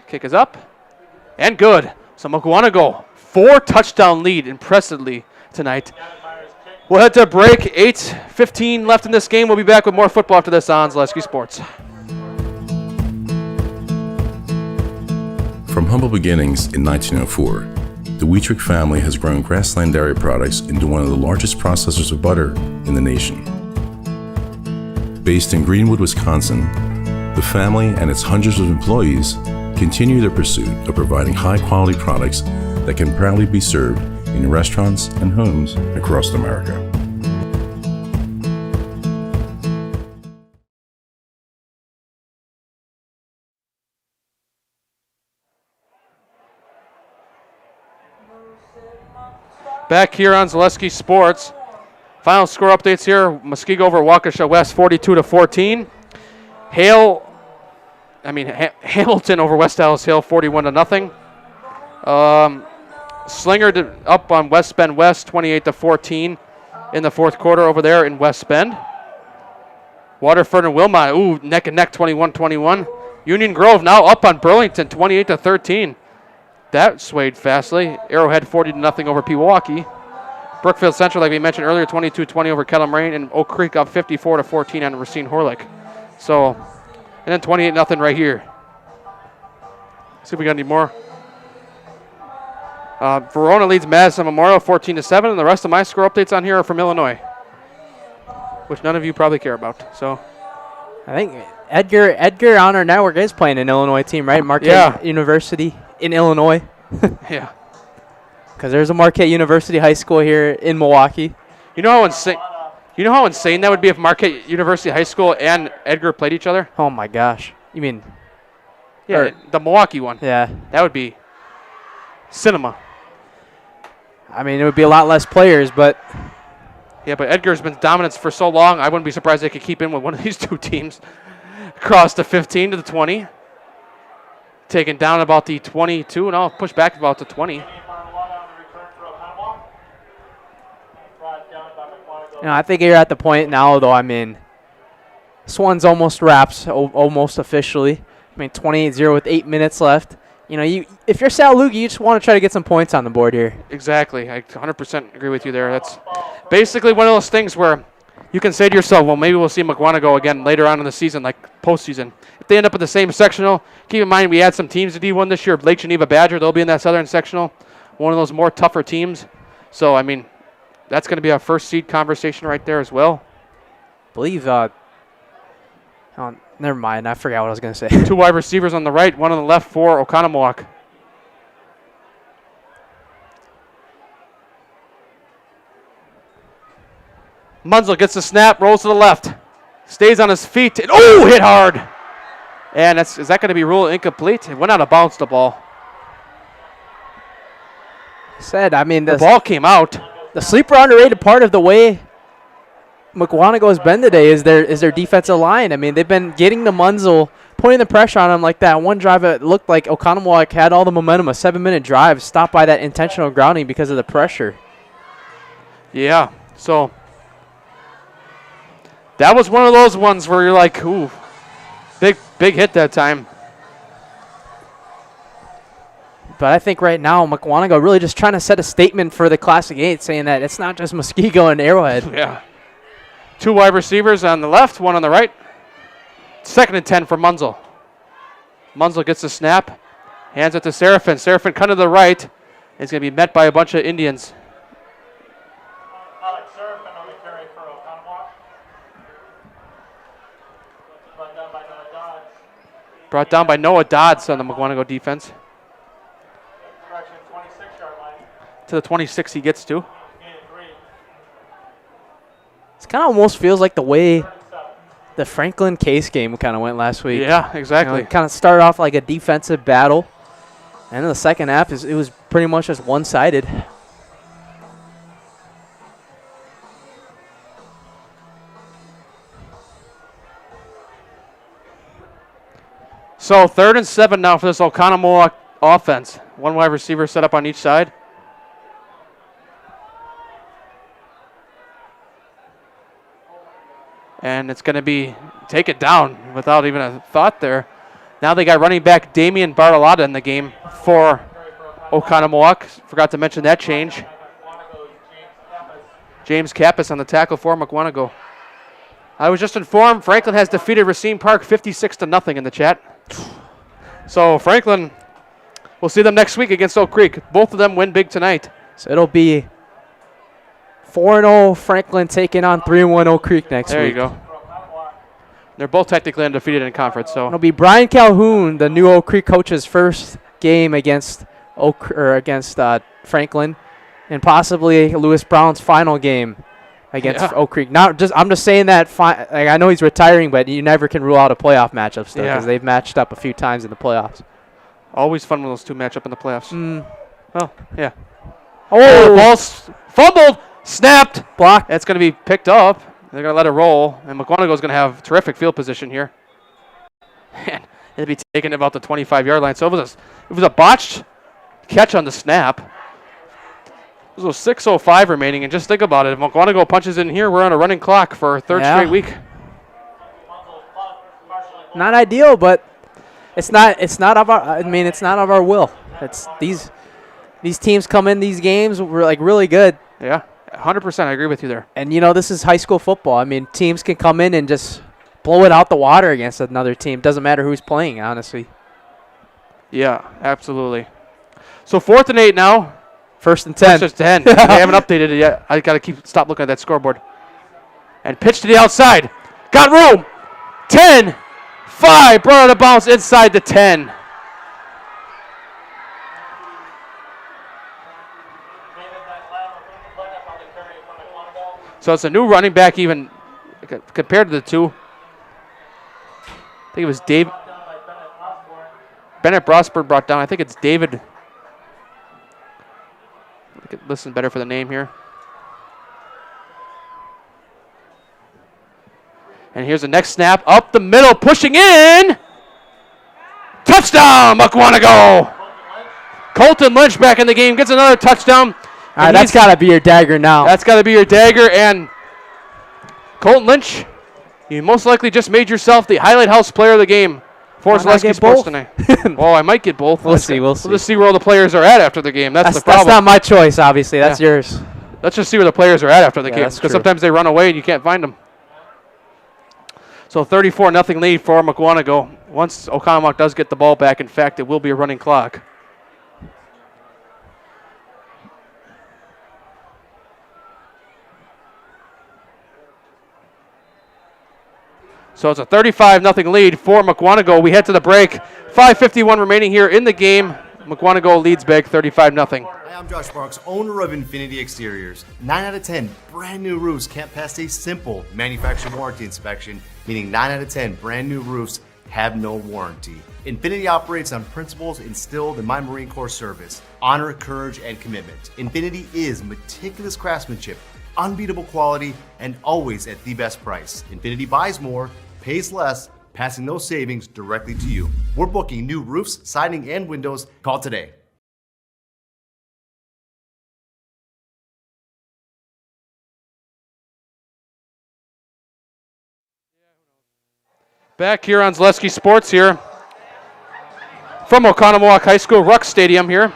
Kick is up and good. So Mukwonago, 4-touchdown lead impressively tonight. We'll head to break. 8:15 left in this game. We'll be back with more football after this on Zaleski Sports. From humble beginnings in 1904, the Wheatrick family has grown Grassland Dairy Products into one of the largest processors of butter in the nation. Based in Greenwood, Wisconsin, the family and its hundreds of employees continue their pursuit of providing high-quality products that can proudly be served in restaurants and homes across America. Back here on Zaleski Sports. Final score updates here. Muskego over Waukesha West 42-14. Hamilton over West Dallas Hill 41-0. Slinger up on West Bend West 28-14 in the 4th quarter over there in West Bend. Waterford and Wilmot, neck and neck 21-21. Union Grove now up on Burlington 28-13. That swayed fastly. Arrowhead 40-0 over Pewaukee. Brookfield Central, like we mentioned earlier, 22-20 over Kettle Moraine, and Oak Creek up 54-14 on Racine Horlick. So, and then 28-0 right here. See if we got any more. Verona leads Madison Memorial 14-7, and the rest of my score updates on here are from Illinois, which none of you probably care about. So, I think Edgar on our network is playing an Illinois team, right? Marquette University in Illinois. Yeah. Because there's a Marquette University High School here in Milwaukee. You know how You know how insane that would be if Marquette University High School and Edgar played each other? Oh my gosh. You mean? Yeah, the Milwaukee one. Yeah. That would be cinema. I mean, it would be a lot less players, but. Yeah, but Edgar's been dominant for so long. I wouldn't be surprised they could keep in with one of these two teams. Across the 15 to the 20. Taken down about the 22, and I'll push back about the 20. I think you're at the point now, though. I mean, this one's almost wraps, almost officially. I mean, 28-0 with 8 minutes left. If you're Sal Lugie, you just want to try to get some points on the board here. Exactly. I 100% agree with you there. That's basically one of those things where you can say to yourself, well, maybe we'll see Mukwonago again later on in the season, like postseason. If they end up in the same sectional, keep in mind we had some teams to D1 this year. Lake Geneva Badger, they'll be in that southern sectional, one of those more tougher teams. So, I mean, that's going to be our first seed conversation right there as well. I believe, never mind. I forgot what I was going to say. 2 wide receivers on the right, 1 on the left for Oconomowoc. Munzel gets the snap, rolls to the left, stays on his feet, and hit hard. And is that going to be ruled incomplete? It went out of bounds, the ball. The ball came out. The sleeper underrated part of the way Mukwonago has been today is their defensive line. I mean, they've been getting to Munzel, putting the pressure on him like that. One drive, it looked like Oconomowoc had all the momentum, a 7-minute drive, stopped by that intentional grounding because of the pressure. Yeah, so that was one of those ones where you're like, ooh, big hit that time. But I think right now Mukwonago really just trying to set a statement for the Classic 8, saying that it's not just Muskego and Arrowhead. Yeah. 2 wide receivers on the left, 1 on the right. 2nd and 10 for Munzel. Munzel gets the snap, hands it to Seraphin. Seraphin cut to the right. It's going to be met by a bunch of Indians. Brought down by Noah Dodds on the Mukwonago defense. To the 26 he gets to. It kind of almost feels like the way the Franklin Case game kind of went last week. Yeah, exactly. It kind of started off like a defensive battle, and in the second half, it was pretty much just one-sided. So 3rd and 7 now for this Oconomowoc offense. 1 wide receiver set up on each side. And it's going to be take it down without even a thought there. Now they got running back Damian Bartolotta in the game for Oconomowoc. Forgot to mention that change. James Kappas on the tackle for Mukwonago. I was just informed Franklin has defeated Racine Park 56-0 in the chat. So Franklin, we'll see them next week against Oak Creek. Both of them win big tonight. So it'll be 4-0 Franklin taking on 3-1 Oak Creek next week. There you go. They're both technically undefeated in conference. So it'll be Brian Calhoun, the new Oak Creek coach's first game against Franklin, and possibly Lewis Brown's final game against Oak Creek. I'm just saying that. I know he's retiring, but you never can rule out a playoff matchup still because they've matched up a few times in the playoffs. Always fun when those two match up in the playoffs. Well, yeah. Oh, ball's fumbled, snapped, blocked. It's going to be picked up. They're going to let it roll, and Mukwonago's going to have terrific field position here. And it'll be taken about the 25-yard line. So it was a botched catch on the snap. There's a 6:05 remaining, and just think about it. If Mukwonago punches in here, we're on a running clock for a third straight week. Not ideal, but it's not of our will. It's these teams come in these games we're like really good. Yeah, 100%. I agree with you there. And this is high school football. I mean, teams can come in and just blow it out the water against another team. Doesn't matter who's playing, honestly. Yeah, absolutely. So 4th and 8 now. 1st and 10. 1st and 10. They haven't updated it yet. I got to stop looking at that scoreboard. And pitch to the outside. Got room. 10, 5, brought out of bounds inside the 10. So it's a new running back even compared to the two. I think it was Dave. Bennett Brosford brought down. I think it's David. Listen better for the name here. And here's the next snap. Up the middle, pushing in. Touchdown, Mukwonago. Colton Lynch back in the game, gets another touchdown. All right, that's got to be your dagger now. That's got to be your dagger. And Colton Lynch, you most likely just made yourself the Highlight House player of the game for Zaleski Sports tonight. Well, I might get both. We'll see. We'll just see where all the players are at after the game. That's the problem. That's not my choice, obviously. That's yours. Let's just see where the players are at after the game, that's because true. sometimes they run away and you can't find them. So 34-0 lead for Mukwonago. Once Okconamok does get the ball back, in fact, it will be a running clock. So it's a 35-0 lead for Mukwonago. We head to the break. 5:51 remaining here in the game. Mukwonago leads big, 35-0. Hi, I'm Josh Sparks, owner of Infinity Exteriors. 9 out of 10 brand new roofs can't pass a simple manufacturer warranty inspection, meaning 9 out of 10 brand new roofs have no warranty. Infinity operates on principles instilled in my Marine Corps service: honor, courage, and commitment. Infinity is meticulous craftsmanship, unbeatable quality, and always at the best price. Infinity buys more, pays less, passing those savings directly to you. We're booking new roofs, siding, and windows. Call today. Back here on Zaleski Sports here from Oconomowoc High School, Ruck Stadium here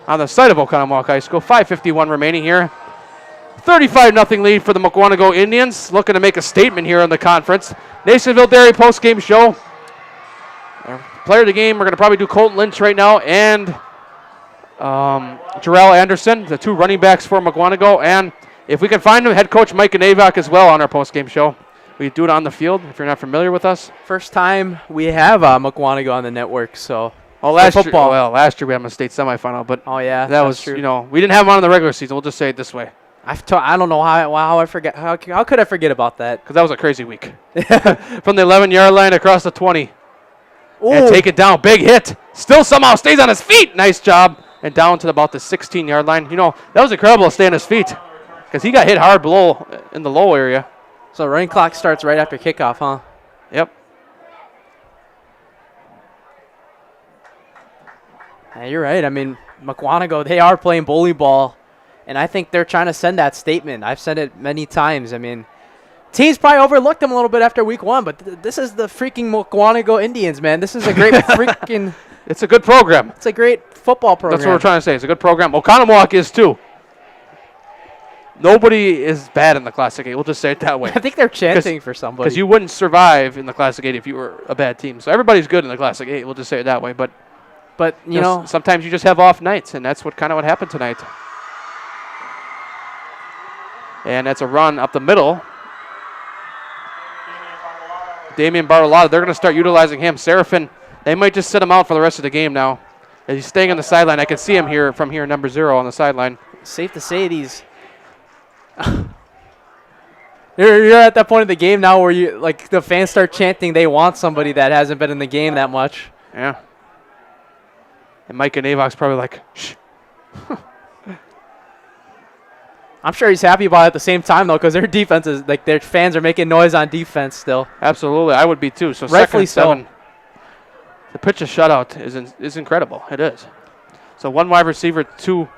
on the site of Oconomowoc High School. 5:51 remaining here. 35-0 lead for the Mukwonago Indians, looking to make a statement here in the conference. Nasonville Dairy post-game show. Our player of the game, we're going to probably do Colton Lynch right now and Jarrell Anderson, the two running backs for Mukwonago. And if we can find him, head coach Mike Navak as well on our post-game show. We do it on the field if you're not familiar with us. First time we have Mukwonago on the network, so. Last year we had him in a state semifinal, but that was true. We didn't have him on in the regular season. We'll just say it this way. I don't know how I forget. How could I forget about that? Because that was a crazy week. From the 11-yard line across the 20. Ooh. And take it down. Big hit. Still somehow stays on his feet. Nice job. And down to about the 16-yard line. That was incredible to stay on his feet, because he got hit hard below in the low area. So running clock starts right after kickoff, huh? Yep. Yeah, you're right. I mean, Mukwonago, they are playing bowling ball, and I think they're trying to send that statement. I've said it many times. I mean, teams probably overlooked them a little bit after week one, but this is the freaking Mukwonago Indians, man. This is a great freaking... It's a good program. It's a great football program. That's what we're trying to say. It's a good program. Oconomowoc is too. Nobody is bad in the Classic 8. We'll just say it that way. I think they're chanting for somebody. Because you wouldn't survive in the Classic 8 if you were a bad team. So everybody's good in the Classic 8. We'll just say it that way. But you know, sometimes you just have off nights, and that's what happened tonight. And that's a run up the middle. Damian Bartolotta, they're going to start utilizing him. Seraphin, they might just sit him out for the rest of the game now. As he's staying on the sideline. I can see him here from here, number 0 on the sideline. Safe to say these... You're at that point of the game now where the fans start chanting they want somebody that hasn't been in the game that much. Yeah. And Mike Navak's probably like, shh. I'm sure he's happy about it at the same time, though, because their defense is, their fans are making noise on defense still. Absolutely. I would be, too. So rightfully second and 7. The pitch of shutout is incredible. It is. So one wide receiver, two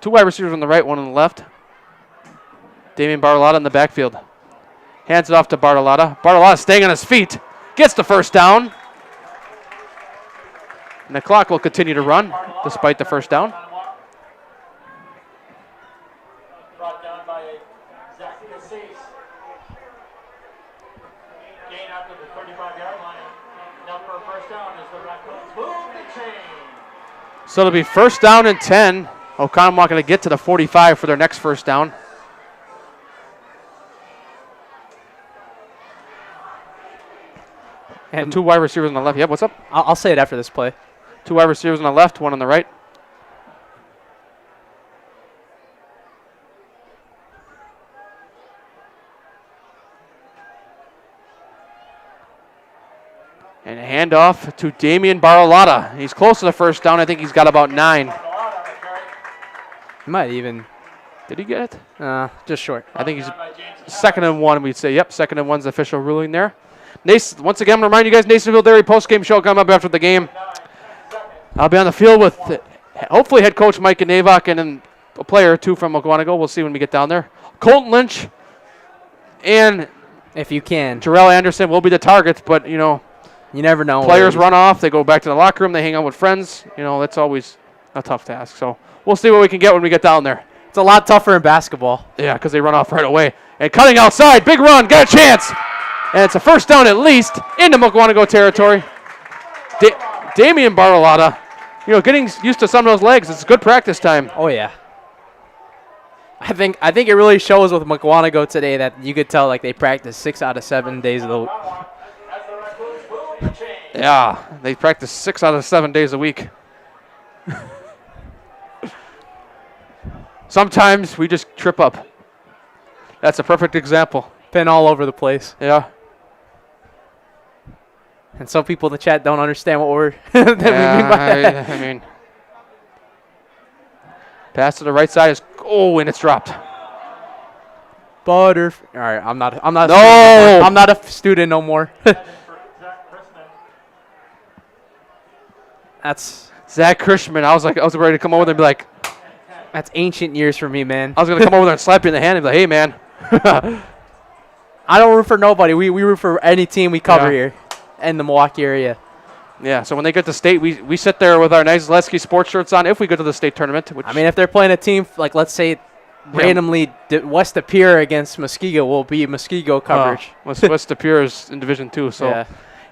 wide receivers on the right, one on the left. Damian Bartolotta in the backfield. Hands it off to Bartolotta. Bartolotta staying on his feet. Gets the first down. And the clock will continue to run despite the first down. Brought down by Zach Cassis. Gain after the 35-yard line. Now for a first down as the Raccoons move the chain. So it'll be first down and 10. Oconomowoc going to get to the 45 for their next first down. And two wide receivers on the left. Yep, what's up? I'll say it after this play. Two wide receivers on the left, one on the right. Handoff to Damian Baralata. He's close to the first down. I think he's got about 9. He might even. Did he get it? Just short. I think he's 2nd and 1. We'd say, yep, 2nd and 1's the official ruling there. Once again, I'm going to remind you guys, Nasonville Dairy post-game show coming up after the game. I'll be on the field with hopefully head coach Mike Navok and then a player or two from Mukwonago. We'll see when we get down there. Colton Lynch and if you can, Terrell Anderson will be the targets, but, you know, you never know. Players run off. They go back to the locker room. They hang out with friends. You know, that's always a tough task. So we'll see what we can get when we get down there. It's a lot tougher in basketball. Yeah, because they run off right away. And cutting outside, big run, got a chance. And it's a first down at least into Mukwonago territory. Damian Baralata, you know, getting used to some of those legs. It's good practice time. Oh, yeah. I think it really shows with Mukwonago today that you could tell like they practice 6 out of 7 days of the week. Yeah, they practice 6 out of 7 days a week. Sometimes we just trip up. That's a perfect example. Pin all over the place. Yeah. And some people in the chat don't understand what we're we mean by that. I mean, pass to the right side is and it's dropped. All right, I'm not. No, I'm not a student no more. That's Zach Chrisman. I was ready to come over there and be like, that's ancient years for me, man. I was gonna come over there and slap you in the hand and be like, hey, man. I don't root for nobody. We root for any team we cover here in the Milwaukee area. Yeah, so when they get to state, we sit there with our nice Zaleski sports shirts on if we go to the state tournament. Which I mean, if they're playing a team, like let's say randomly West Appear against Muskego will be Muskego coverage. West Appear is in Division 2, so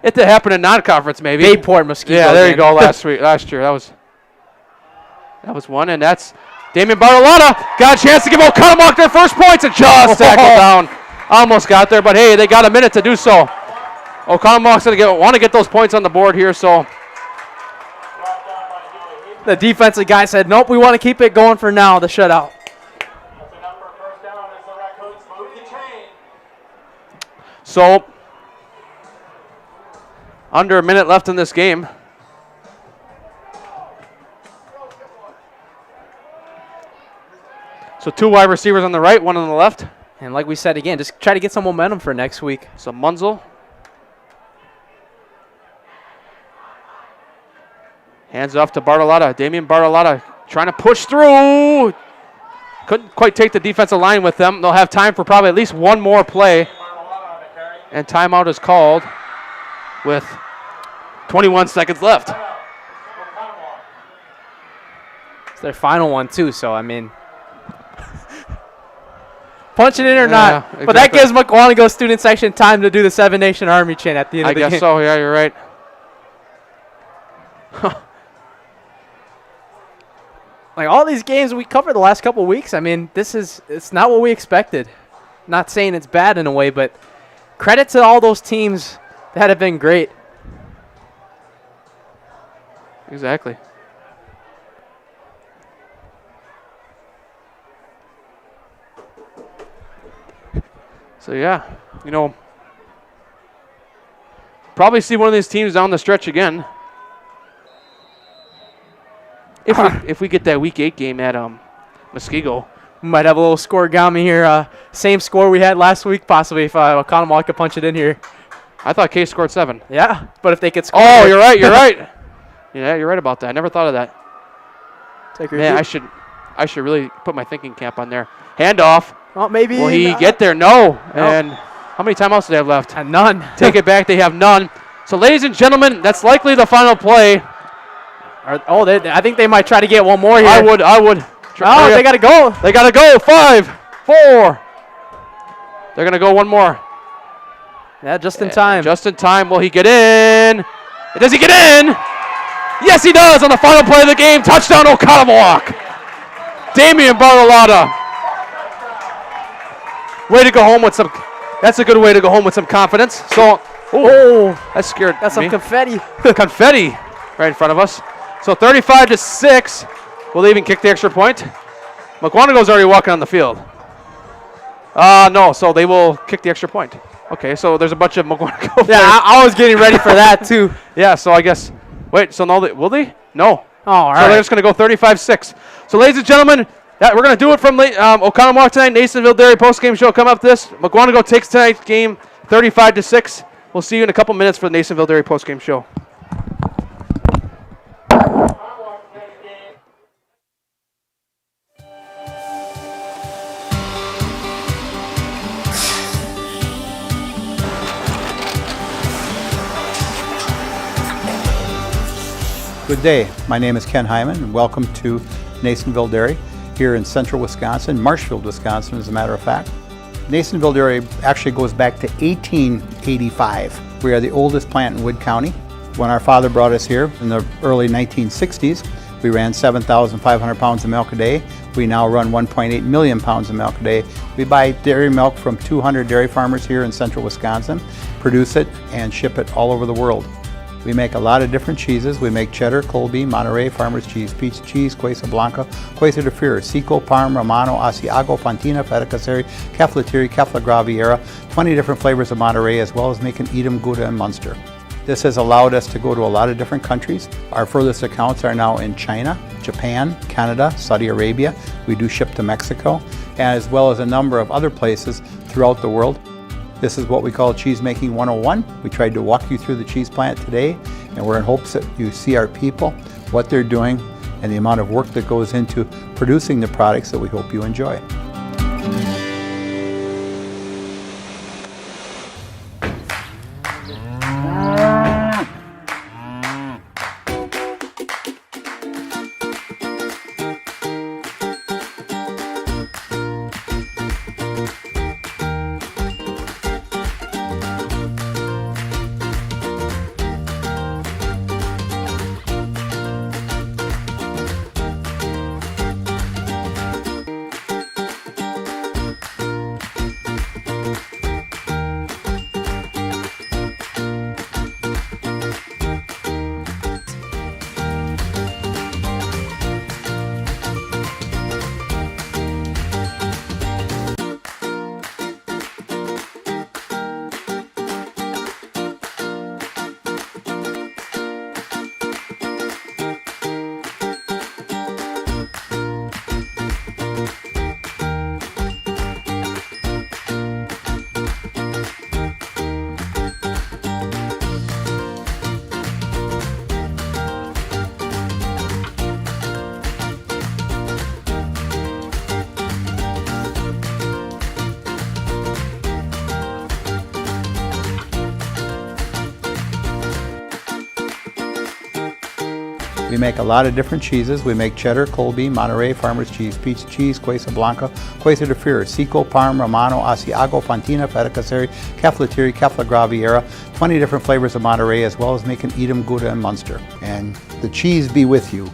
it did happen in non-conference maybe. Bayport, Muskego. Yeah, there you go, last year. That was one, and that's Damian Baralata. Got a chance to give Okconamok their first points and just tackled down. Almost got there, but hey, they got a minute to do so. Oconomowoc's going to want to get those points on the board here, so. The defensive guy said, nope, we want to keep it going for now, the shutout. So, under a minute left in this game. So 2 wide receivers on the right, 1 on the left. And like we said again, just try to get some momentum for next week. So Munzel. Hands off to Baralata. Damian Baralata trying to push through. Couldn't quite take the defensive line with them. They'll have time for probably at least one more play. And timeout is called with 21 seconds left. It's their final one too, so I mean. Punch it in or not. Exactly. But that gives Mukwonago student section time to do the 7 Nation Army chant at the end of the game. I guess so, yeah, you're right. Like all these games we covered the last couple of weeks, I mean, it's not what we expected. Not saying it's bad in a way, but credit to all those teams that have been great. Exactly. So, yeah, you know, probably see one of these teams down the stretch again. If we get that Week 8 game at Muskego. We might have a little scoregami here. Same score we had last week, possibly, if Oconomowoc could punch it in here. I thought Case scored 7. Yeah, but if they could score. Oh, you're right, you're right. Yeah, you're right about that. I never thought of that. Man, I should really put my thinking cap on there. Handoff. Well, maybe. Will he get there? No. And how many timeouts do they have left? None. Take it back. They have none. So, ladies and gentlemen, that's likely the final play. I think they might try to get one more here. I would. Oh, they got to go. They got to go. 5, 4. They're going to go one more. Yeah, just in time. Just in time. Will he get in? Does he get in? Yes, he does on the final play of the game. Touchdown, Oconomowoc. Damian Baralata. Way to go home with some. That's a good way to go home with some confidence. So, that scared Got some me. confetti. Confetti right in front of us. So 35-6. Will they even kick the extra point? Mukwonago's already walking on the field. No, so they will kick the extra point. Okay, so there's a bunch of Mukwonago. Yeah, I was getting ready for that too. Yeah, so I guess. Wait, so no, will they? No. Oh, all so right. they're just going to go 35-6. So, ladies and gentlemen, we're going to do it from Oconomowoc tonight. Nasonville Dairy postgame show come up this. Mukwonago takes tonight's game 35-6. We'll see you in a couple minutes for the Nasonville Dairy postgame show. Good day. My name is Ken Hyman, and welcome to Nasonville Dairy here in central Wisconsin, Marshfield, Wisconsin, as a matter of fact. Nasonville Dairy actually goes back to 1885. We are the oldest plant in Wood County. When our father brought us here in the early 1960s, we ran 7,500 pounds of milk a day. We now run 1.8 million pounds of milk a day. We buy dairy milk from 200 dairy farmers here in central Wisconsin, produce it, and ship it all over the world. We make a lot of different cheeses. We make cheddar, Colby, Monterey, farmer's cheese, peach cheese, Quesa Blanca, Quesa de Fure, Seco, Parm, Romano, Asiago, Fontina, Feta Caseri, Caflatiri, Cafla Graviera, 20 different flavors of Monterey, as well as making Edam, Gouda, and Munster. This has allowed us to go to a lot of different countries. Our furthest accounts are now in China, Japan, Canada, Saudi Arabia. We do ship to Mexico, as well as a number of other places throughout the world. This is what we call Cheese Making 101. We tried to walk you through the cheese plant today, and we're in hopes that you see our people, what they're doing, and the amount of work that goes into producing the products that we hope you enjoy. We make a lot of different cheeses. We make cheddar, Colby, Monterey, farmer's cheese, peach cheese, Quesa Blanca, Quesa de Fure, Seco, Parm, Romano, Asiago, Fontina, Feta Caseri, Caflatiri, Cafla Graviera, 20 different flavors of Monterey, as well as making Edam, Gouda, and Munster. And the cheese be with you.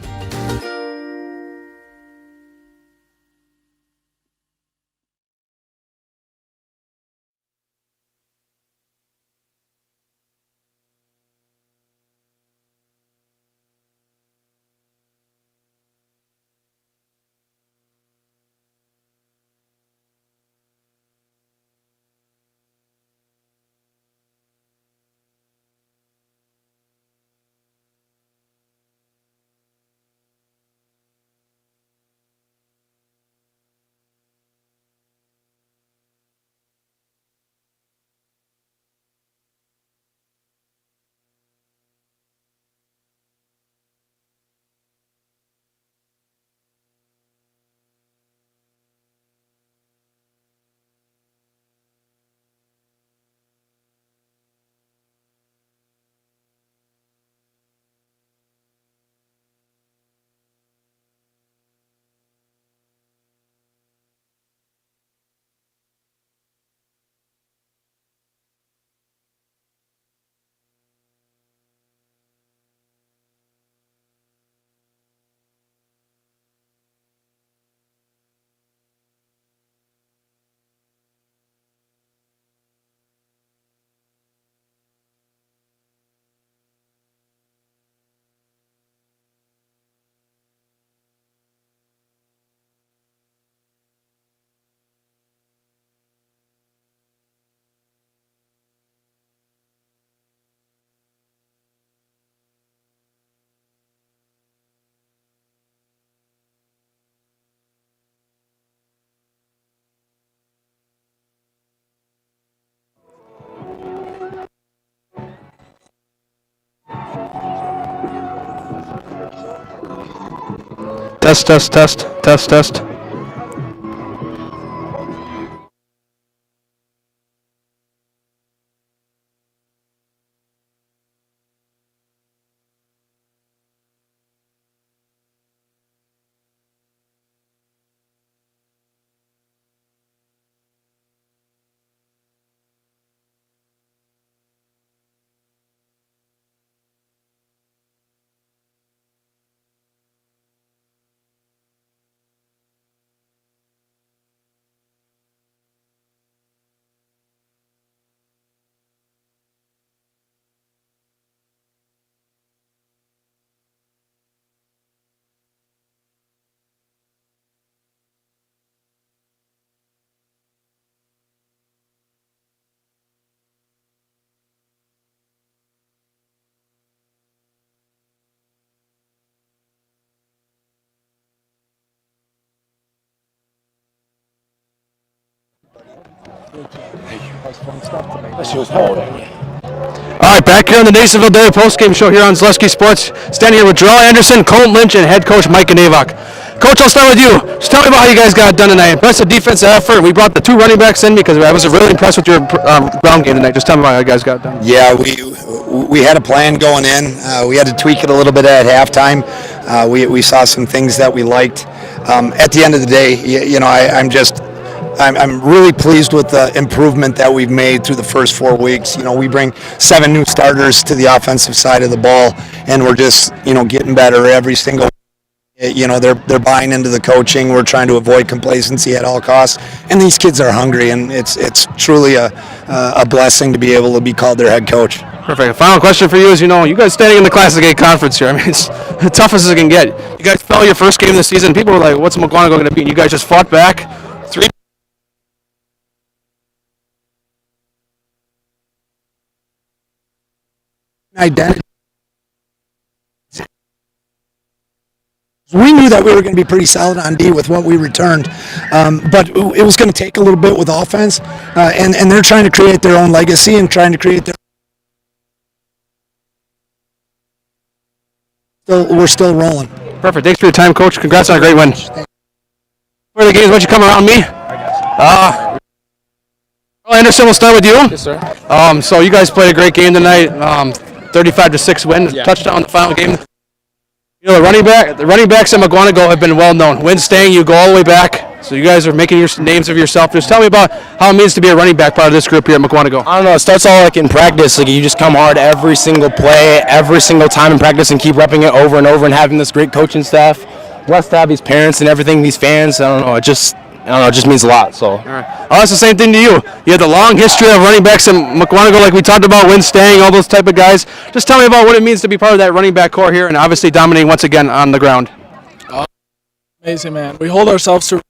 Test, test, test, test, test. All right, back here on the Nasonville Dairy Postgame Show here on Zaleski Sports. Standing here with Darrell Anderson, Colton Lynch, and head coach Mike Oconomowoc. Coach, I'll start with you. Just tell me about how you guys got it done tonight. Impressive defensive effort. We brought the 2 running backs in because I was really impressed with your ground game tonight. Just tell me about how you guys got it done. Yeah, we had a plan going in. We had to tweak it a little bit at halftime. We saw some things that we liked. At the end of the day, I'm really pleased with the improvement that we've made through the first 4 weeks. You know, we bring 7 new starters to the offensive side of the ball, and we're just, getting better every single. They're buying into the coaching. We're trying to avoid complacency at all costs, and these kids are hungry, and it's truly a blessing to be able to be called their head coach. Perfect. Final question for you is, you guys standing in the Classic A conference here. I mean, it's the toughest it can get. You guys fell your first game of the season. People were like, "What's Mukwonago going to be?" And you guys just fought back. 3. Identity. We knew that we were going to be pretty solid on D with what we returned, but it was going to take a little bit with offense, and they're trying to create their own legacy and trying to create their. We're still rolling. Perfect. Thanks for your time, Coach. Congrats on a great win. For the games, why don't you come around me? Anderson, we'll start with you. Yes, sir. So you guys played a great game tonight. 35-6 win. Yeah. Touchdown in the final game. The running backs at Mukwonago have been well known. Win staying, you go all the way back. So you guys are making your names of yourself. Just tell me about how it means to be a running back part of this group here at Mukwonago. I don't know. It starts all in practice. You just come hard every single play, every single time in practice, and keep repping it over and over, and having this great coaching staff. Blessed to have these parents and everything, these fans. I don't know. It just means a lot. So. All right. Oh, it's the same thing to you. You have the long history of running backs in Mukwonago, like we talked about, Win staying, all those type of guys. Just tell me about what it means to be part of that running back core here, and obviously dominating once again on the ground. Amazing, man. We hold ourselves to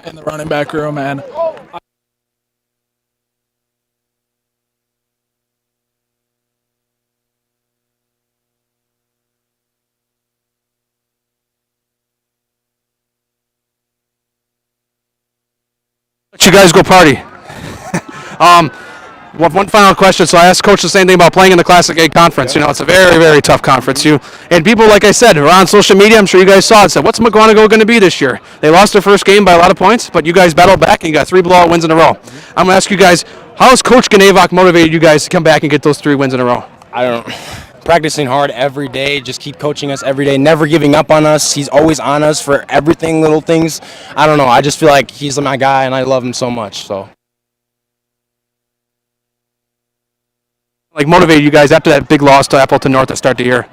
in the running back room, man. Let you guys go party. One final question. So I asked Coach the same thing about playing in the Classic A conference. It's a very, very tough conference. And people, like I said, are on social media. I'm sure you guys saw it. Said, "What's Mukwonago going to be this year?" They lost their first game by a lot of points, but you guys battled back and you got 3 blowout wins in a row. I'm going to ask you guys, how has Coach Oconomowoc motivated you guys to come back and get those 3 wins in a row? I don't know. Practicing hard every day, just keep coaching us every day, never giving up on us. He's always on us for everything, little things. I don't know. I just feel like he's my guy, and I love him so much. So. Motivated you guys after that big loss to Appleton North to start the year?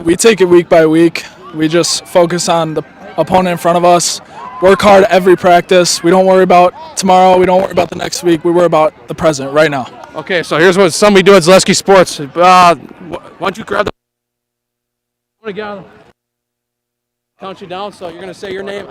We take it week by week. We just focus on the opponent in front of us, work hard every practice. We don't worry about tomorrow. We don't worry about the next week. We worry about the present right now. Okay, so here's what some we do at Zaleski Sports. Why don't you grab the... I'm going to count you down, so you're going to say your name.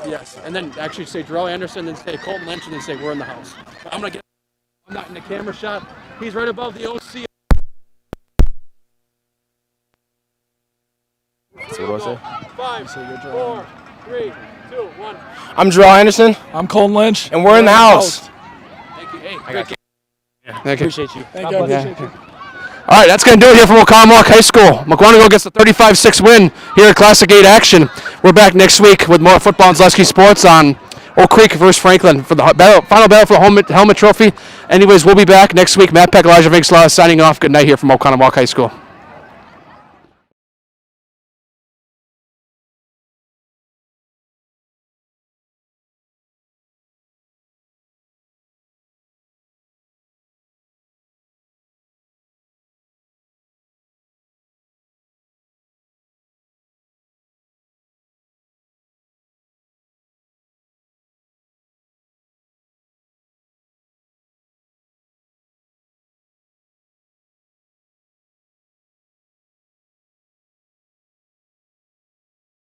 Yes, and then actually say Darrell Anderson, then say Colton Lynch, and then say we're in the house. I'm not in the camera shot. He's right above the OC. So what do I say? 5, 4, 3, 2, 1. I'm Darrell Anderson. I'm Colton Lynch. And we're in the house. Thank you. Hey, I got you. Thank you. Appreciate you. Thank you. I appreciate you. All right, that's going to do it here from Oconomowoc High School. Mukwonago gets the 35-6 win here at Classic 8 action. We're back next week with more football and Zaleski sports on Oak Creek versus Franklin for the final battle for the helmet trophy. Anyways, we'll be back next week. Matt Peck, Elijah Vinksla signing off. Good night here from Oconomowoc High School.